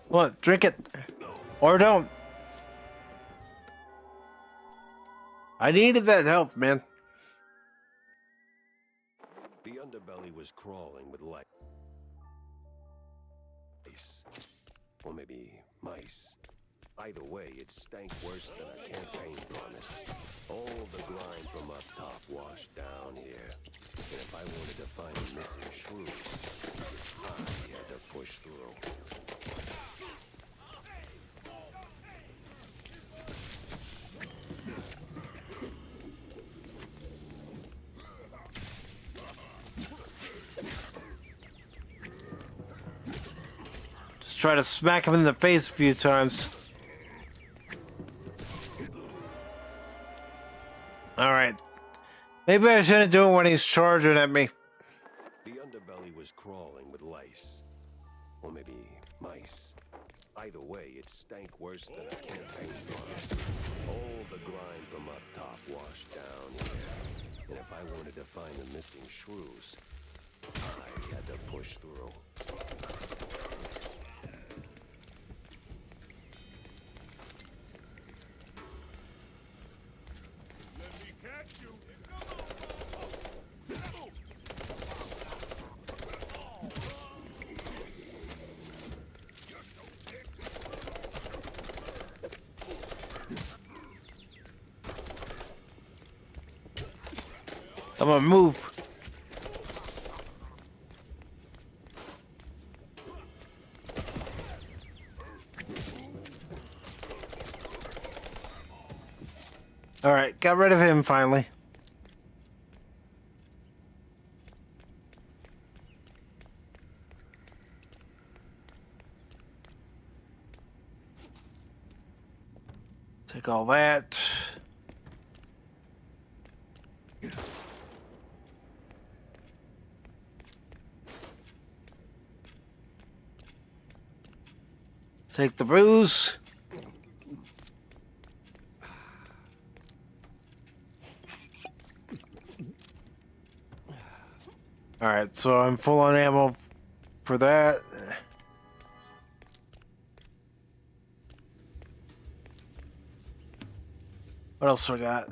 What? Drink it. Or don't. I needed that health, man.
The underbelly was crawling with lice. Or maybe mice. Either way, it stank worse than a campaign promise. All the grime from up top washed down here. And if I wanted to find the missing shrews, I had to push through.
Just try to smack him in the face a few times. Alright. Maybe I shouldn't do it when he's charging at me.
The underbelly was crawling with lice. Or maybe mice. Either way, it stank worse than a campaign promise. All the grime from up top washed down here. And if I wanted to find the missing shrews, I had to push through.
Come on, move. Alright, got rid of him finally. Take all that. Take the bruise. Alright, so I'm full on ammo for that. What else we got?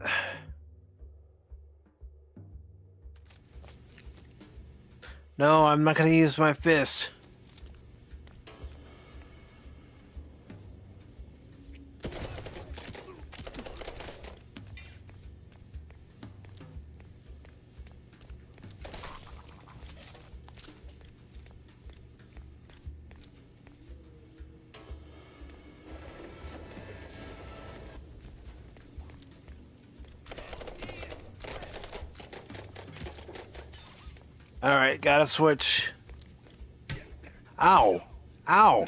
No, I'm not going to use my fist. Alright, gotta switch. Ow! Ow!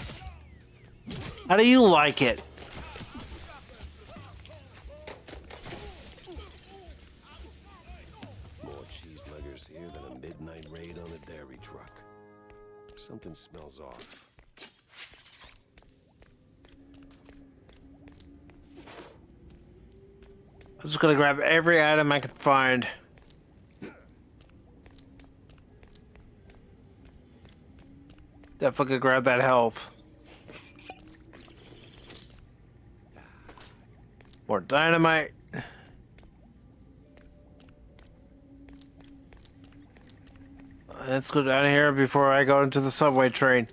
How do you like it?
More cheese-leggers here than a midnight raid on a dairy truck. Something smells off.
I'm just gonna grab every item I can find. Definitely grab that health. More dynamite. Let's go down here before I go into the subway train.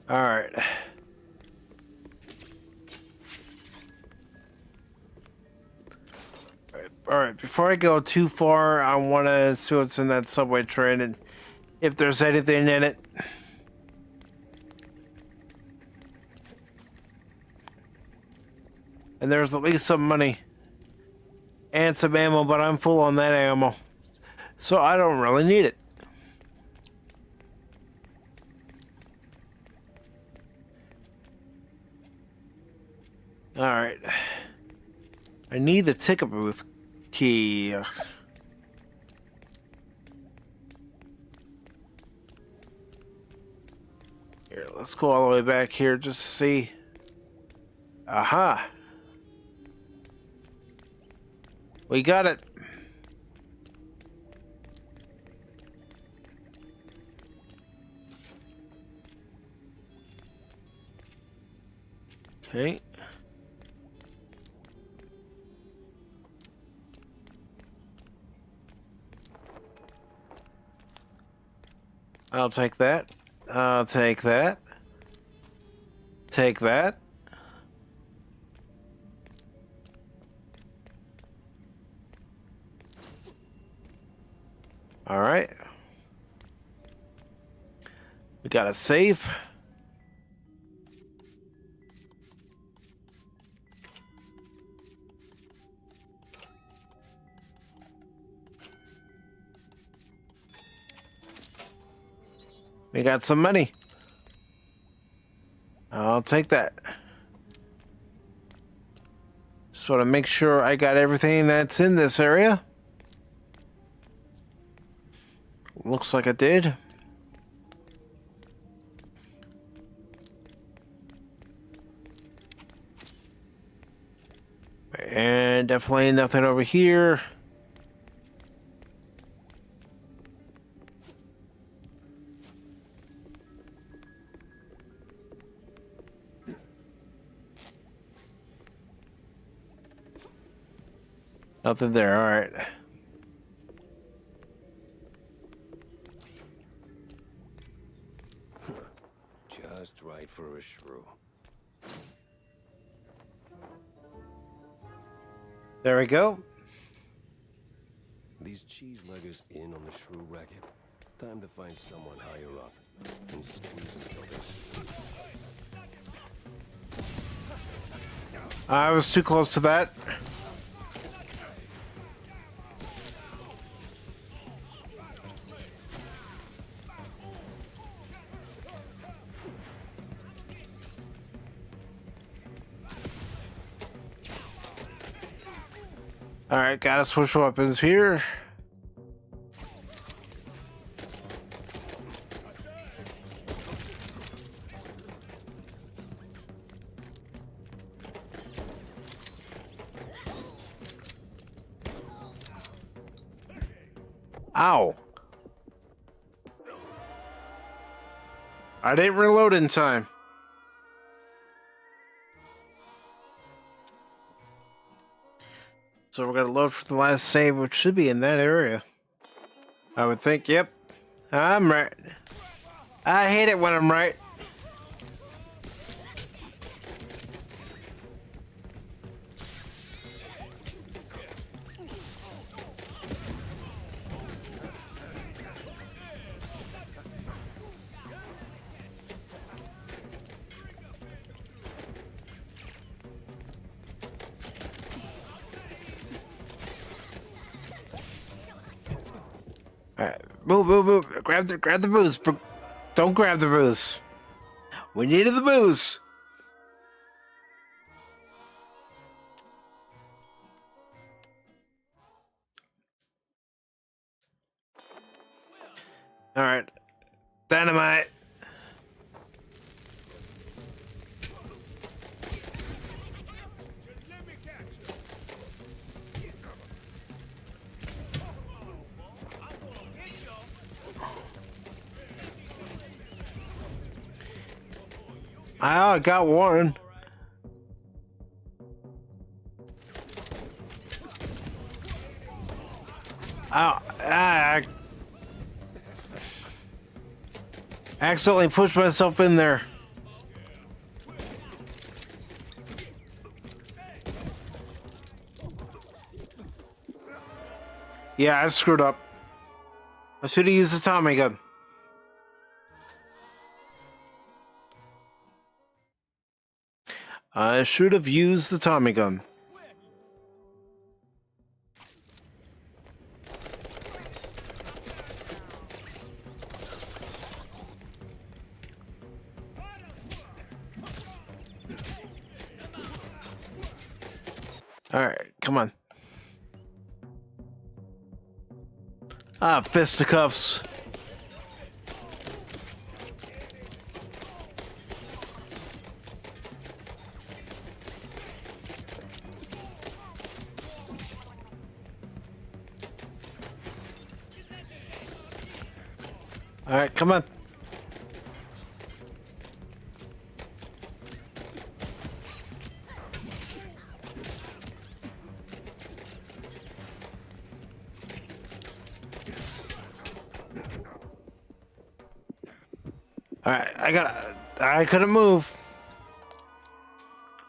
All right. All right, before I go too far, I want to see what's in that subway train and if there's anything in it. And there's at least some money and some ammo, but I'm full on that ammo, so I don't really need it. All right. I need the ticket booth key. Here, let's go all the way back here just to see. Aha. We got it. Okay. I'll take that. I'll take that. Take that. All right. We got a safe. We got some money. I'll take that. Just want to make sure I got everything that's in this area. Looks like I did. And definitely nothing over here. Nothing there, all right.
Just right for a shrew.
There we go.
These cheese leggers in on the shrew racket. Time to find someone higher up and squeeze until this.
I was too close to that. All right, gotta switch weapons here. Ow. I didn't reload in time. So we're gonna load for the last save, which should be in that area. I would think, yep. I'm right. I hate it when I'm right. Alright, move. Grab the booze. Don't grab the booze. We needed the booze. Alright. Dynamite. I got one. I accidentally pushed myself in there. Yeah, I screwed up. I should have used the Tommy gun. I should have used the Tommy gun. Alright, come on. Ah, fisticuffs. Alright, come on. Alright, I couldn't move.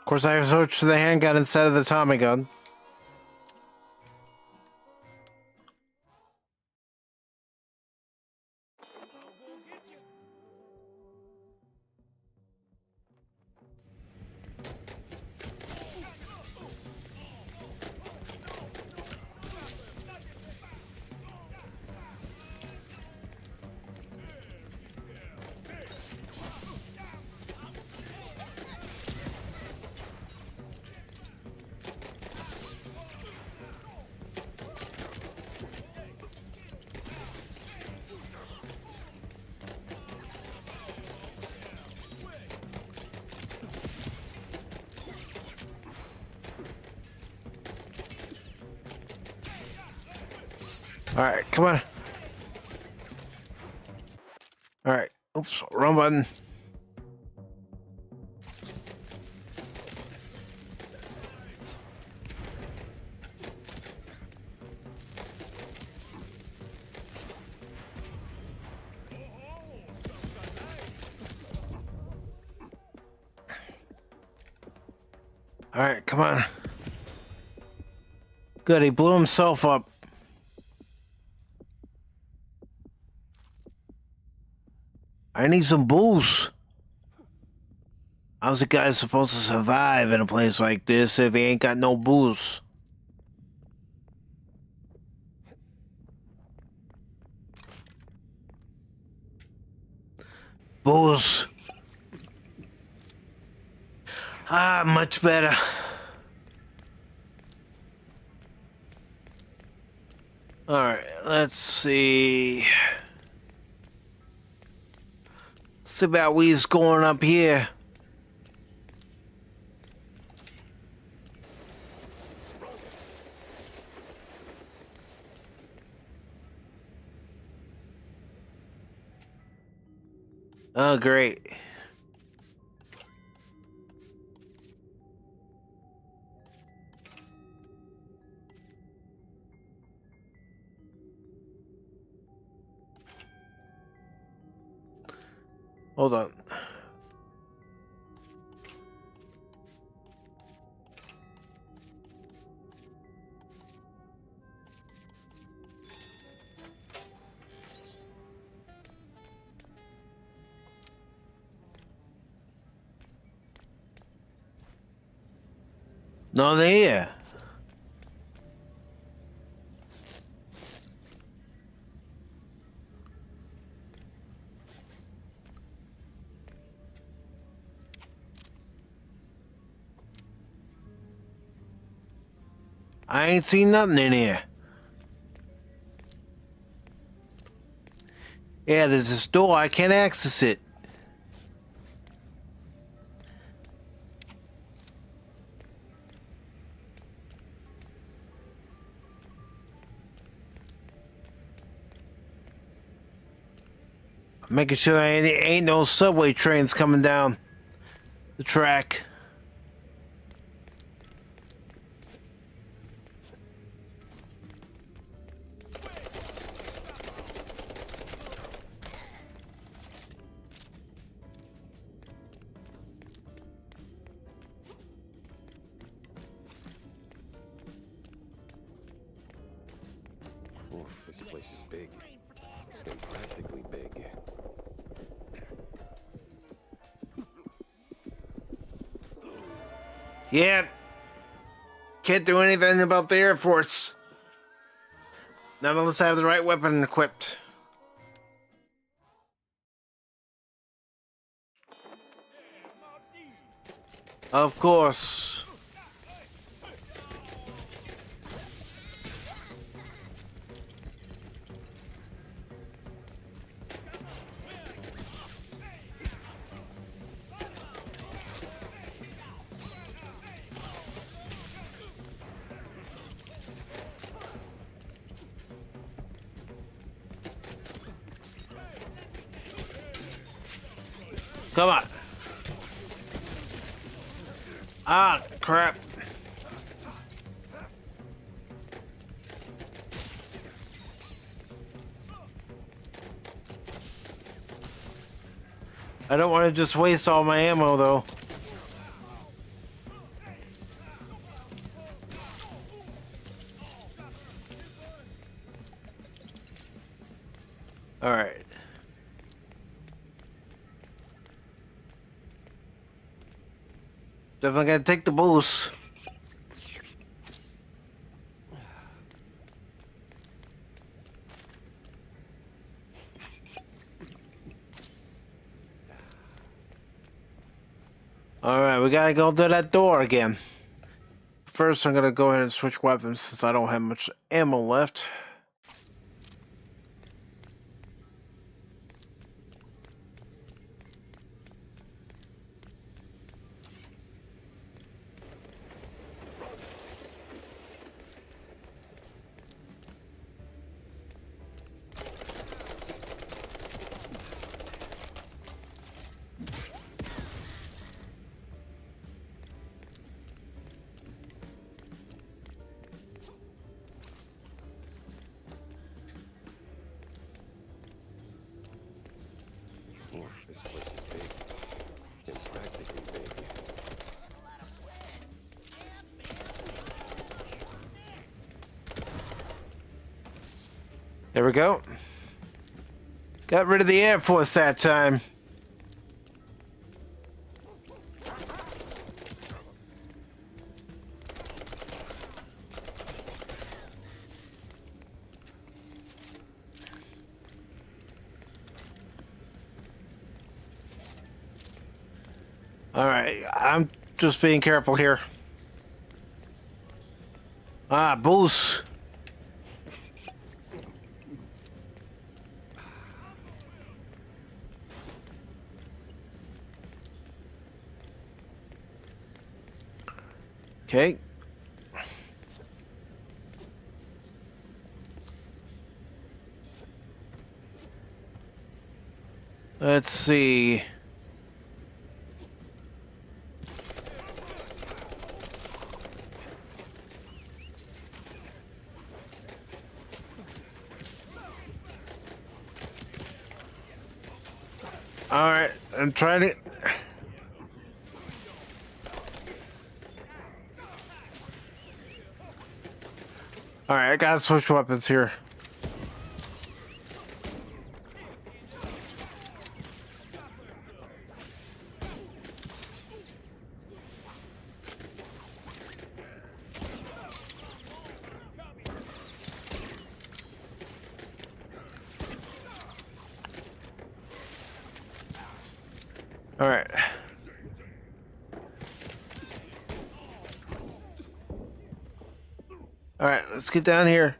Of course, I switched to the handgun instead of the Tommy gun. Alright, come on. Alright, oops, wrong button. Alright, come on. Good, he blew himself up. I need some booze. How's a guy supposed to survive in a place like this if he ain't got no booze? Booze. Ah, much better. Alright, let's see. See about we's going up here. Oh, great. Hold on. No, they're here. I ain't seen nothing in here. Yeah, there's this door. I can't access it. Making sure ain't no subway trains coming down. the track.
Oof, this place is big. And practically big.
Yeah. Can't do anything about the Air Force. Not unless I have the right weapon equipped. Of course. Come on. Ah, crap. I don't want to just waste all my ammo, though. All right. Definitely gotta take the boost. Alright, we gotta go to that door again. First, I'm gonna go ahead and switch weapons since I don't have much ammo left.
Oof, this place is big. And practically big.
There we go. Got rid of the Air Force that time. Alright, I'm just being careful here. Ah, boost. Okay. Let's see. All right, I'm trying to. All right, I gotta switch weapons here. All right. All right, let's get down here.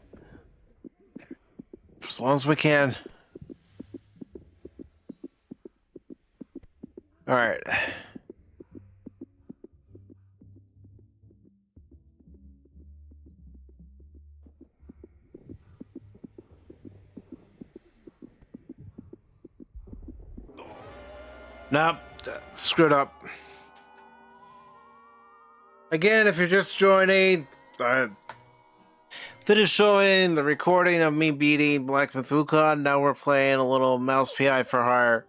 As long as we can. All right. Nope, screwed up. Again, if you're just joining, finished showing the recording of me beating Black Myth Wukong. Now we're playing a little Mouse PI for Hire.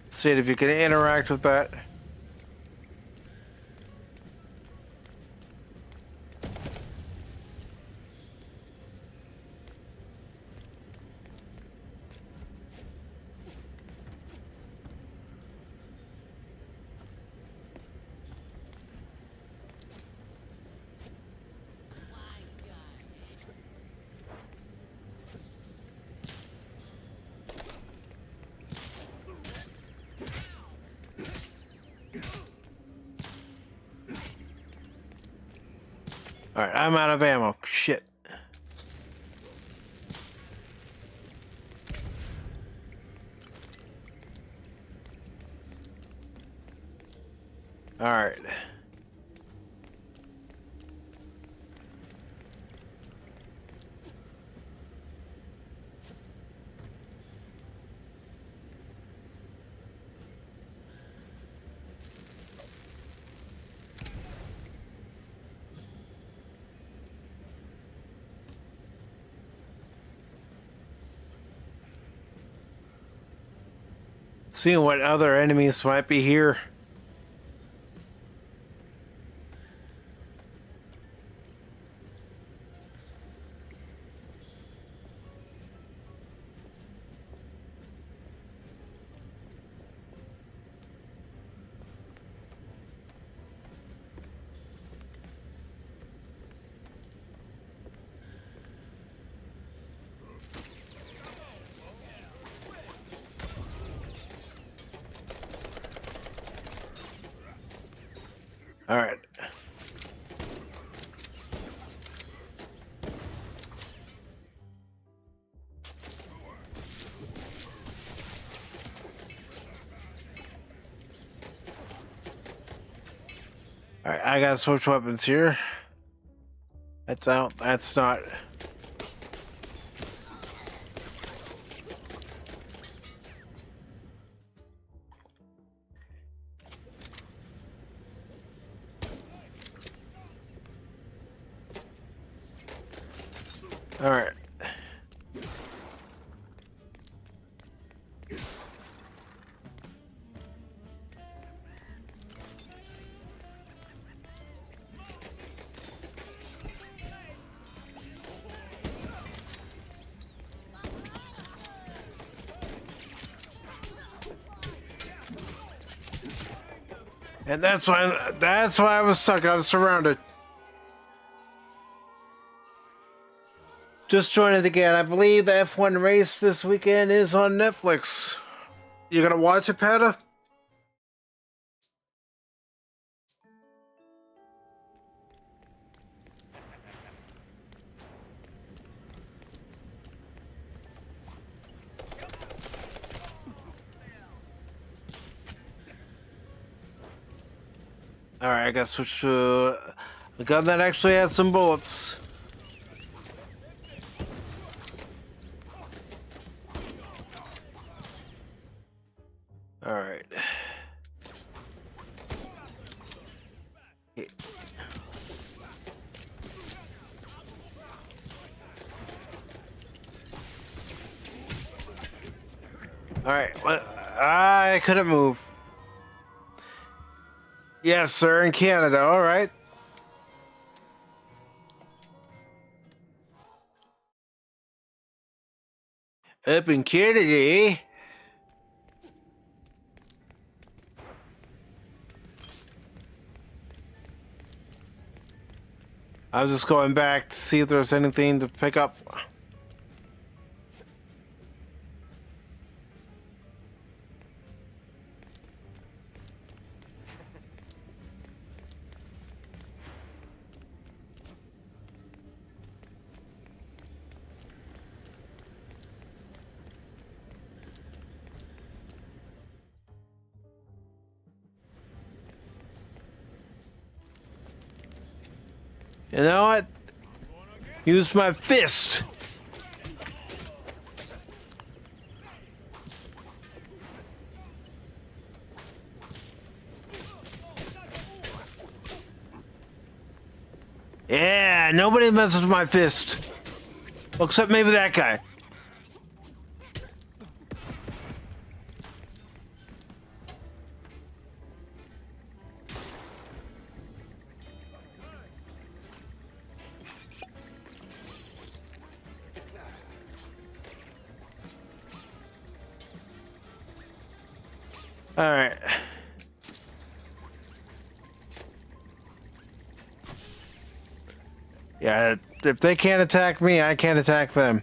See if you can interact with that. Alright, I'm out of ammo. Shit. Alright. Seeing what other enemies might be here. All right. All right, I gotta switch weapons here. That's out. That's not. All right. And that's why I was stuck. I was surrounded. Just joined it again. I believe the F1 race this weekend is on Netflix. You gonna watch it, Pata? Alright, I gotta switch to a gun that actually has some bullets. Alright. Alright, I couldn't move. Yes, sir, in Canada, alright. Up in Canada, eh? I was just going back to see if there's anything to pick up. You know what? Use my fist. Yeah, nobody messes with my fist. Well, except maybe that guy. All right. Yeah, if they can't attack me, I can't attack them.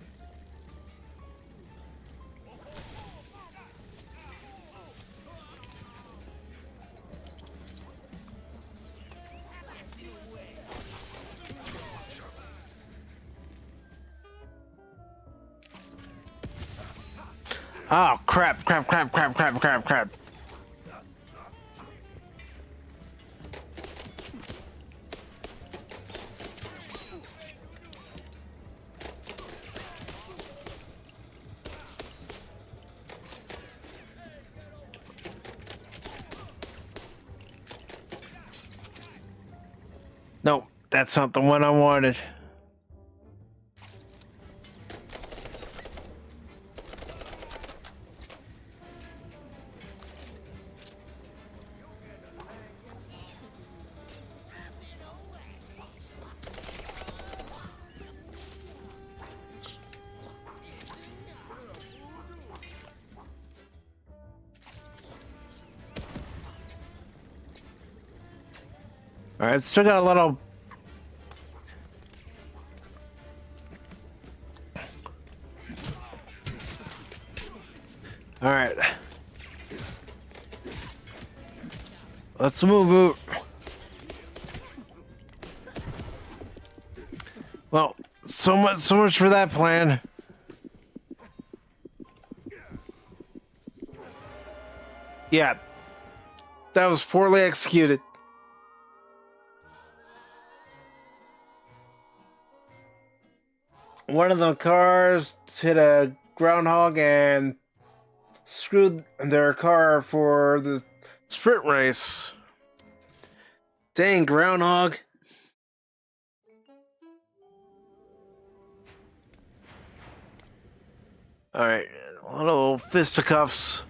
Oh, crap. No, that's not the one I wanted. All right, still got a little. All right, let's move. Well, so much for that plan. Yeah, that was poorly executed. One of the cars hit a groundhog and screwed their car for the sprint race. Dang, groundhog. Alright, little fisticuffs.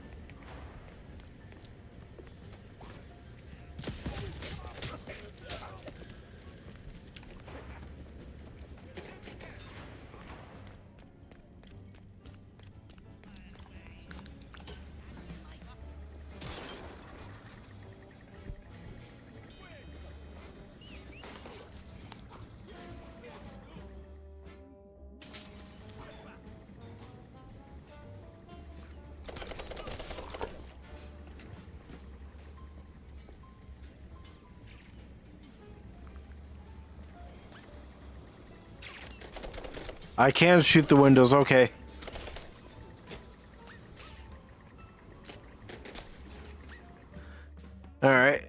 I can shoot the windows, okay. Alright.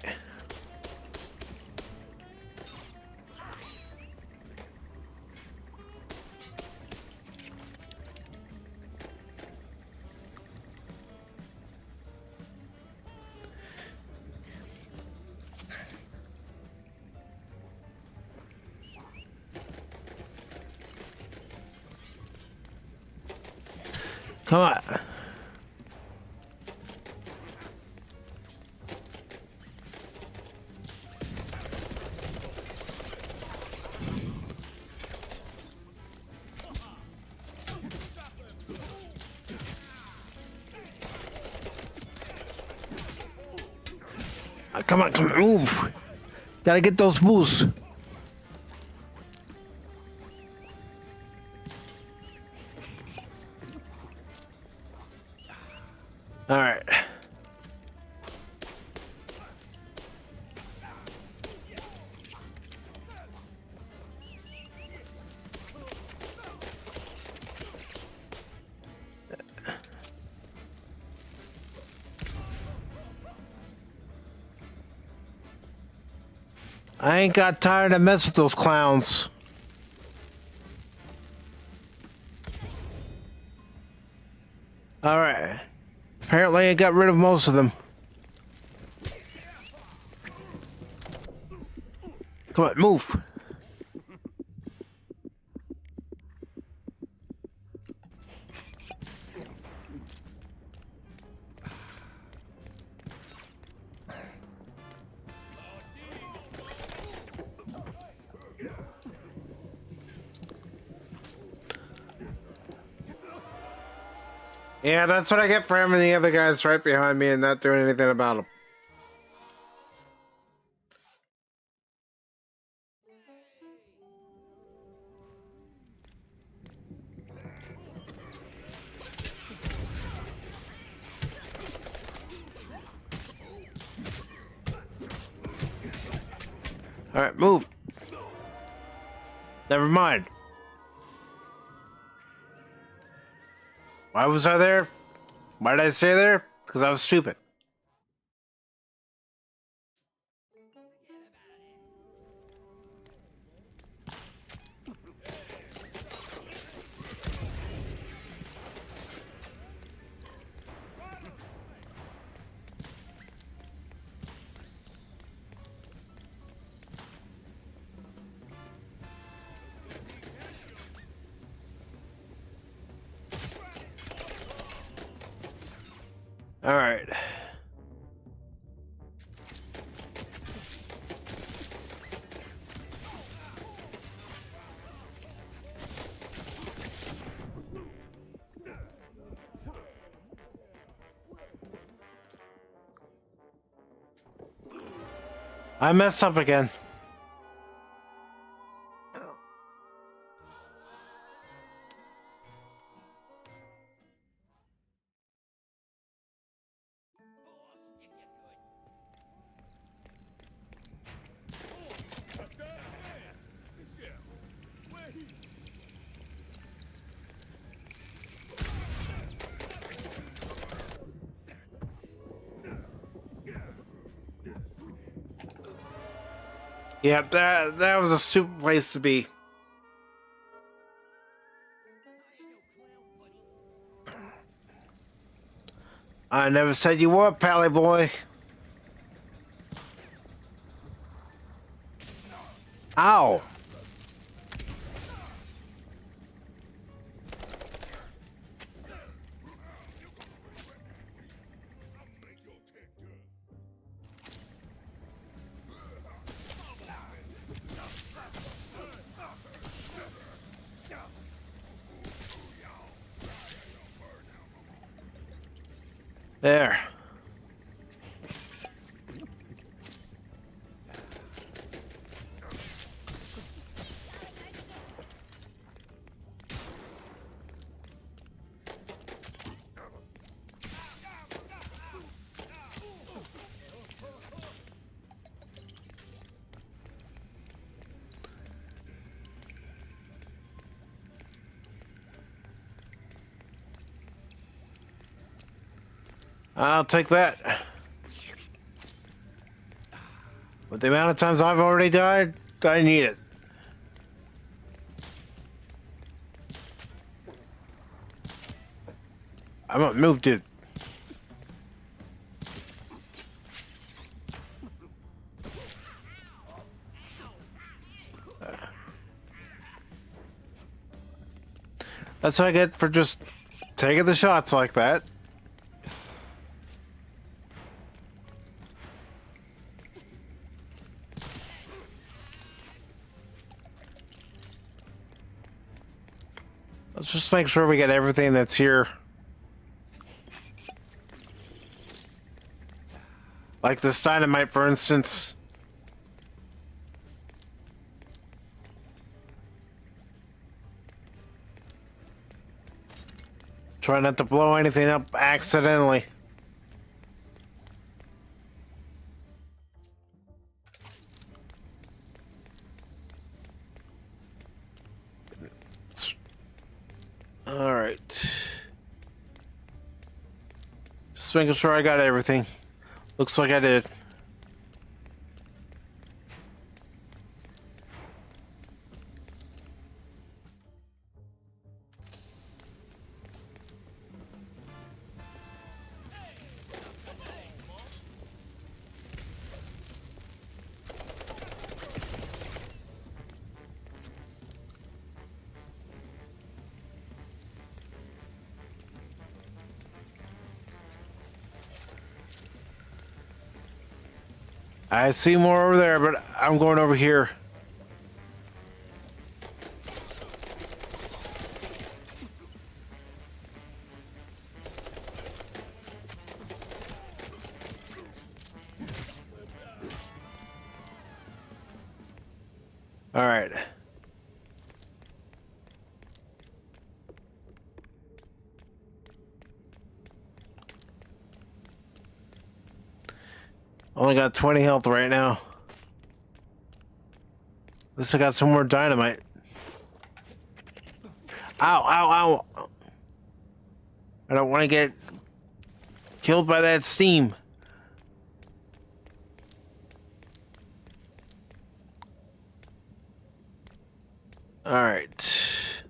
Come on. Come on, move. Gotta get those boosts. All right. I ain't got time to mess with those clowns. All right. Apparently I got rid of most of them. Come on, move. Yeah, that's what I get for having the other guys right behind me and not doing anything about them. Alright, move. Never mind. Why was I there? Why did I stay there? Because I was stupid. All right. I messed up again. Yeah, that was a stupid place to be. I never said you were, Pally boy. Ow. There. I'll take that. With the amount of times I've already died, I need it. I'm gonna move, dude. That's what I get for just taking the shots like that. Let's just make sure we get everything that's here. Like this dynamite, for instance. Try not to blow anything up accidentally. All right. Just making sure I got everything. Looks like I did. I see more over there, but I'm going over here.
All right. Only got 20 health right now. At least I got some more dynamite. Ow, ow, ow. I don't want to get killed by that steam. All right.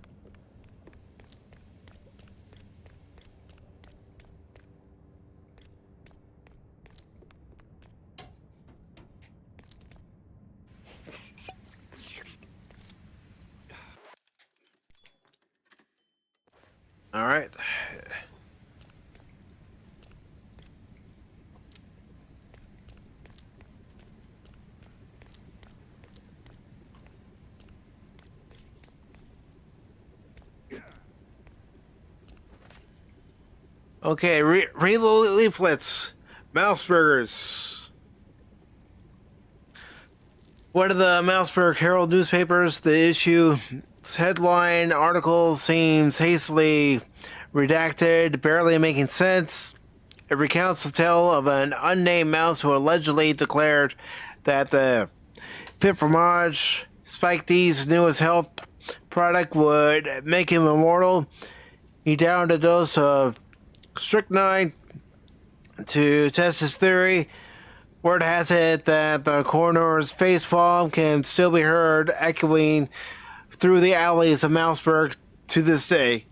All right. Okay, reload leaflets. Mouse burgers. One of the Mouseburg Herald newspapers, the issue's headline article seems hastily redacted, barely making sense. It recounts the tale of an unnamed mouse who allegedly declared that the Fit Fromage, Spike D's newest health product, would make him immortal. He downed a dose of strychnine to test his theory. Word has it that the coroner's facepalm can still be heard echoing through the alleys of Mouseburg to this day.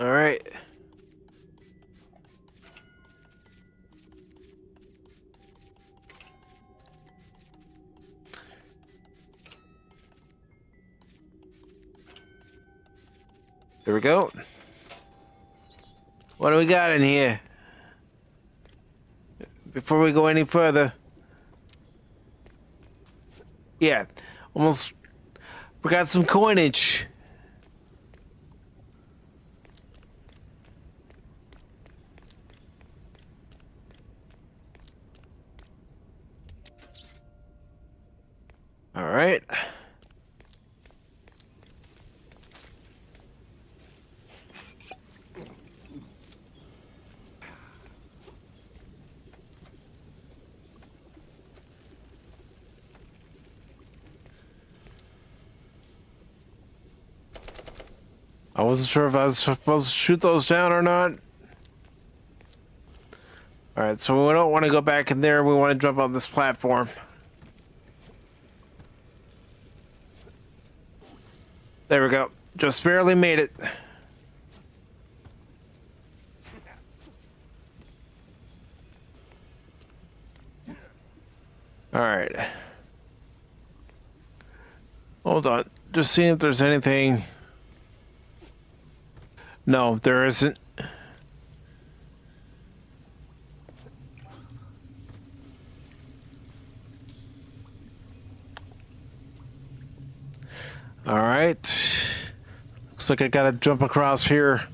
All right. There we go. What do we got in here? Before we go any further. Yeah, almost forgot some coinage. All right. I wasn't sure if I was supposed to shoot those down or not. Alright, so we don't want to go back in there. We want to jump on this platform. There we go. Just barely made it. Alright. Hold on. Just seeing if there's anything... No, there isn't. All right. Looks like I gotta jump across here.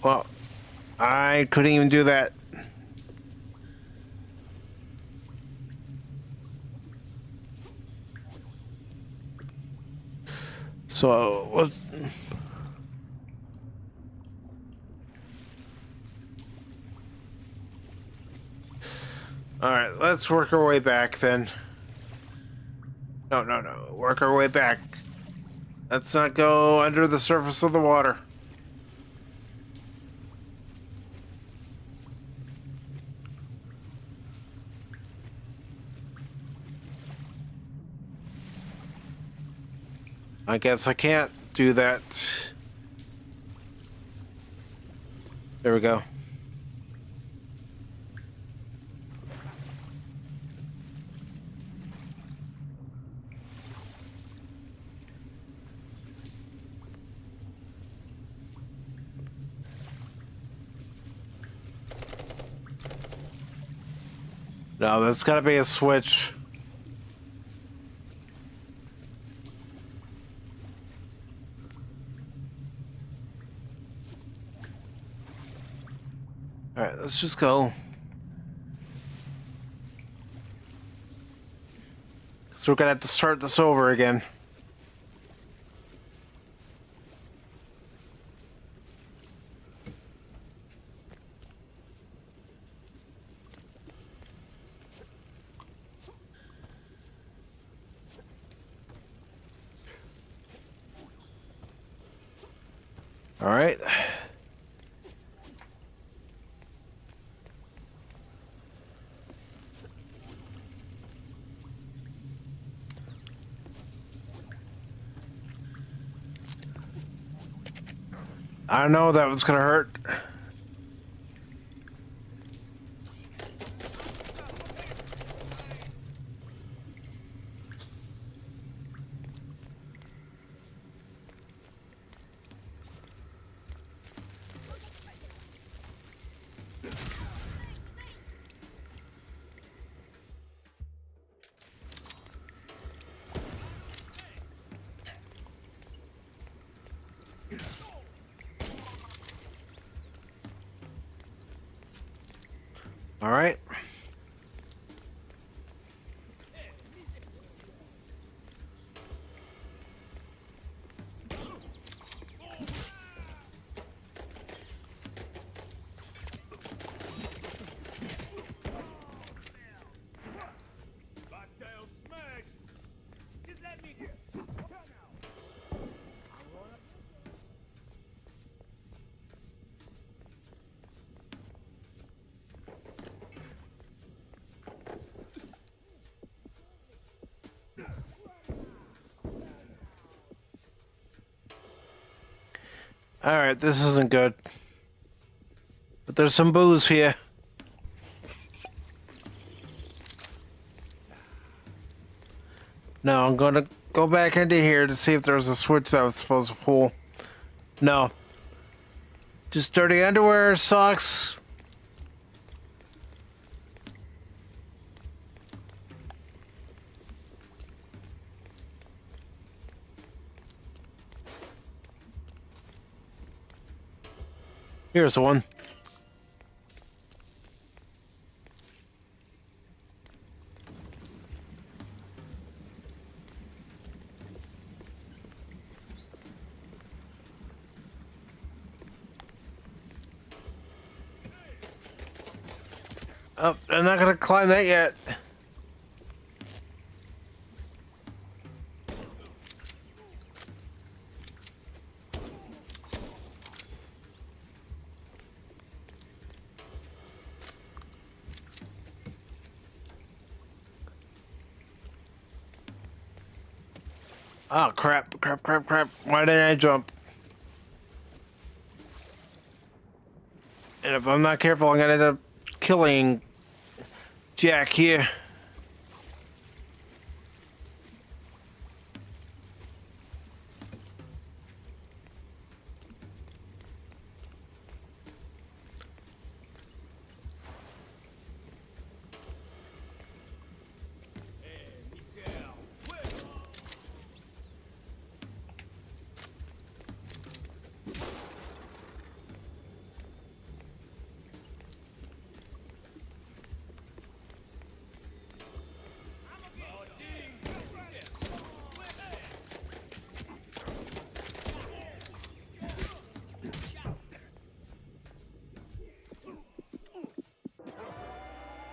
Well, I couldn't even do that. So let's... Alright, let's work our way back then. No. Work our way back. Let's not go under the surface of the water. I guess I can't do that. There we go. No, there's gotta be a switch.
Alright, let's just go. So we're gonna have to start this over again. Alright. I know that was gonna hurt. All right. Alright, this isn't good. But there's some booze here. No, I'm gonna go back into here to see if there's a switch that I was supposed to pull. No. Just dirty underwear, socks. Here's one. Oh, I'm not gonna climb that yet. Oh, crap. Why didn't I jump? And if I'm not careful, I'm gonna end up killing Jack here.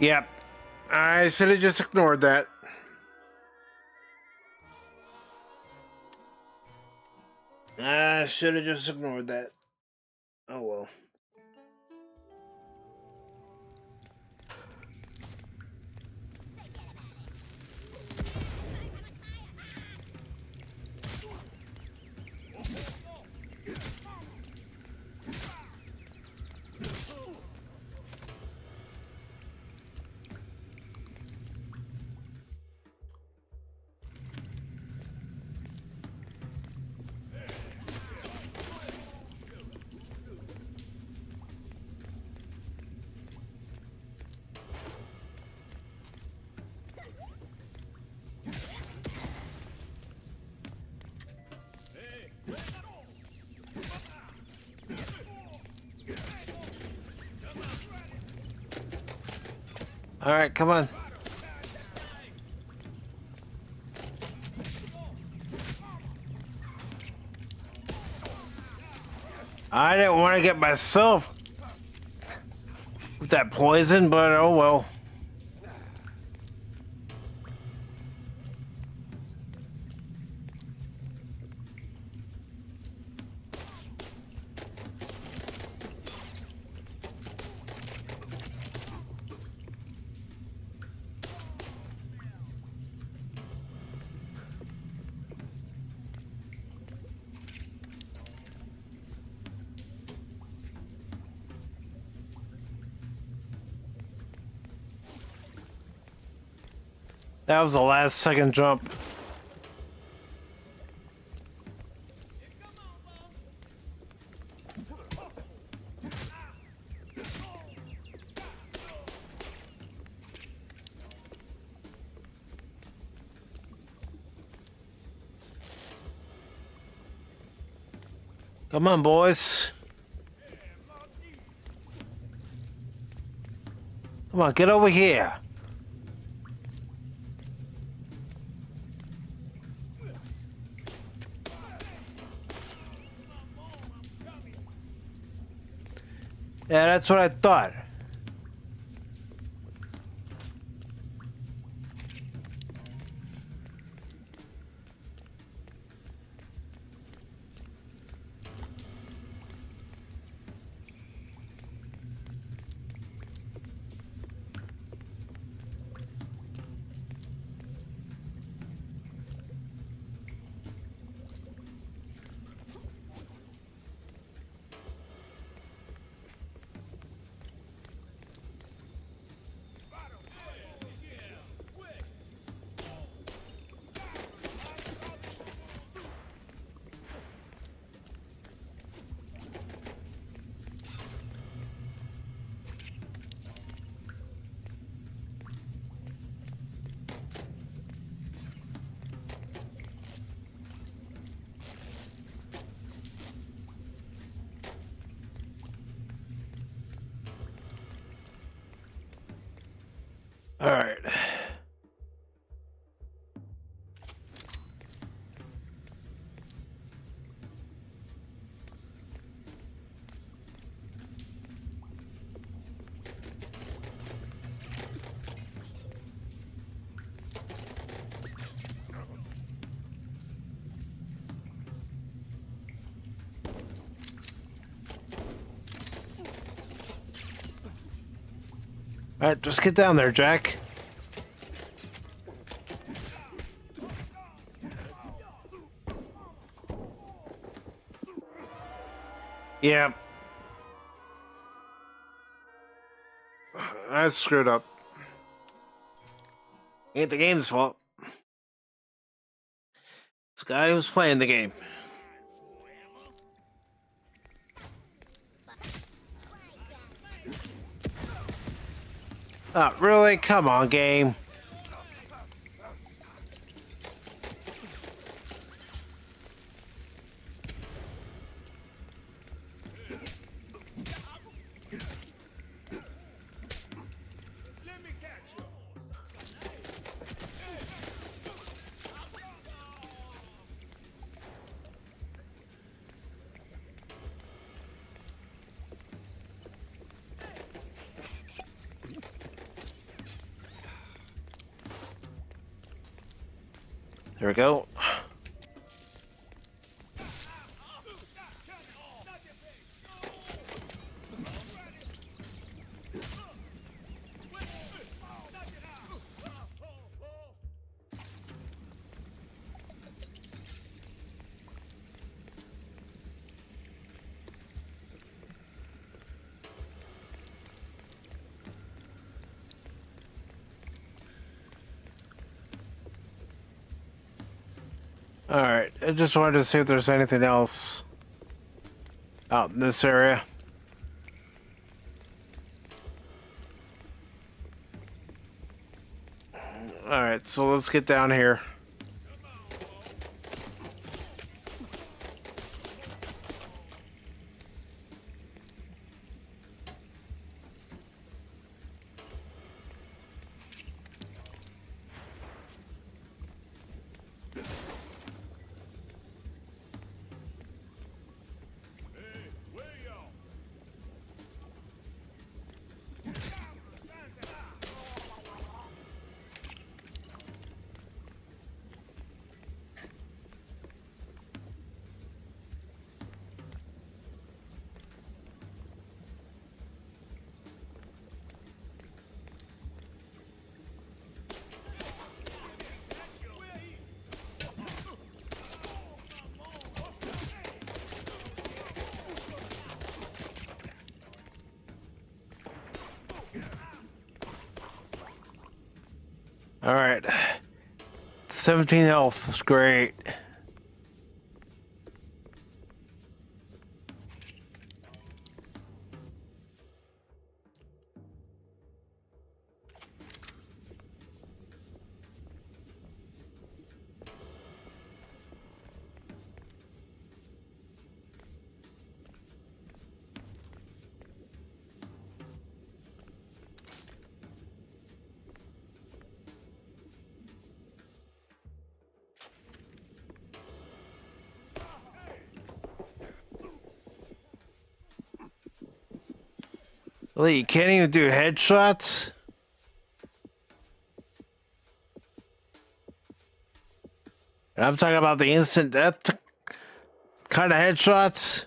Yep. I should have just ignored that. I should have just ignored that. Oh well. All right, come on. I didn't want to get myself with that poison, but oh well. That was the last second jump. Come on, boys. Come on, get over here. Yeah, that's what I thought. All right. All right, just get down there, Jack. Yeah. I screwed up. Ain't the game's fault. It's the guy who's playing the game. Oh, really? Come on, game. There we go. Alright, I just wanted to see if there's anything else out in this area. Alright, so let's get down here.
All right. 17 health. That's great. Lee, you can't even do headshots? And I'm talking about the instant death kind of headshots.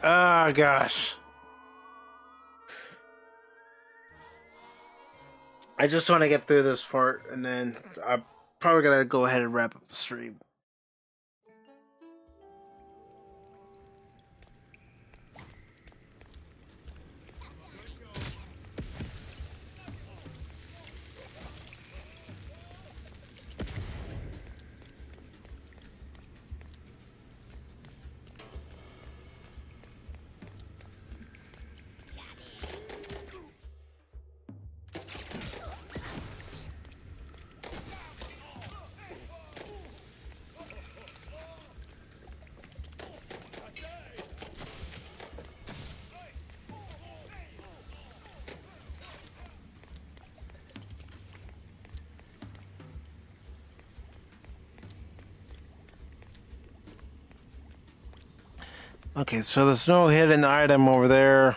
Oh, gosh. I just want to get through this part, and then I'm probably going to go ahead and wrap up the stream. Okay, so there's no hidden item over there.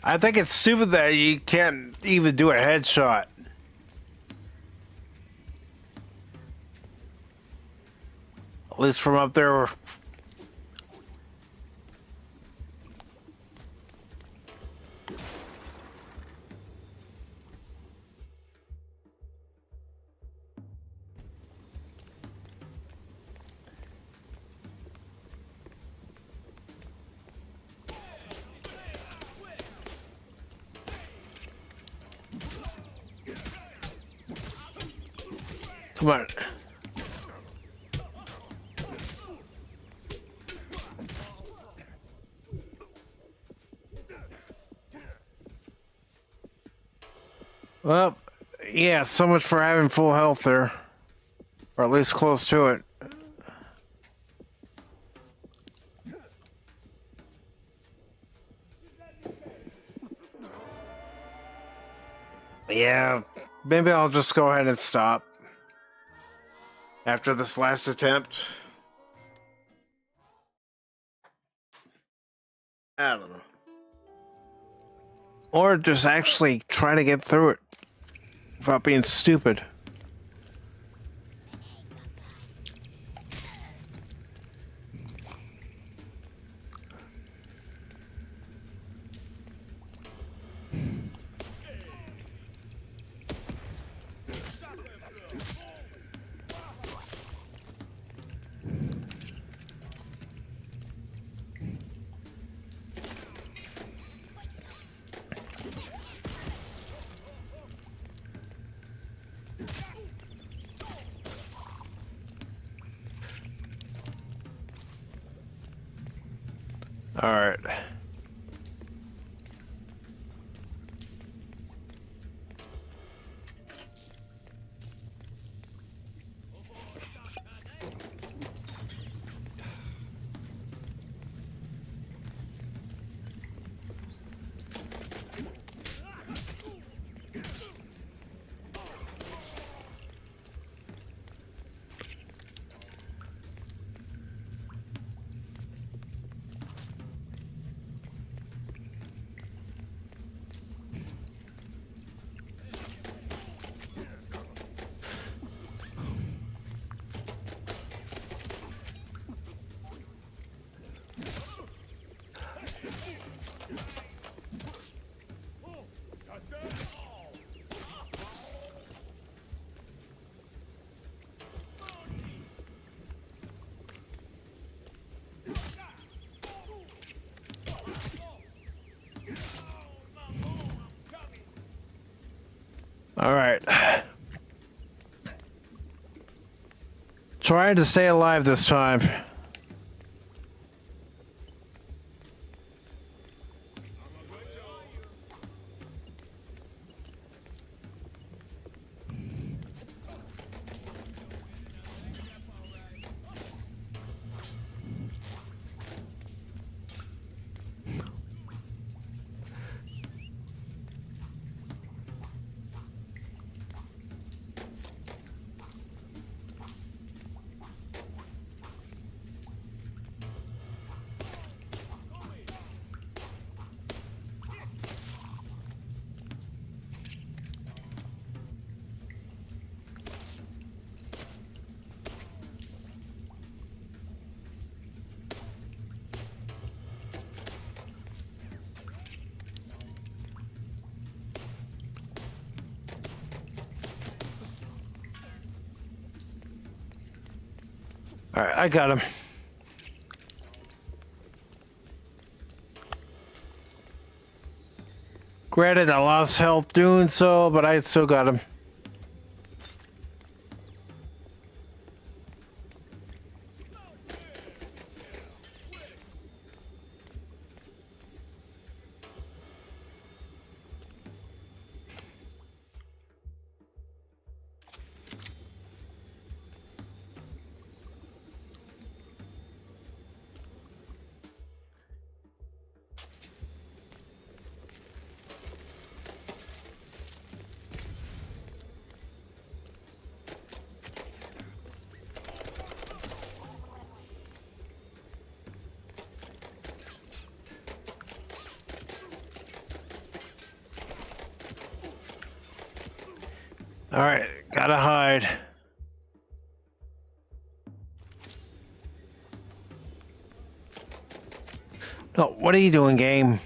I think it's stupid that you can't even do a headshot. At least from up there. Come on. Well, yeah, so much for having full health there. Or at least close to it. Yeah, maybe I'll just go ahead and stop. After this last attempt. I don't know. Or just actually try to get through it without being stupid. All right. All right. Trying to stay alive this time. All right, I got him. Granted, I lost health doing so, but I still got him. All right, gotta hide. No, what are you doing, game?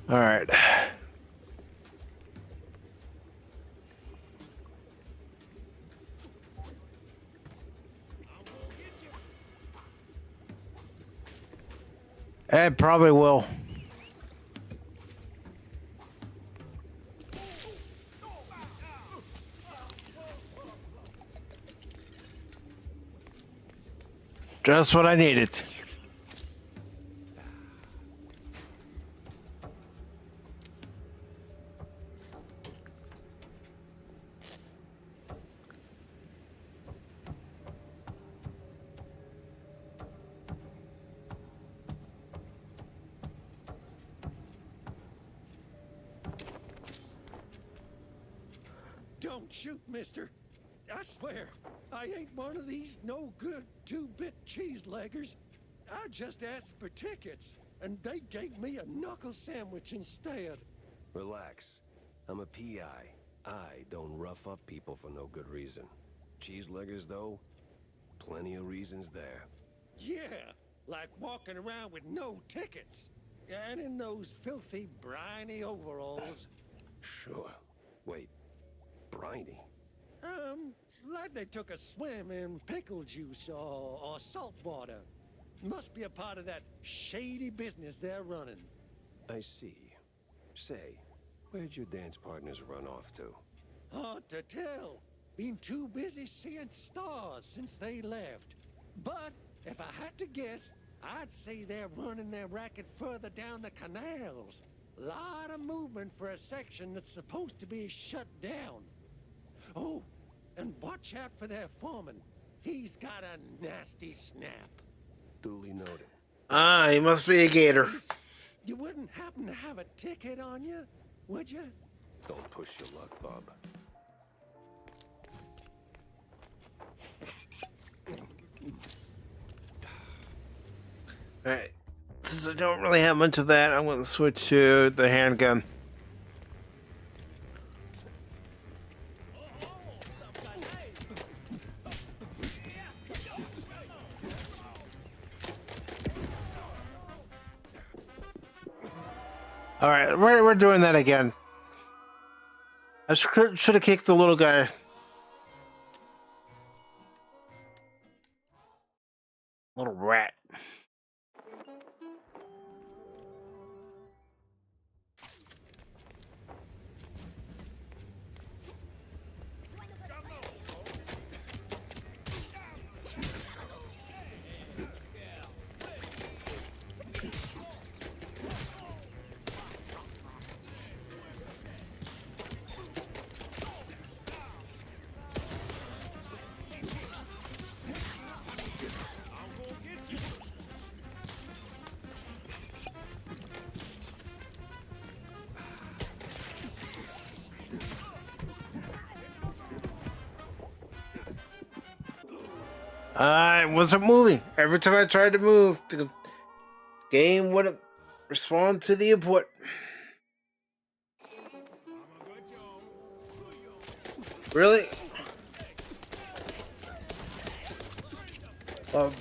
All right. It probably will. Just what I needed.
Don't shoot, mister. I swear, I ain't one of these no-good two-bit cheese-leggers. I just asked for tickets, and they gave me a knuckle sandwich instead.
Relax. I'm a PI. I don't rough up people for no good reason. Cheese-leggers, though? Plenty of reasons there.
Yeah, like walking around with no tickets. And in those filthy, briny overalls.
Sure. Wait. Briny?
Like they took a swim in pickle juice or salt water. Must be a part of that shady business they're running.
I see. Say, where'd your dance partners run off to?
Hard to tell. Been too busy seeing stars since they left. But if I had to guess, I'd say they're running their racket further down the canals. Lot of movement for a section that's supposed to be shut down. Oh, and watch out for their foreman. He's got a nasty snap.
Duly noted.
Ah, he must be a gator.
You wouldn't happen to have a ticket on you, would you?
Don't push your luck, bub.
Alright. Since I don't really have much of that, I'm going to switch to the handgun. Alright, we're doing that again. I should have kicked the little guy. I wasn't moving. Every time I tried to move, the game wouldn't respond to the input. Really? Well,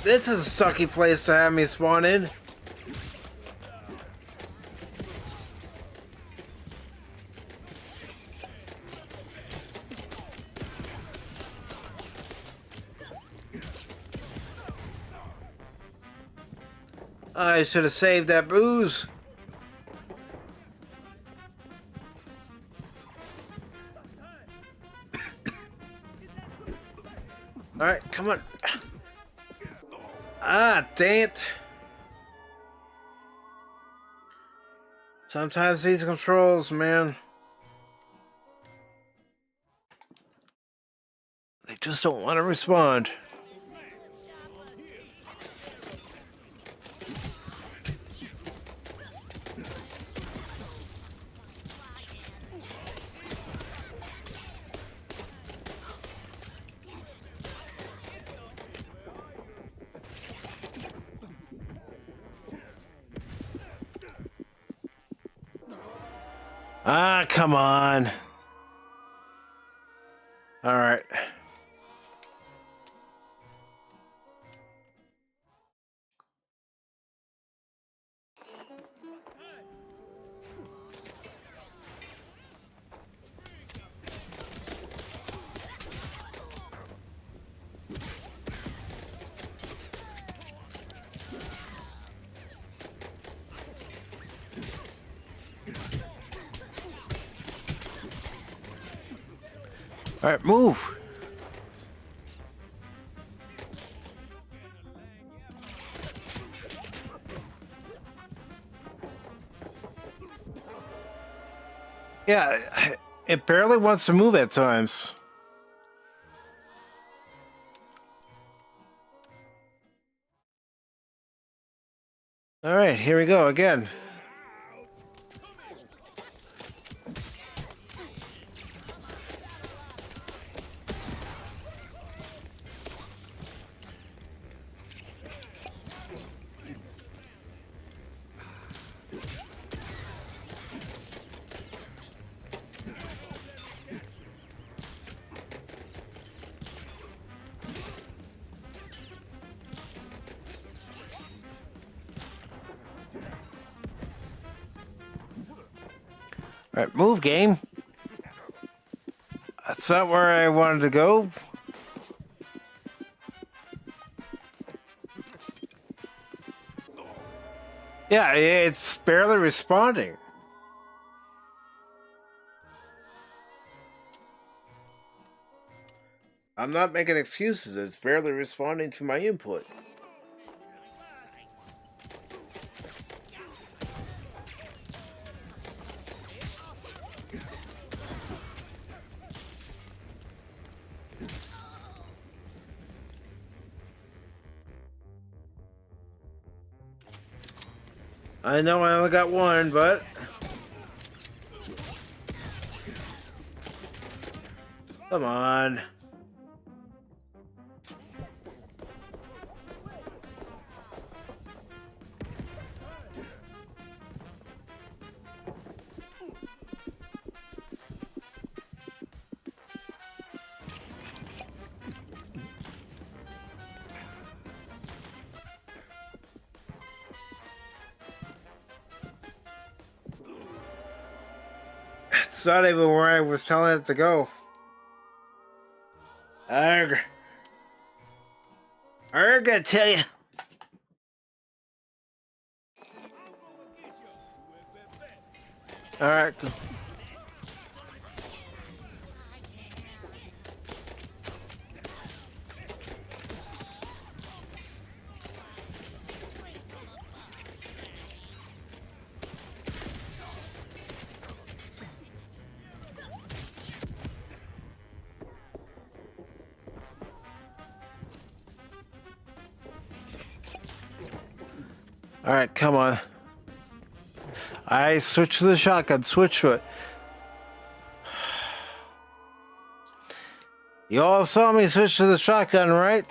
this is a sucky place to have me spawn in. I should have saved that booze. Alright, come on. Ah, dang it. Sometimes these controls, man, they just don't want to respond. Ah, come on. All right. All right, move. Yeah, it barely wants to move at times. All right, here we go again. All right, move, game. That's not where I wanted to go. Yeah, it's barely responding. I'm not making excuses. It's barely responding to my input. I know I only got one, but come on. It's not even where I was telling it to go. Arg, I tell you. All right, go. All right, come on. I switched to the shotgun. Switch to it. You all saw me switch to the shotgun, right?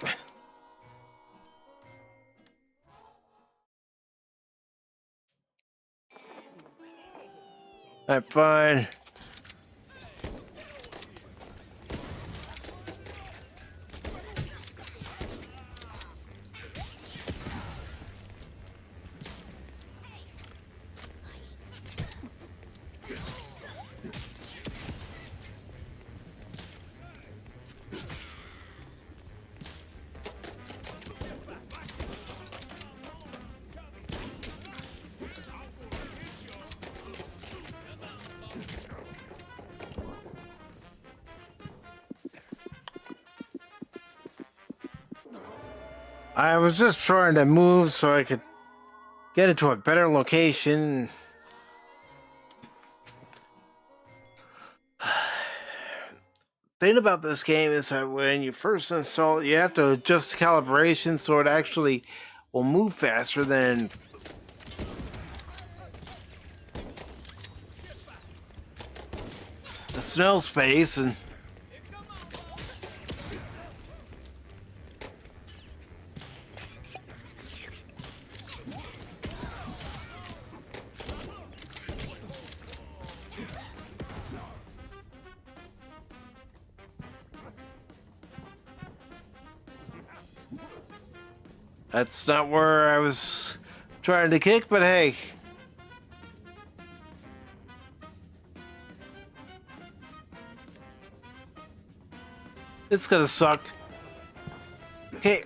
I'm fine. I was just trying to move so I could get into a better location. Thing about this game is that when you first install it, you have to adjust the calibration so it actually will move faster than the snow space. And that's not where I was trying to kick, but hey. It's gonna suck. Okay,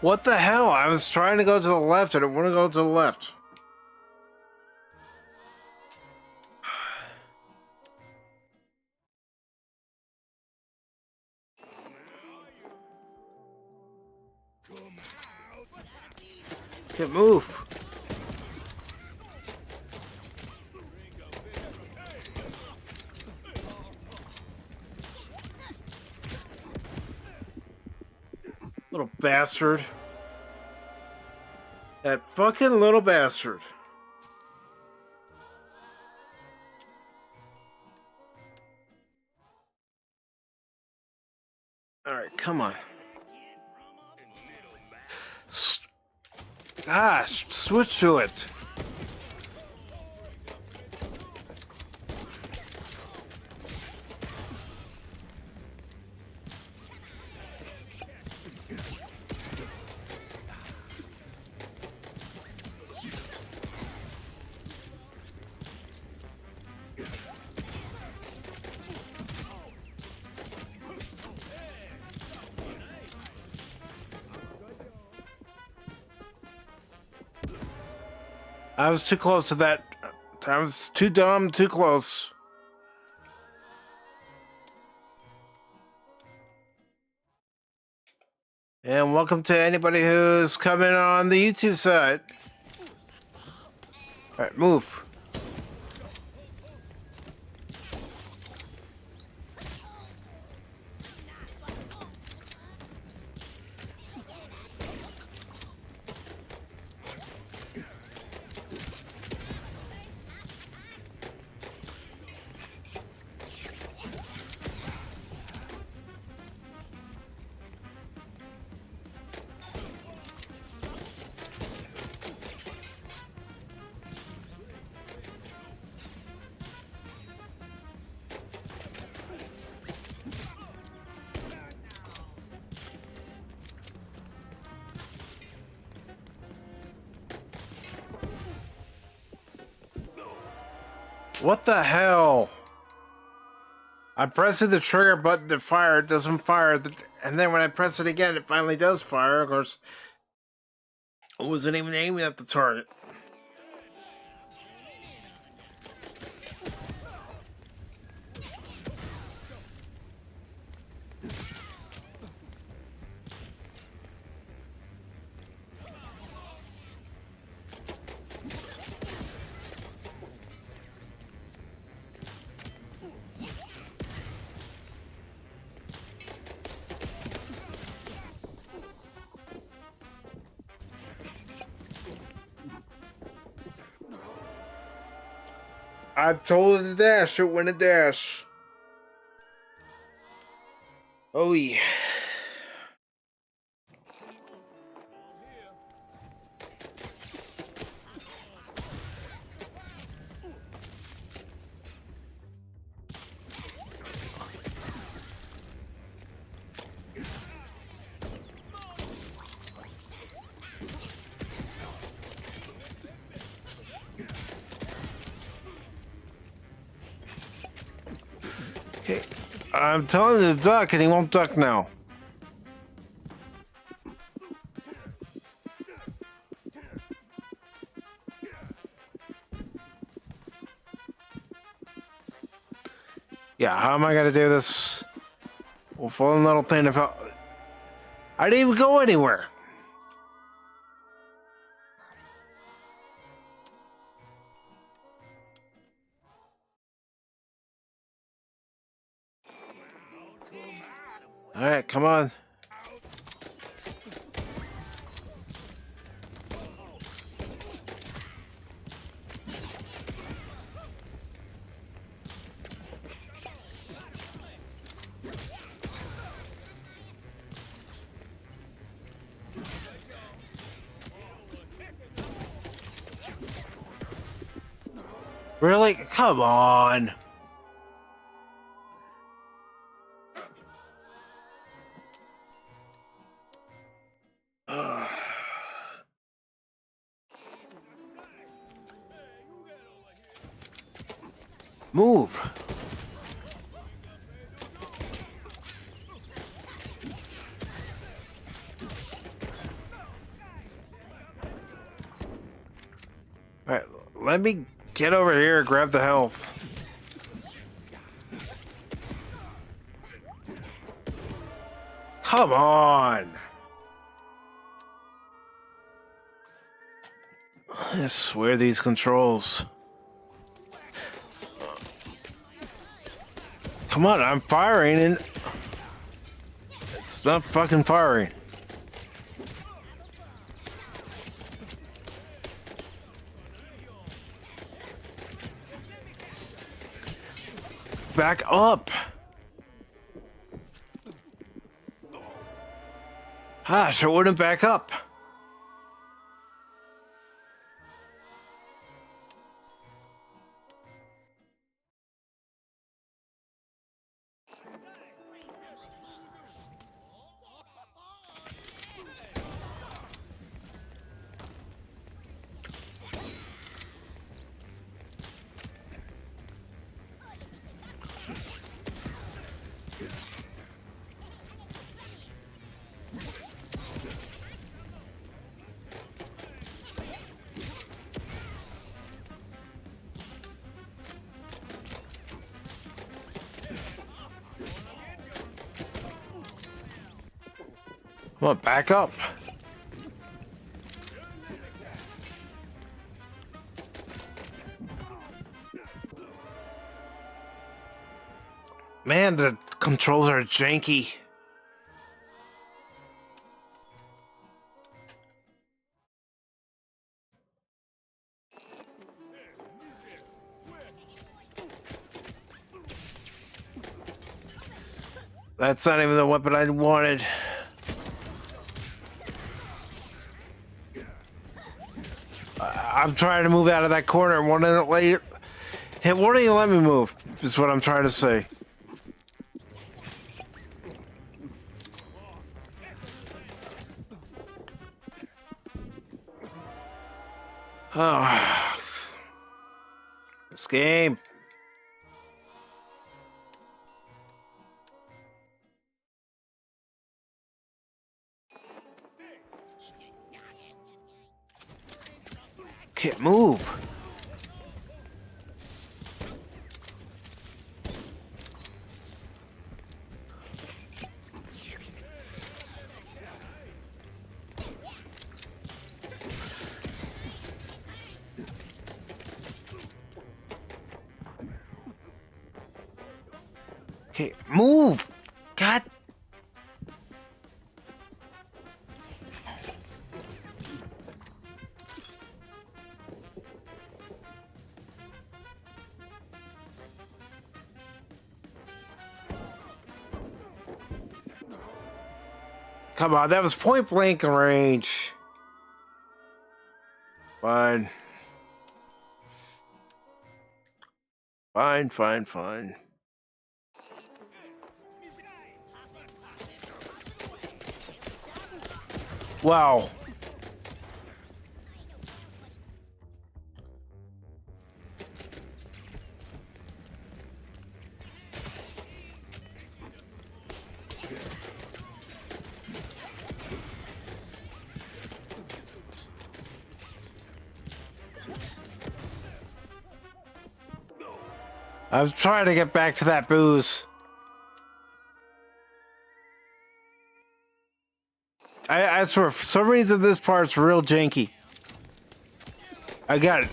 what the hell? I was trying to go to the left. I don't want to go to the left. Okay, move. Little bastard. That fucking little bastard. Alright, come on. Gosh, switch to it. I was too close to that. I was too dumb, too close. And welcome to anybody who's coming on the YouTube side. Alright, move. What the hell? I'm pressing the trigger button to fire, it doesn't fire, and then when I press it again, it finally does fire. Of course, I wasn't even aiming at the target. I told it to dash, it went a dash. Oh yeah. Okay. I'm telling him to duck and he won't duck now. Yeah, how am I gonna do this? Well, fallen little thing. I didn't even go anywhere. All right, come on. Really? Come on. Move. All right, let me get over here and grab the health. Come on. I swear these controls. Come on, I'm firing and it's not fucking firing. Back up. Gosh, it wouldn't back up. Come on, back up. Man, the controls are janky. That's not even the weapon I wanted. I'm trying to move out of that corner. It won't even let me move, is what I'm trying to say. Oh, this game. Can't move. Okay, move. God. Come on, that was point blank range. Fine. Fine. Wow.
I'm trying to get back to that booze. I swear, for some reason this part's real janky. I got it.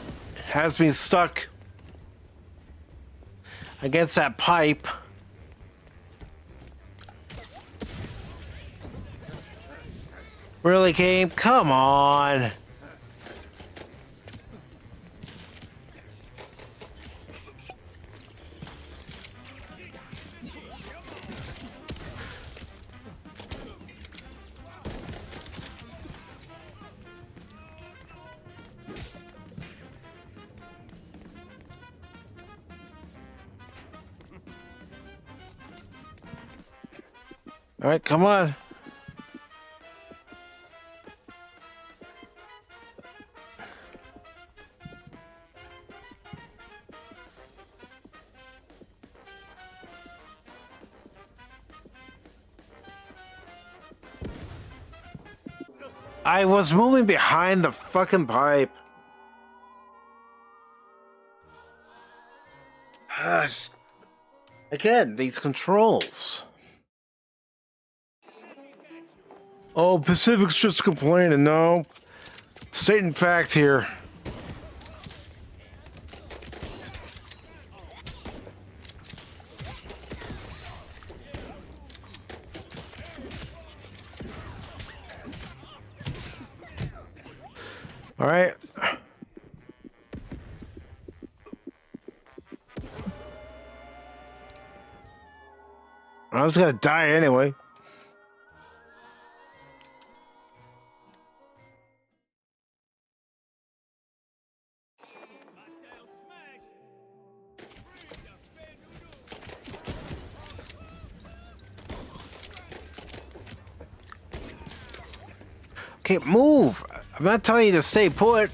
Has me stuck against that pipe. Really, game? Come on. All right, come on. I was moving behind the fucking pipe. Again, these controls. Oh, Pacific's just complaining. No. Stating fact here. All right. I was gonna die anyway. Okay, move. I'm not telling you to stay put.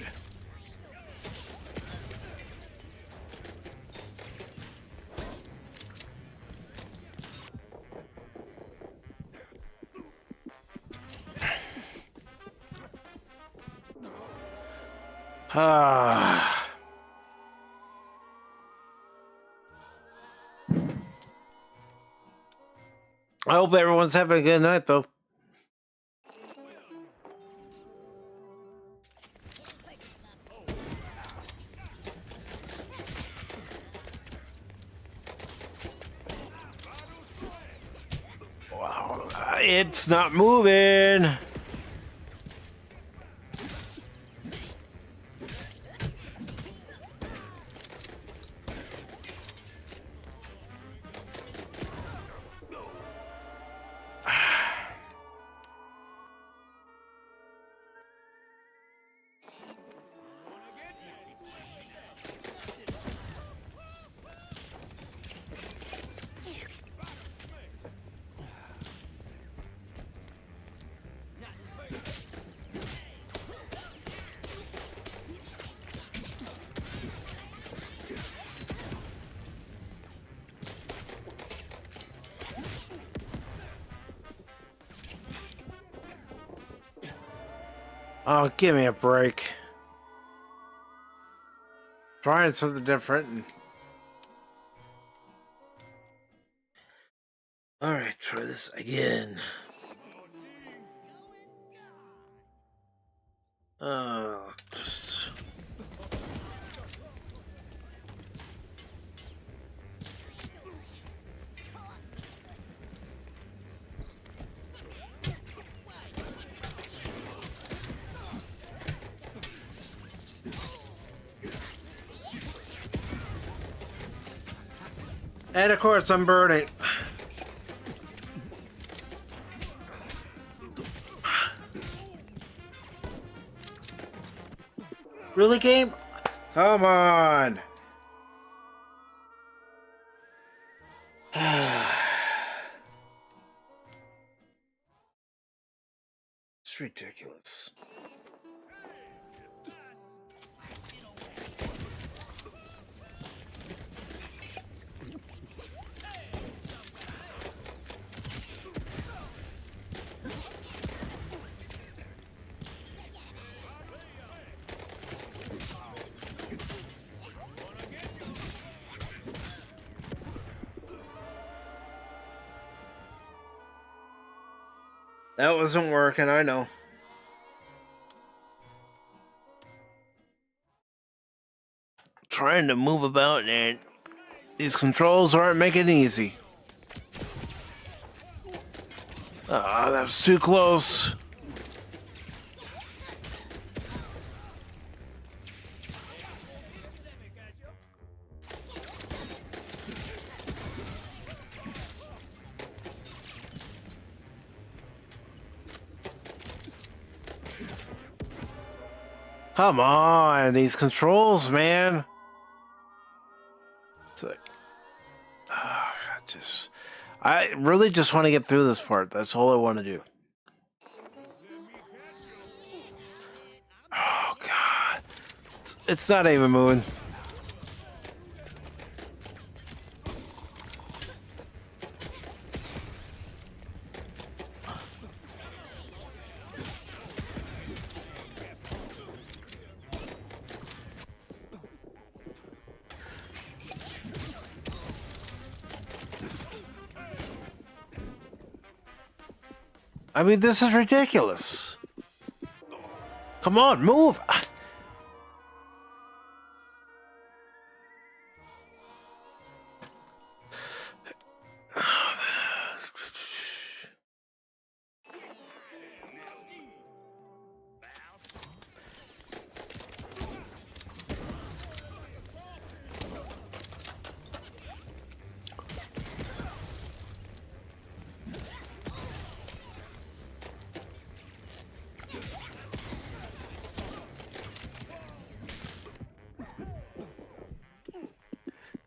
Ah. I hope everyone's having a good night, though. Wow, it's not moving. Oh, give me a break. Trying something different. Alright, try this again. Just... And of course I'm burning. Really, game? Come on. It's ridiculous. That wasn't working, I know. Trying to move about and these controls aren't making it easy. Ah, that was too close. Come on, these controls, man. It's like, I really just want to get through this part. That's all I want to do. Oh, God. It's not even moving. I mean, this is ridiculous. Come on, move.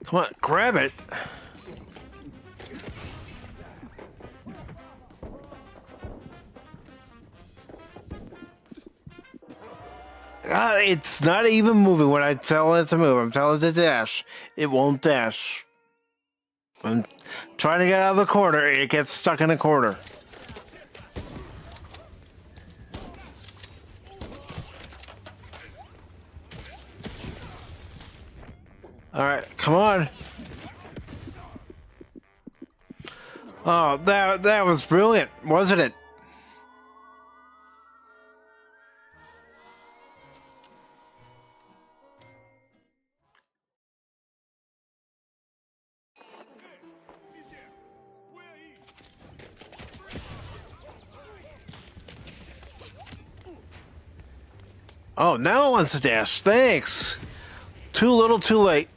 Come on, grab it. It's not even moving when I tell it to move. I'm telling it to dash. It won't dash. I'm trying to get out of the corner. It gets stuck in a corner. All right, come on. Oh, that was brilliant, wasn't it? Oh, now it wants to dash. Thanks. Too little, too late.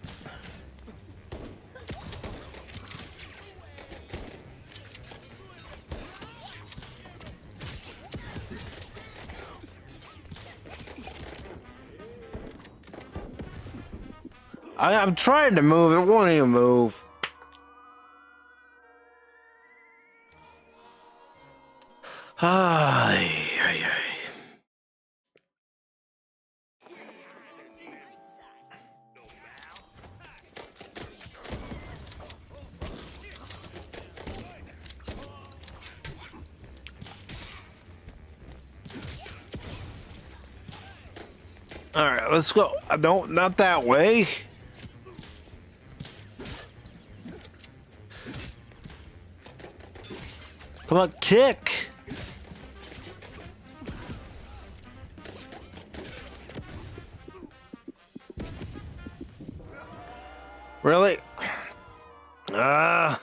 I'm trying to move. It won't even move. Ay, ay, ay. All right, let's go. No, not that way. Come on, kick. Really? Ah.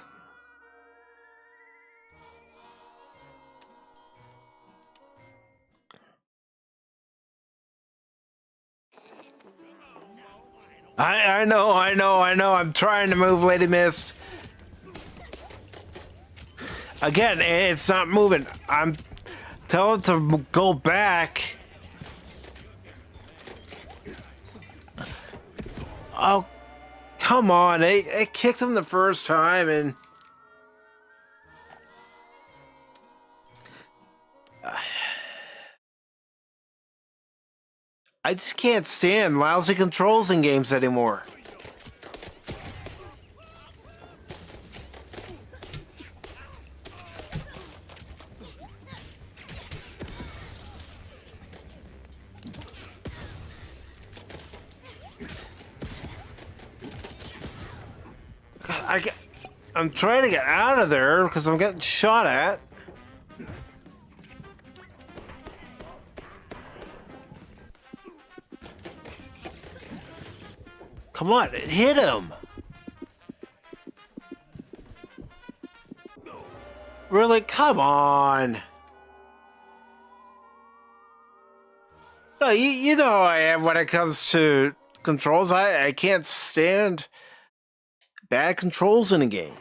I know. I'm trying to move, Lady Mist. Again, it's not moving. I'm telling it to go back. Oh, come on. It kicked him the first time and... I just can't stand lousy controls in games anymore. I'm trying to get out of there because I'm getting shot at. Come on, hit him. Really? Come on. No, you know how I am when it comes to controls. I can't stand bad controls in a game.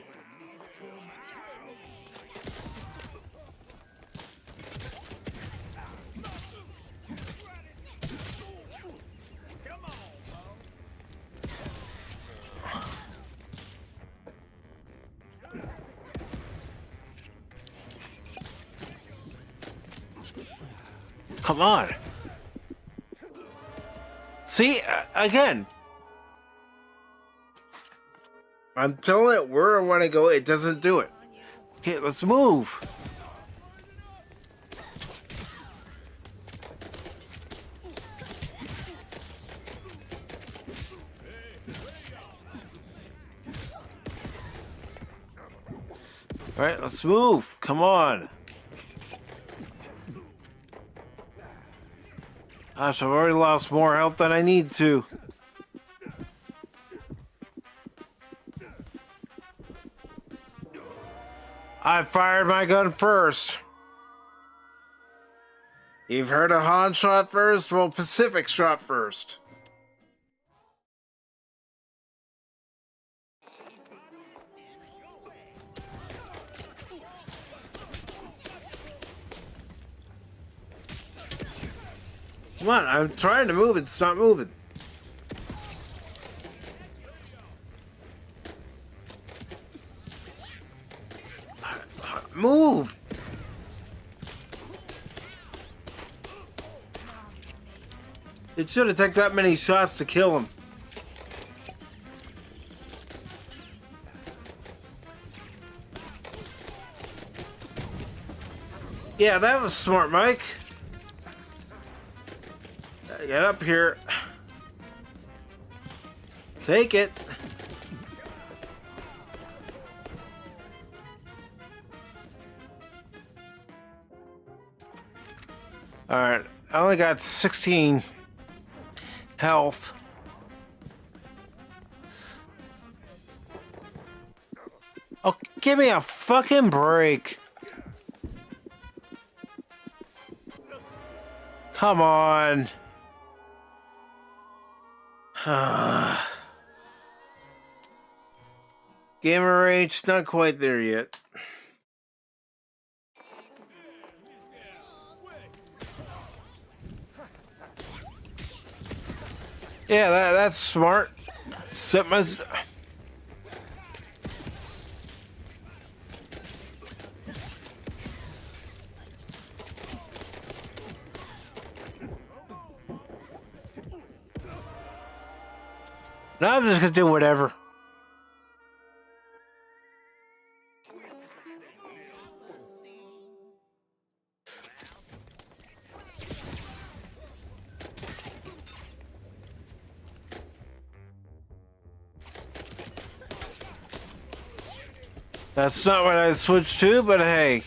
Come on. See, again. I'm telling it where I want to go. It doesn't do it. Okay, let's move. All right, let's move. Come on. Gosh, I've already lost more health than I need to. I fired my gun first. You've heard of Han shot first? Well, Pacific shot first. Come on, I'm trying to move. It's not moving. Move! It shouldn't take that many shots to kill him. Yeah, that was smart, Mike. Get up here. Take it. Alright, I only got 16 health. Oh, give me a fucking break. Come on. Gamer rage, not quite there yet. Yeah, that's smart. Set my... Now I'm just gonna do whatever. That's not what I switched to, but hey.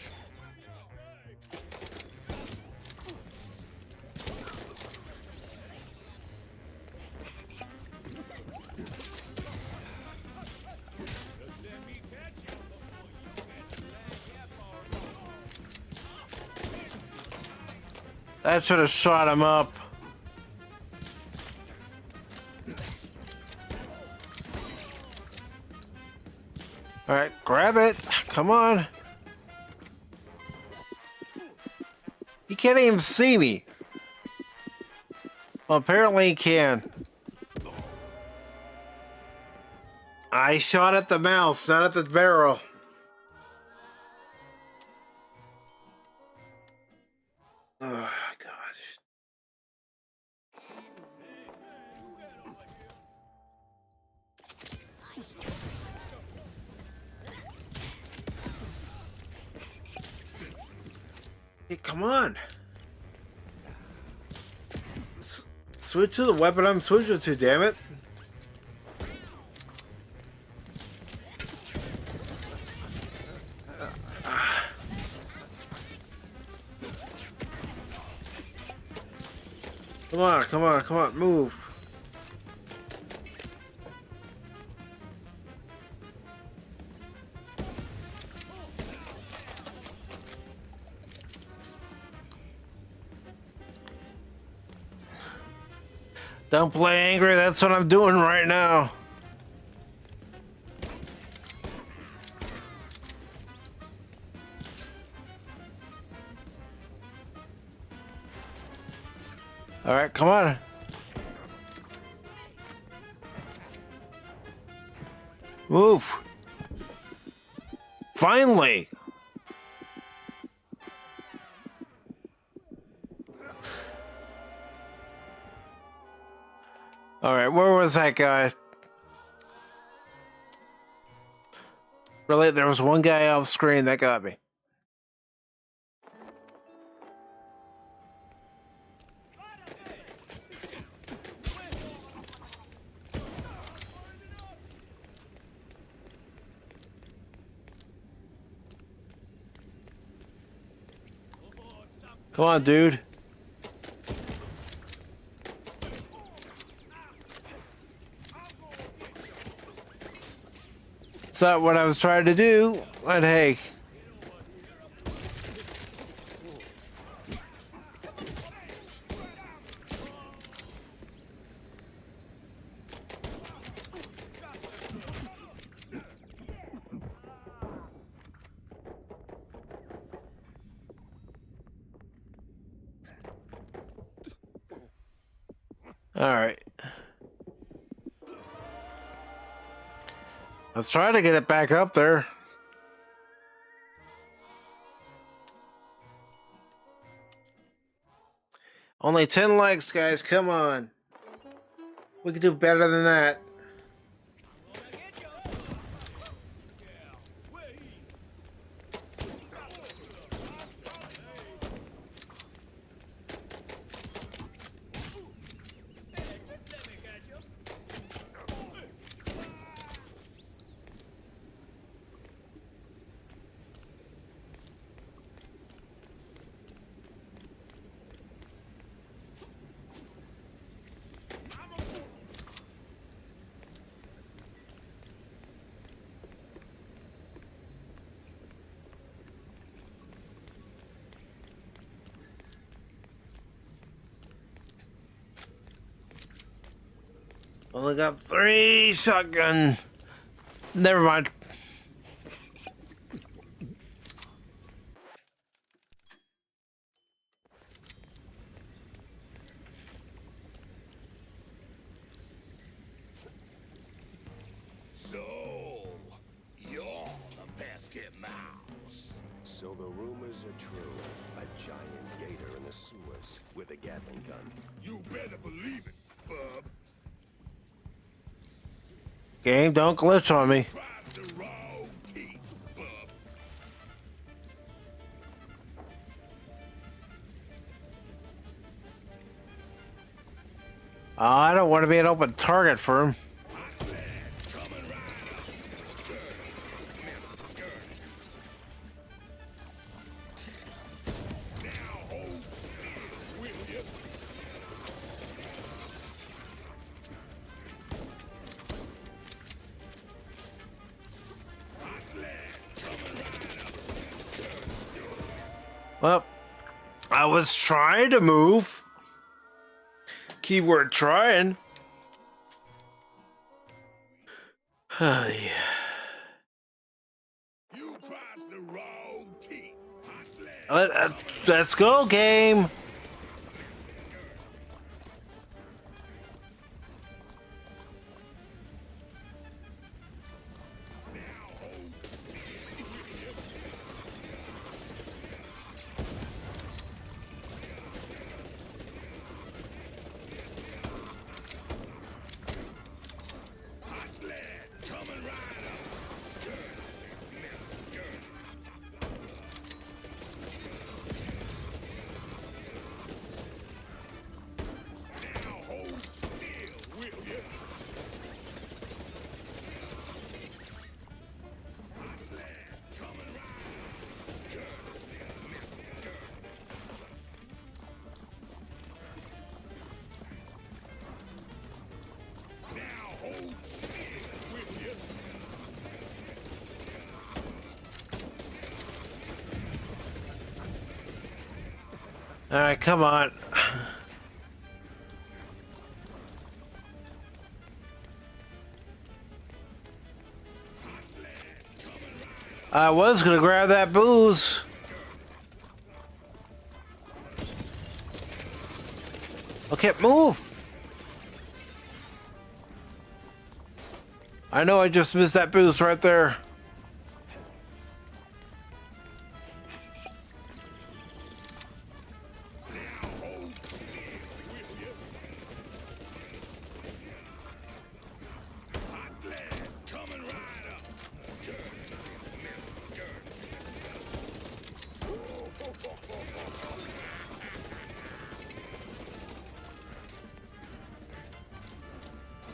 That should have shot him up. All right, grab it. Come on. He can't even see me. Well, apparently he can. I shot at the mouse, not at the barrel. Oh, gosh. Hey, come on. Switch to the weapon I'm switching to, damn it. Come on, come on, come on, move.
Don't play angry, that's what I'm doing right now. Alright, come on. Move. Finally. Alright, where was that guy? Really, there was one guy off screen that got me. Come on, dude. It's not what I was trying to do, but hey. All right. I was trying to get it back up there. Only 10 likes, guys. Come on. We can do better than that. Only got 3 shotgun. Never mind.
So, you're the basket mouse.
So the rumors are true. A giant gator in the sewers with a Gatling gun.
You better believe it, bub.
Game, don't glitch on me.
Drive the wrong teeth, bub.
I don't want to be an open target for him. Well, I was trying to move. Keyword trying. Oh, yeah.
You crossed the wrong teeth.
Let's go, game. All right, come on.
I was gonna grab that booze. Okay, move. I know I just missed that boost right there.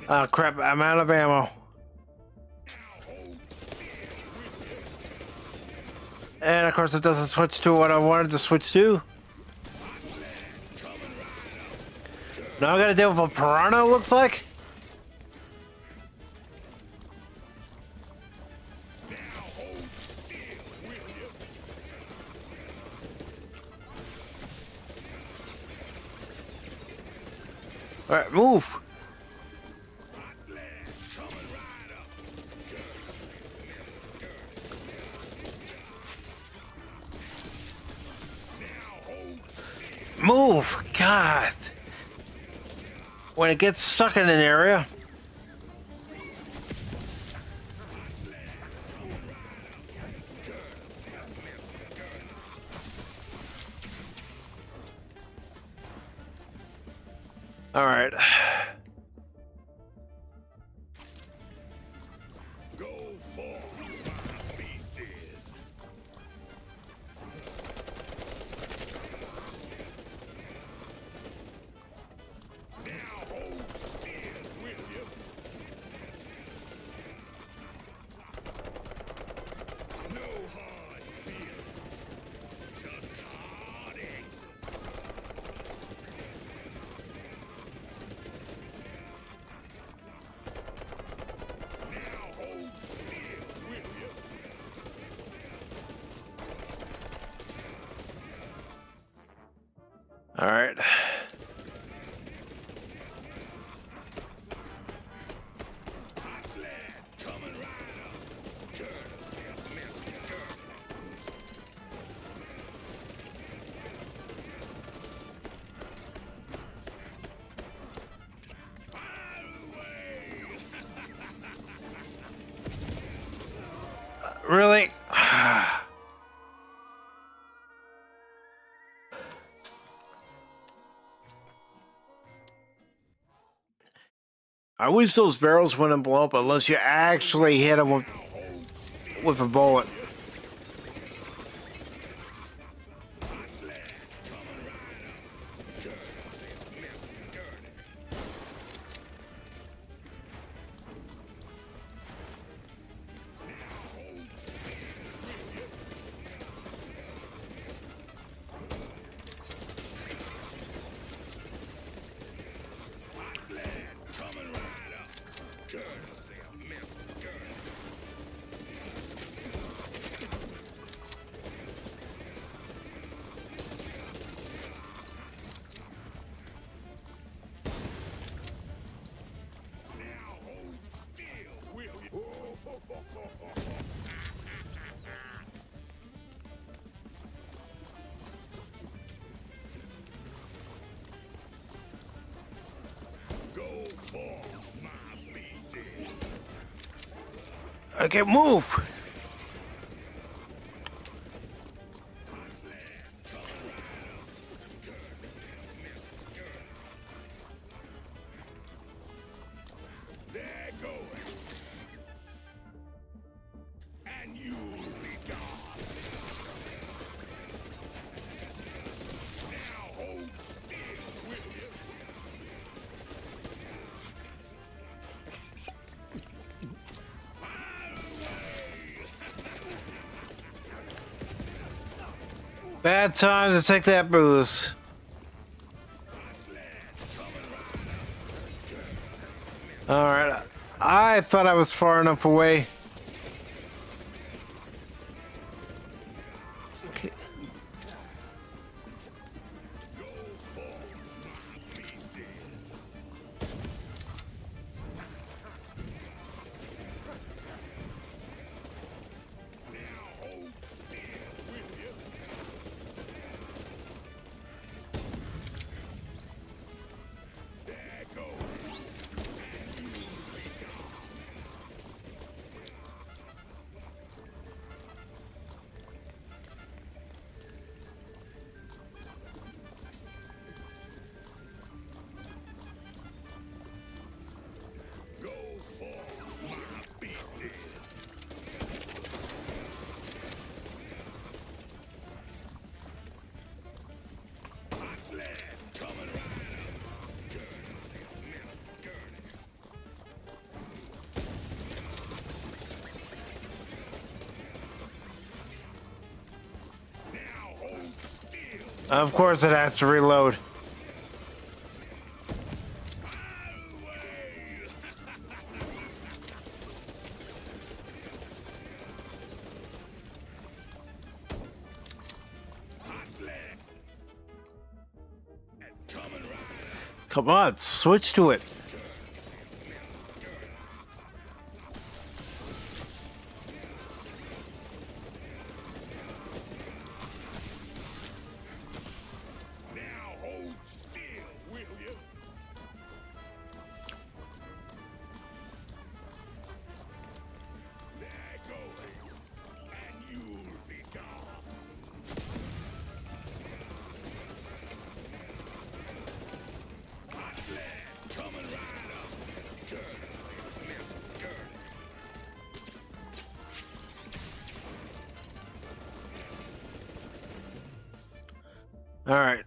Oh crap, I'm out of ammo. And of course it doesn't switch to what I wanted to switch to. Now I gotta deal with a piranha, looks like. Alright, move. Move! God! When it gets stuck in an area. Alright. All right. Really? I wish those barrels wouldn't blow up unless you actually hit them with a bullet. Okay, move! Bad time to take that booze. Alright, I thought I was far enough away. Okay.
Of course it has to reload. Come on, switch to it. All right.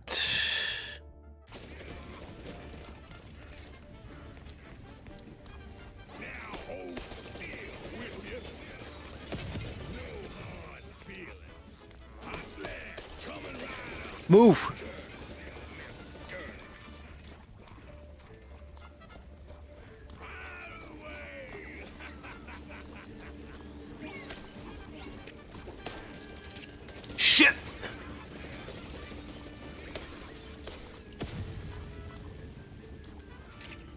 Move. Shit.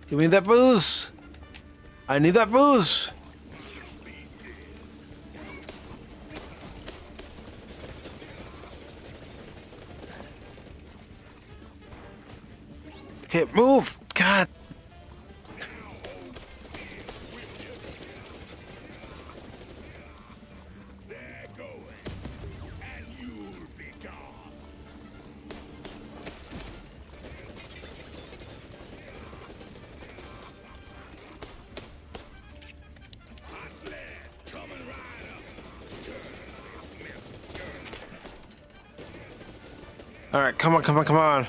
Give me that booze. I need that booze. Can't move. God. All right, come on, come on, come on.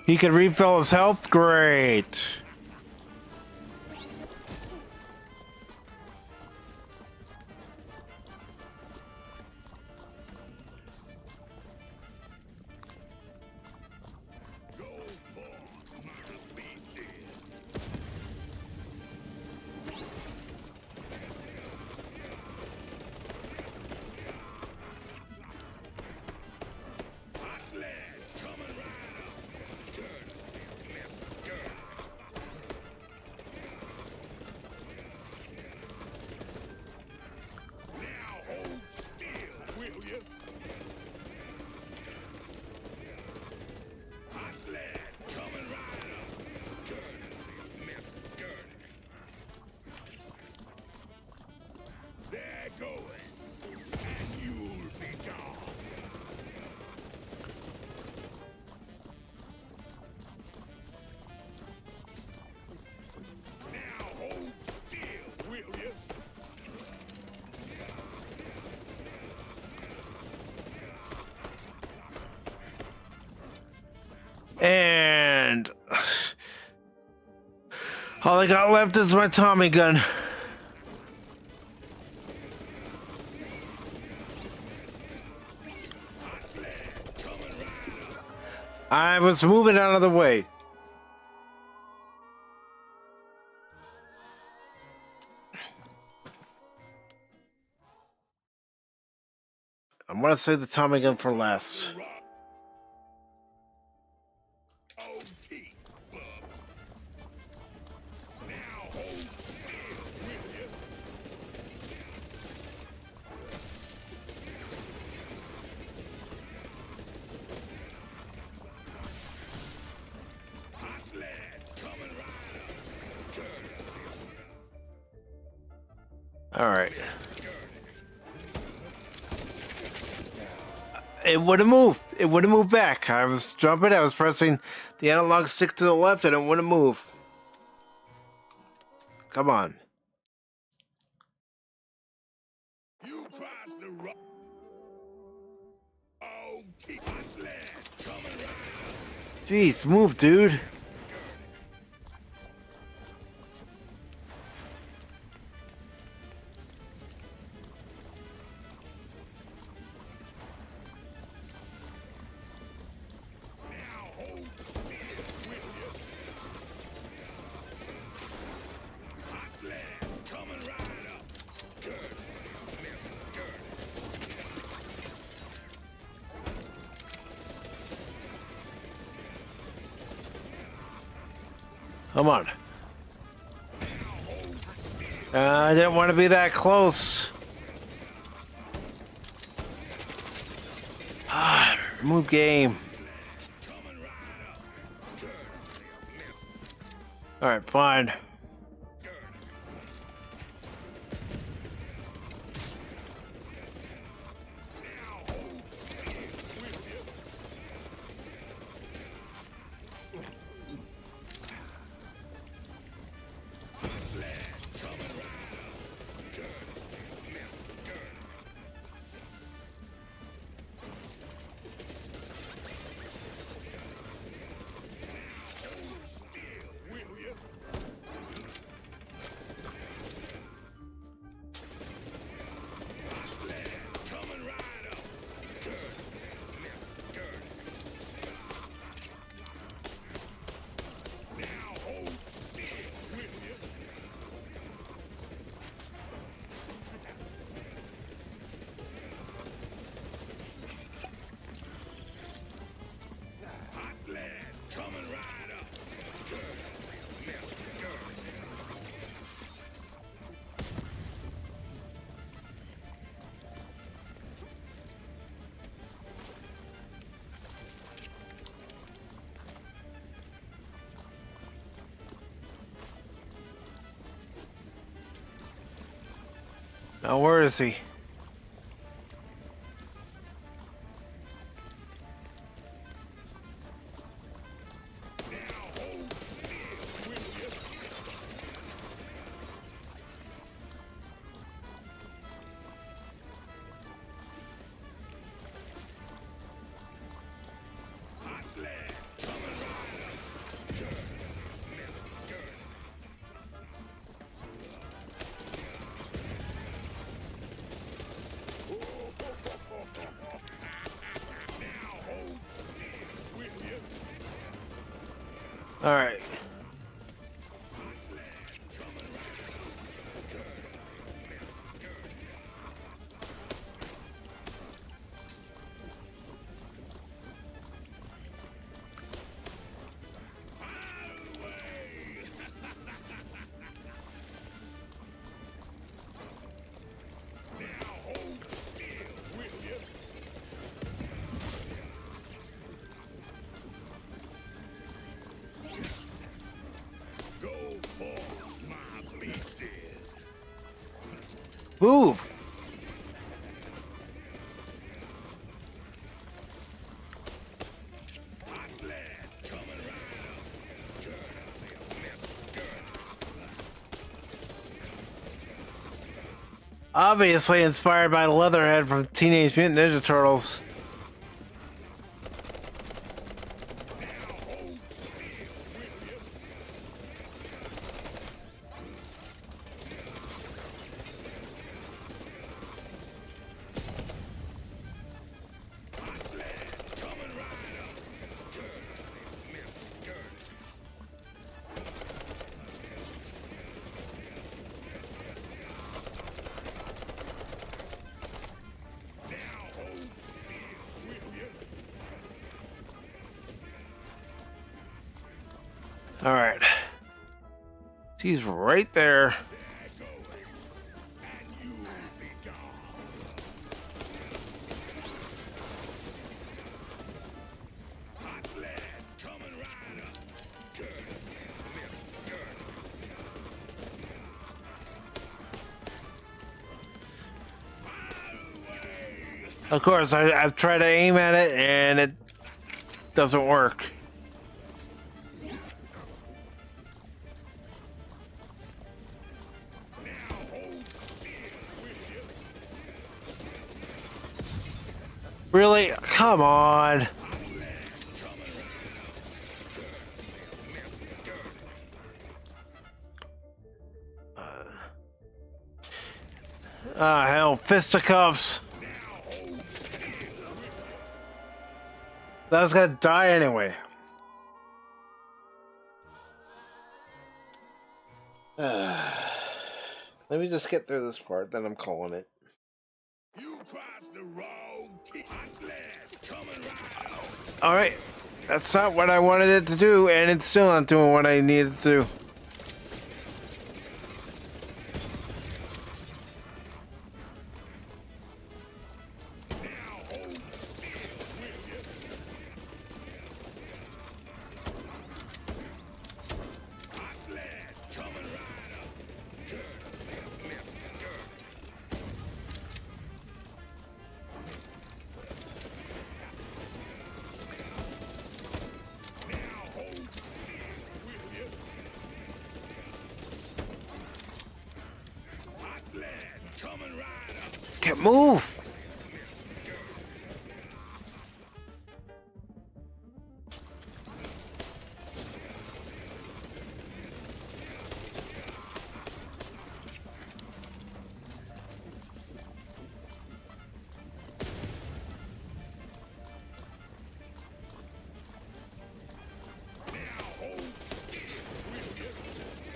He can refill his health? Great. And all I got left is my Tommy gun. I was moving out of the way. I'm gonna save the Tommy gun for last. All right. It would have moved.
it wouldn't move back. I was jumping, I was pressing the analog stick to the left, and it wouldn't move. Come on.
You crossed the road. Oh, keep my flag coming right.
Jeez, move, dude. Come on. I didn't want to be that close. Move game. Alright, fine. Now, where is he? All right. Move! Obviously inspired by Leatherhead from Teenage Mutant Ninja Turtles. All right. He's right there. Of course, I've tried to aim at it and it doesn't work. Really? Come on. Ah, hell, fisticuffs. I was gonna die anyway. Let me just get through this part, then I'm calling it. Alright, that's not what I wanted it to do, and it's still not doing what I needed to do. Can't move.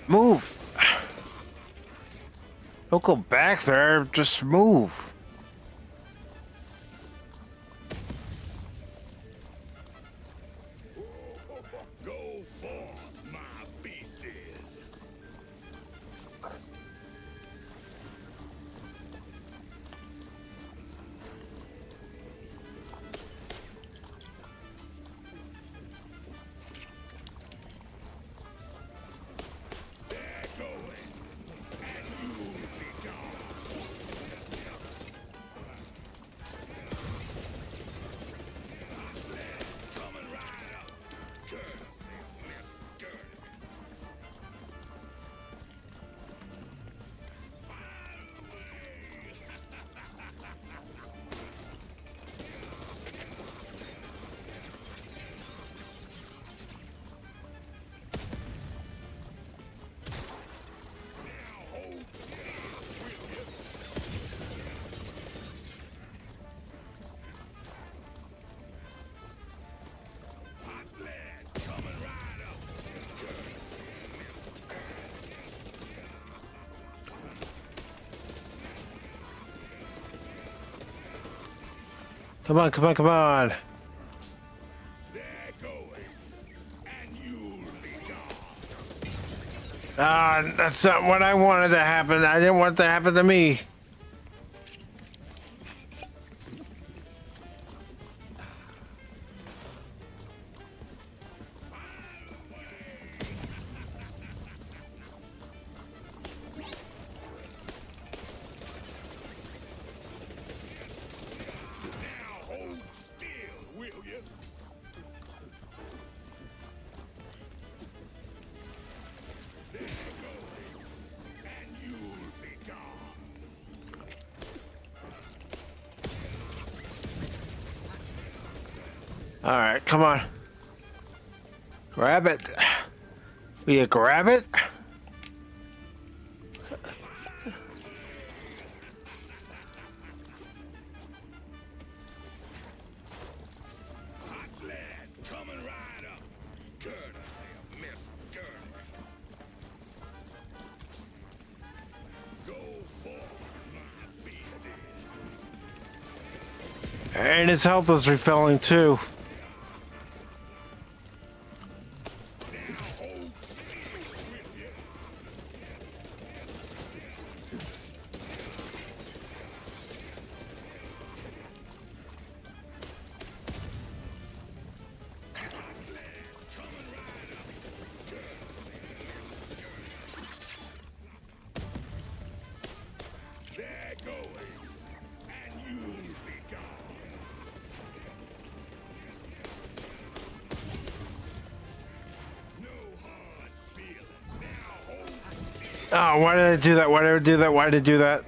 Move. Don't go back there, just move.
Go forth, my beasties.
Come on, come on, come on. Ah, that's not what I wanted to happen. I didn't want it to happen to me. All right, come on. Grab it. Will you grab it? And his health is refilling too.
Oh, why did I do that? Why did I do that? Why did I do that?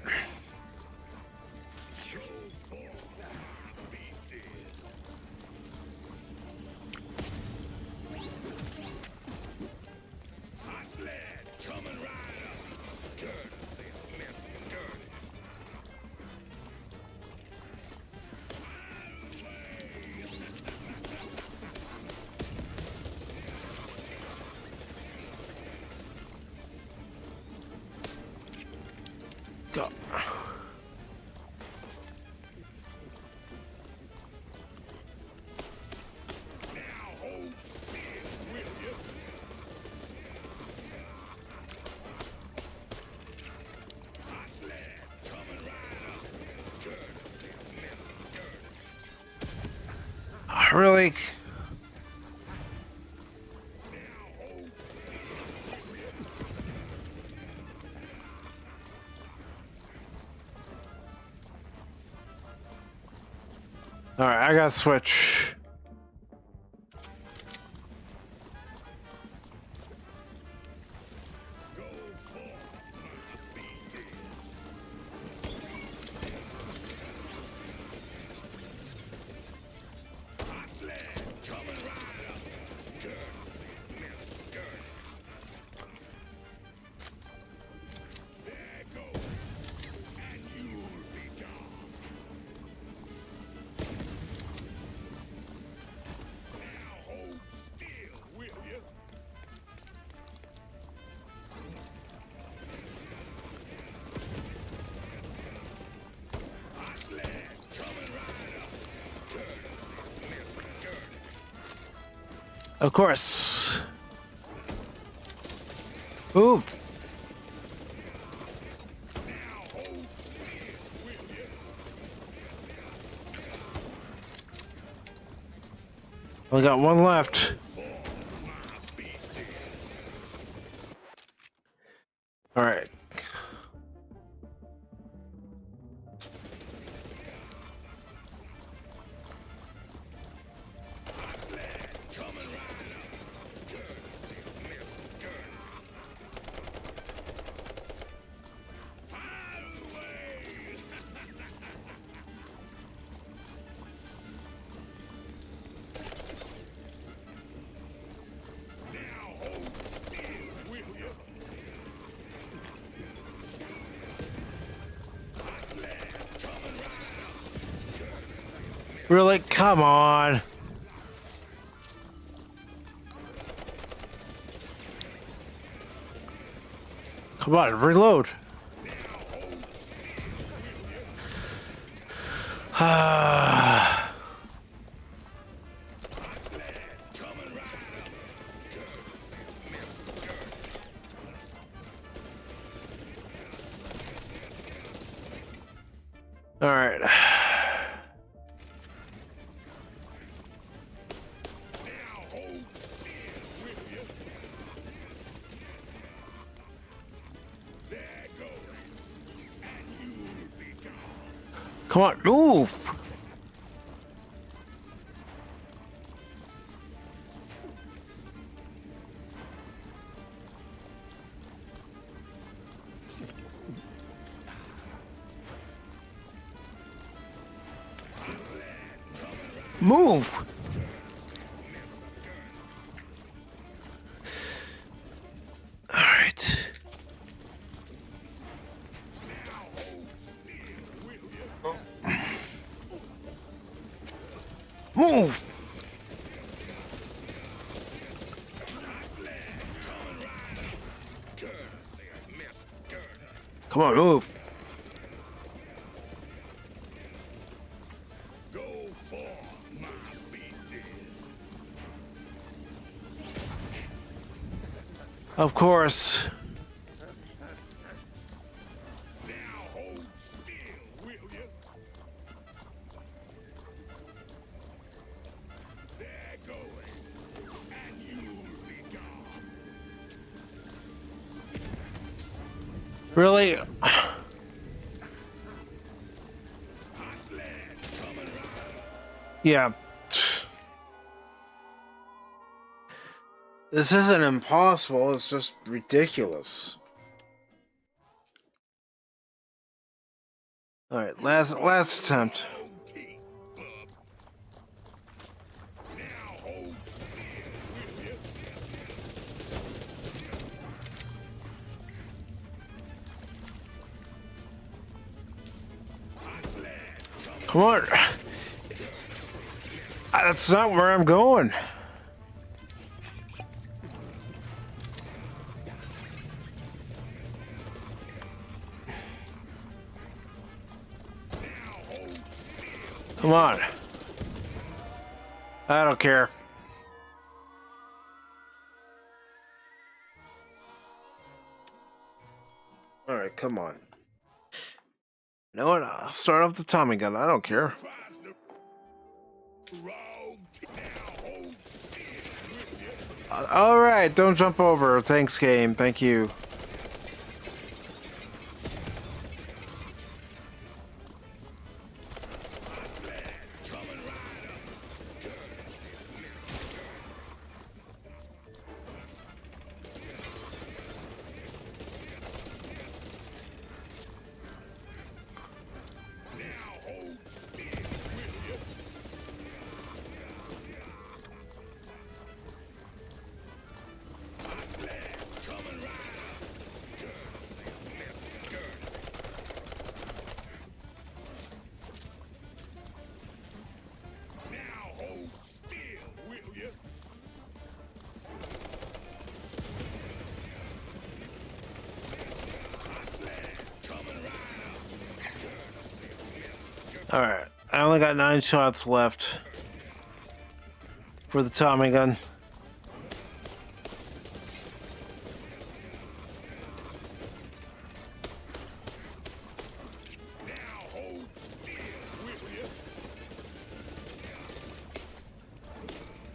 Go. Really? Alright, I gotta switch. Of course. Move. Only got one left. All right. Really? Come on. Come on, reload. All right. Come on, move! Move! All right. Move! Come on, move.
Go for my beasties.
Of course.
Now hold still, will you? They're going, and you'll be gone.
Really? Yeah. This isn't impossible, it's just ridiculous. All right, last attempt. Come on. That's not where I'm going. Come on. I don't care. All right, come on. You know what? I'll start off the Tommy gun. I don't care. All right, don't jump over. Thanks, game. Thank you. Alright, I only got 9 shots left for the Tommy gun.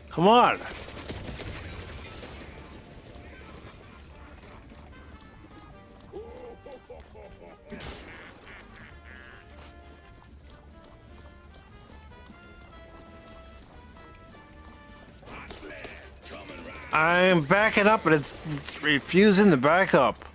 Come on! I'm backing up, but it's refusing to back up.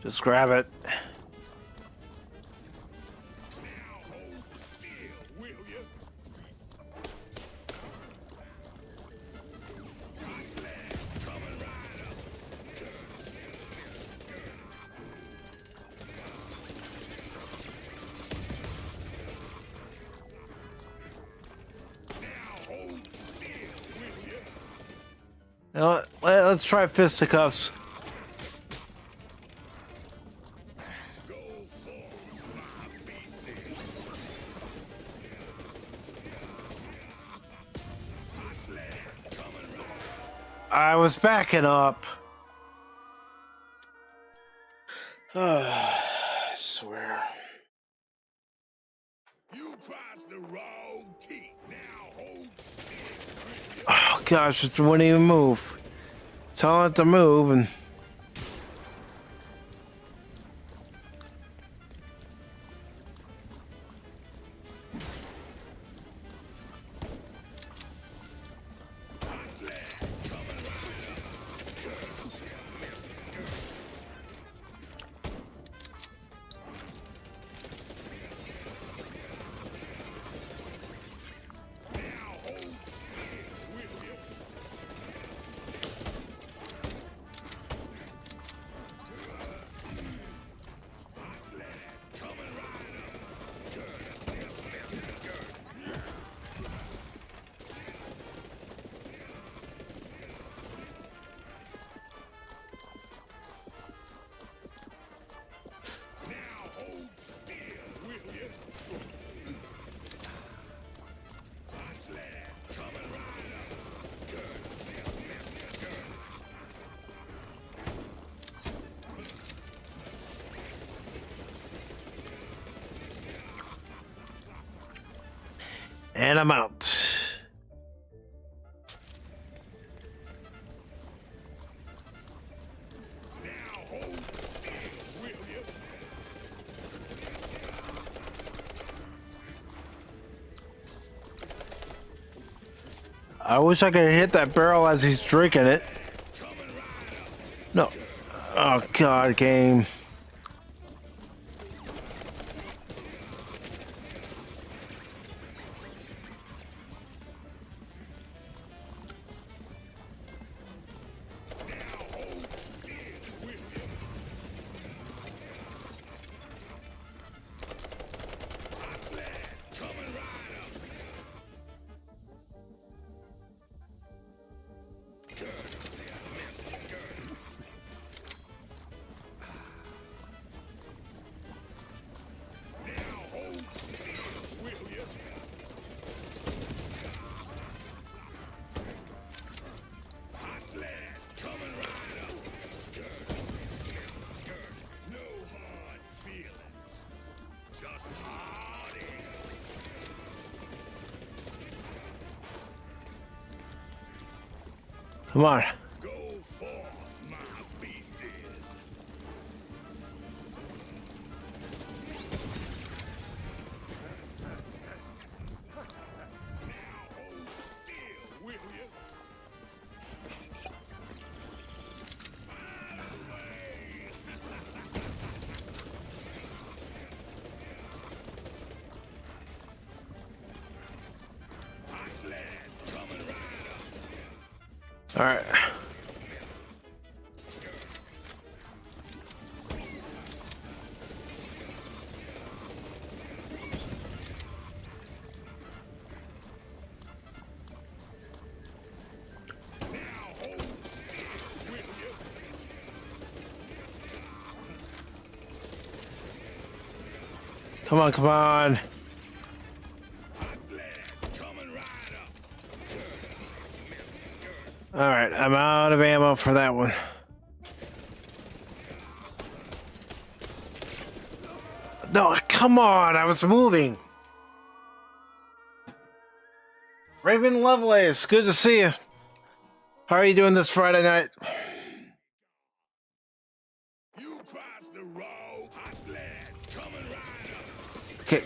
Just grab it. You know what? Let's try fisticuffs. I was backing up. I swear. Oh gosh, it wouldn't even move. Tell it to move and...
I'm out. I wish I could hit that barrel as he's drinking it. No. Oh, God, game. Come on.
Go forth, my beasties. Now hold still, will you? Find a way. Hot lad coming right up.
All right. Come on, come on. All right, I'm out of ammo for that one. No, come on, I was moving. Raven Lovelace, good to see you. How are you doing this Friday night?
You crossed the road, hot lad coming right up.
Okay.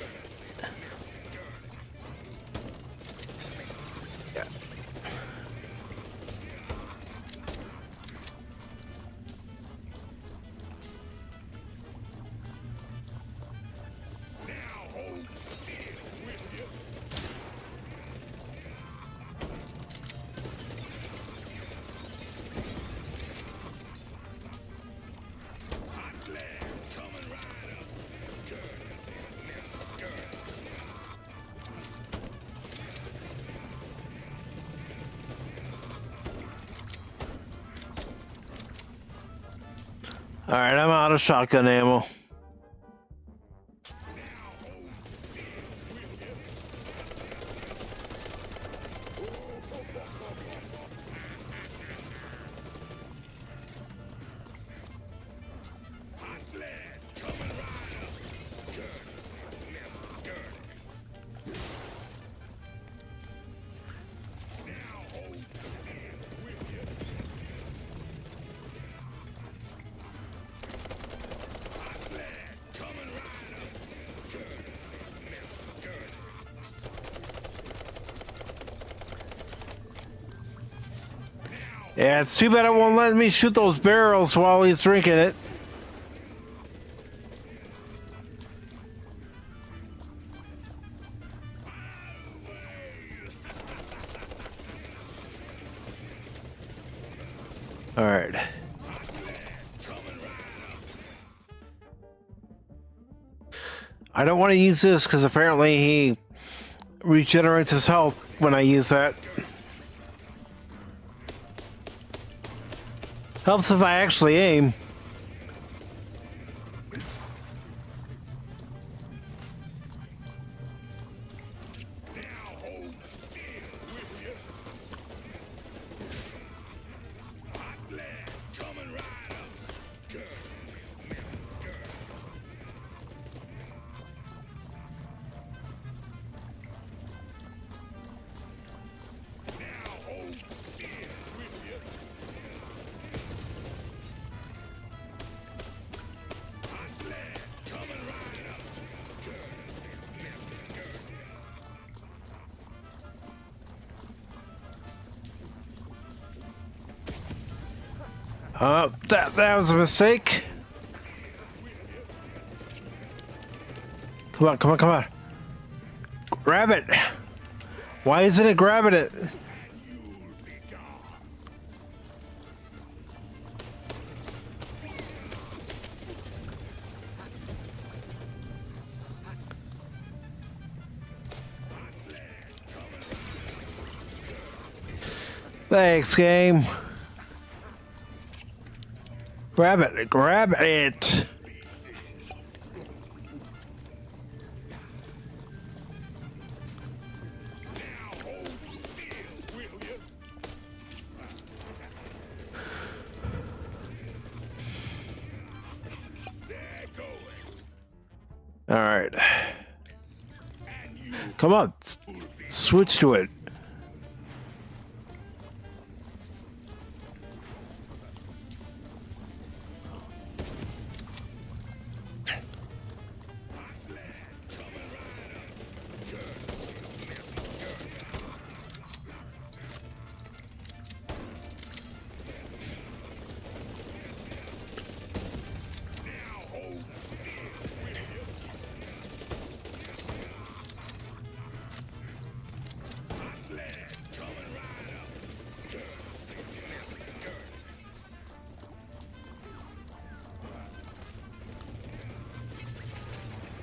All right, I'm out of shotgun ammo. Yeah, it's too bad it won't let me shoot those barrels while he's drinking it. All right. I don't want to use this because apparently he regenerates his health when I use that. Helps if I actually aim.
That was a mistake. Come on, come on, come on. Grab it. Why isn't it grabbing it? Thanks, game. Grab it, grab it. All right. Come on, switch to it.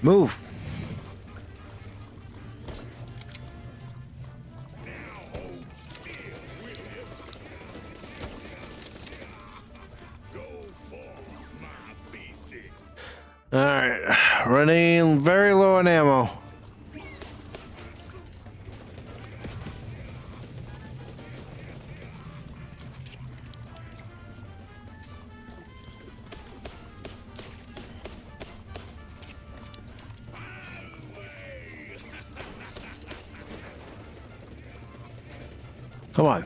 Move. All right, running very low on ammo. Come on.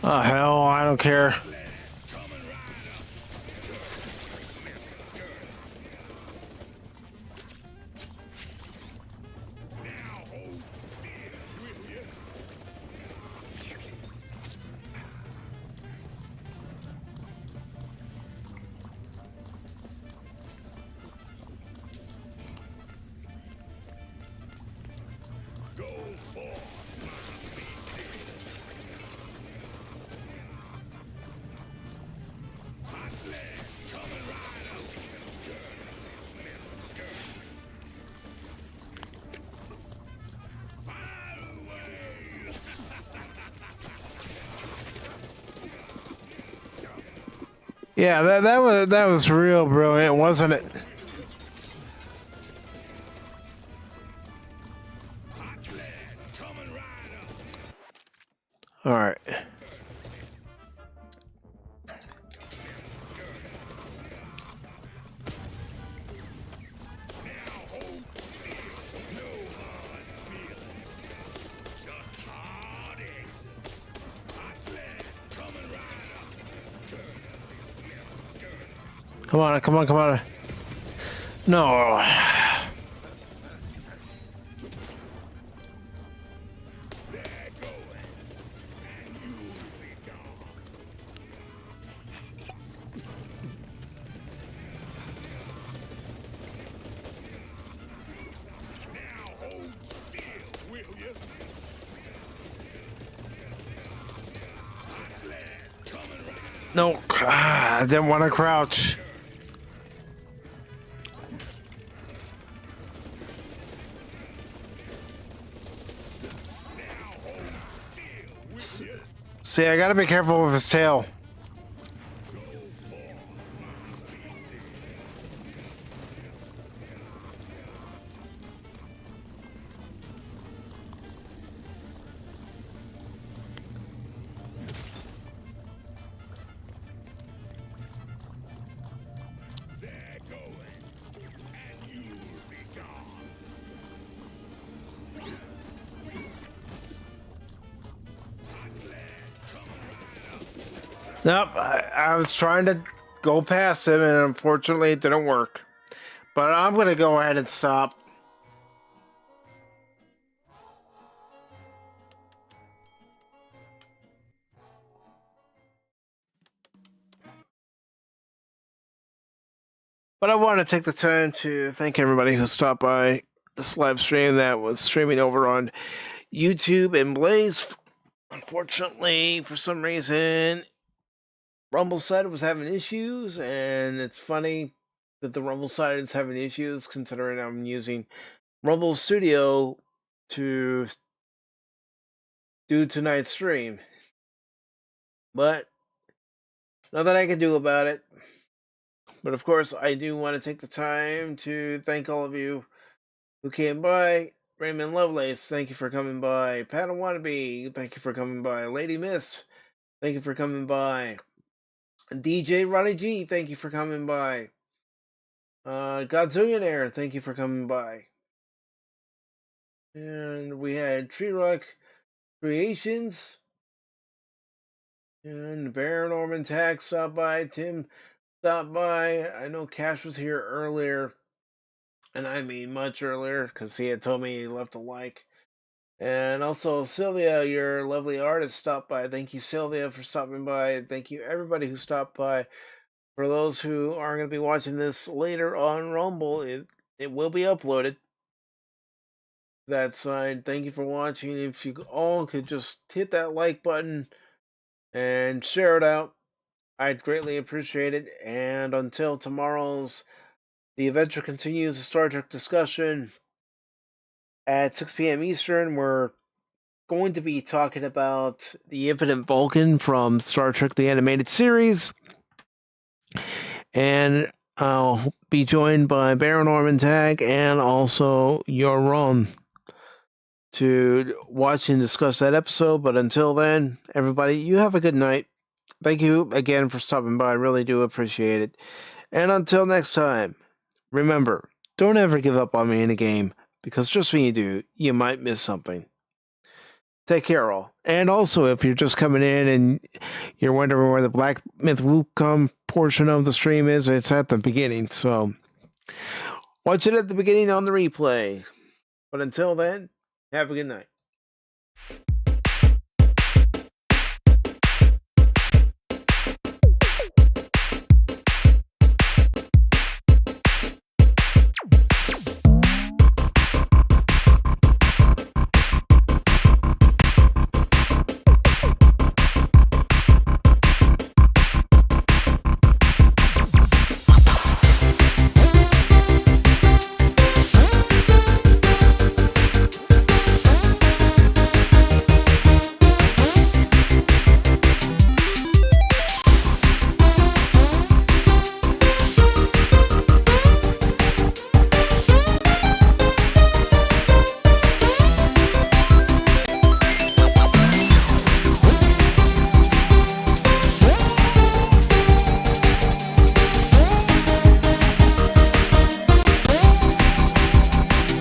Oh, hell, I don't care. Yeah, that was real brilliant, wasn't it? All right. Come on, come on, come on. No. No, I didn't want to crouch. See, I gotta be careful with his tail. Nope, I was trying to go past him, and unfortunately, it didn't work. But I'm going to go ahead and stop. But I want to take the time to thank everybody who stopped by this live stream that was streaming over on YouTube and Blaze. Unfortunately, for some reason, Rumble side was having issues, and it's funny that the Rumble side is having issues considering I'm using Rumble Studio to do tonight's stream. But nothing I can do about it. But of course, I do want to take the time to thank all of you who came by. Raymond Lovelace, thank you for coming by. Pat Wannabe, thank you for coming by. Lady Mist, thank you for coming by. DJ Ronnie G, thank you for coming by. Godzillionaire, thank you for coming by. And we had Tree Rock Creations. And Baron Norman Tag stopped by. Tim stopped by. I know Cash was here earlier. And I mean much earlier, because he had told me he left a like. And also, Sylvia, your lovely artist, stopped by. Thank you, Sylvia, for stopping by. Thank you, everybody who stopped by. For those who are going to be watching this later on Rumble, it will be uploaded. That side, thank you for watching. If you all could just hit that like button and share it out, I'd greatly appreciate it. And until tomorrow's The Adventure Continues, the Star Trek discussion at 6 p.m. Eastern, we're going to be talking about the Infinite Vulcan from Star Trek the Animated Series. And I'll be joined by Baron Norman Tag and also Yoron to watch and discuss that episode. But until then, everybody, you have a good night. Thank you again for stopping by. I really do appreciate it. And until next time, remember, don't ever give up on me in a game, because just when you do, you might miss something. Take care, all. And also, if you're just coming in and you're wondering where the Black Myth Wukong portion of the stream is, it's at the beginning. So watch it at the beginning on the replay. But until then, have a good night.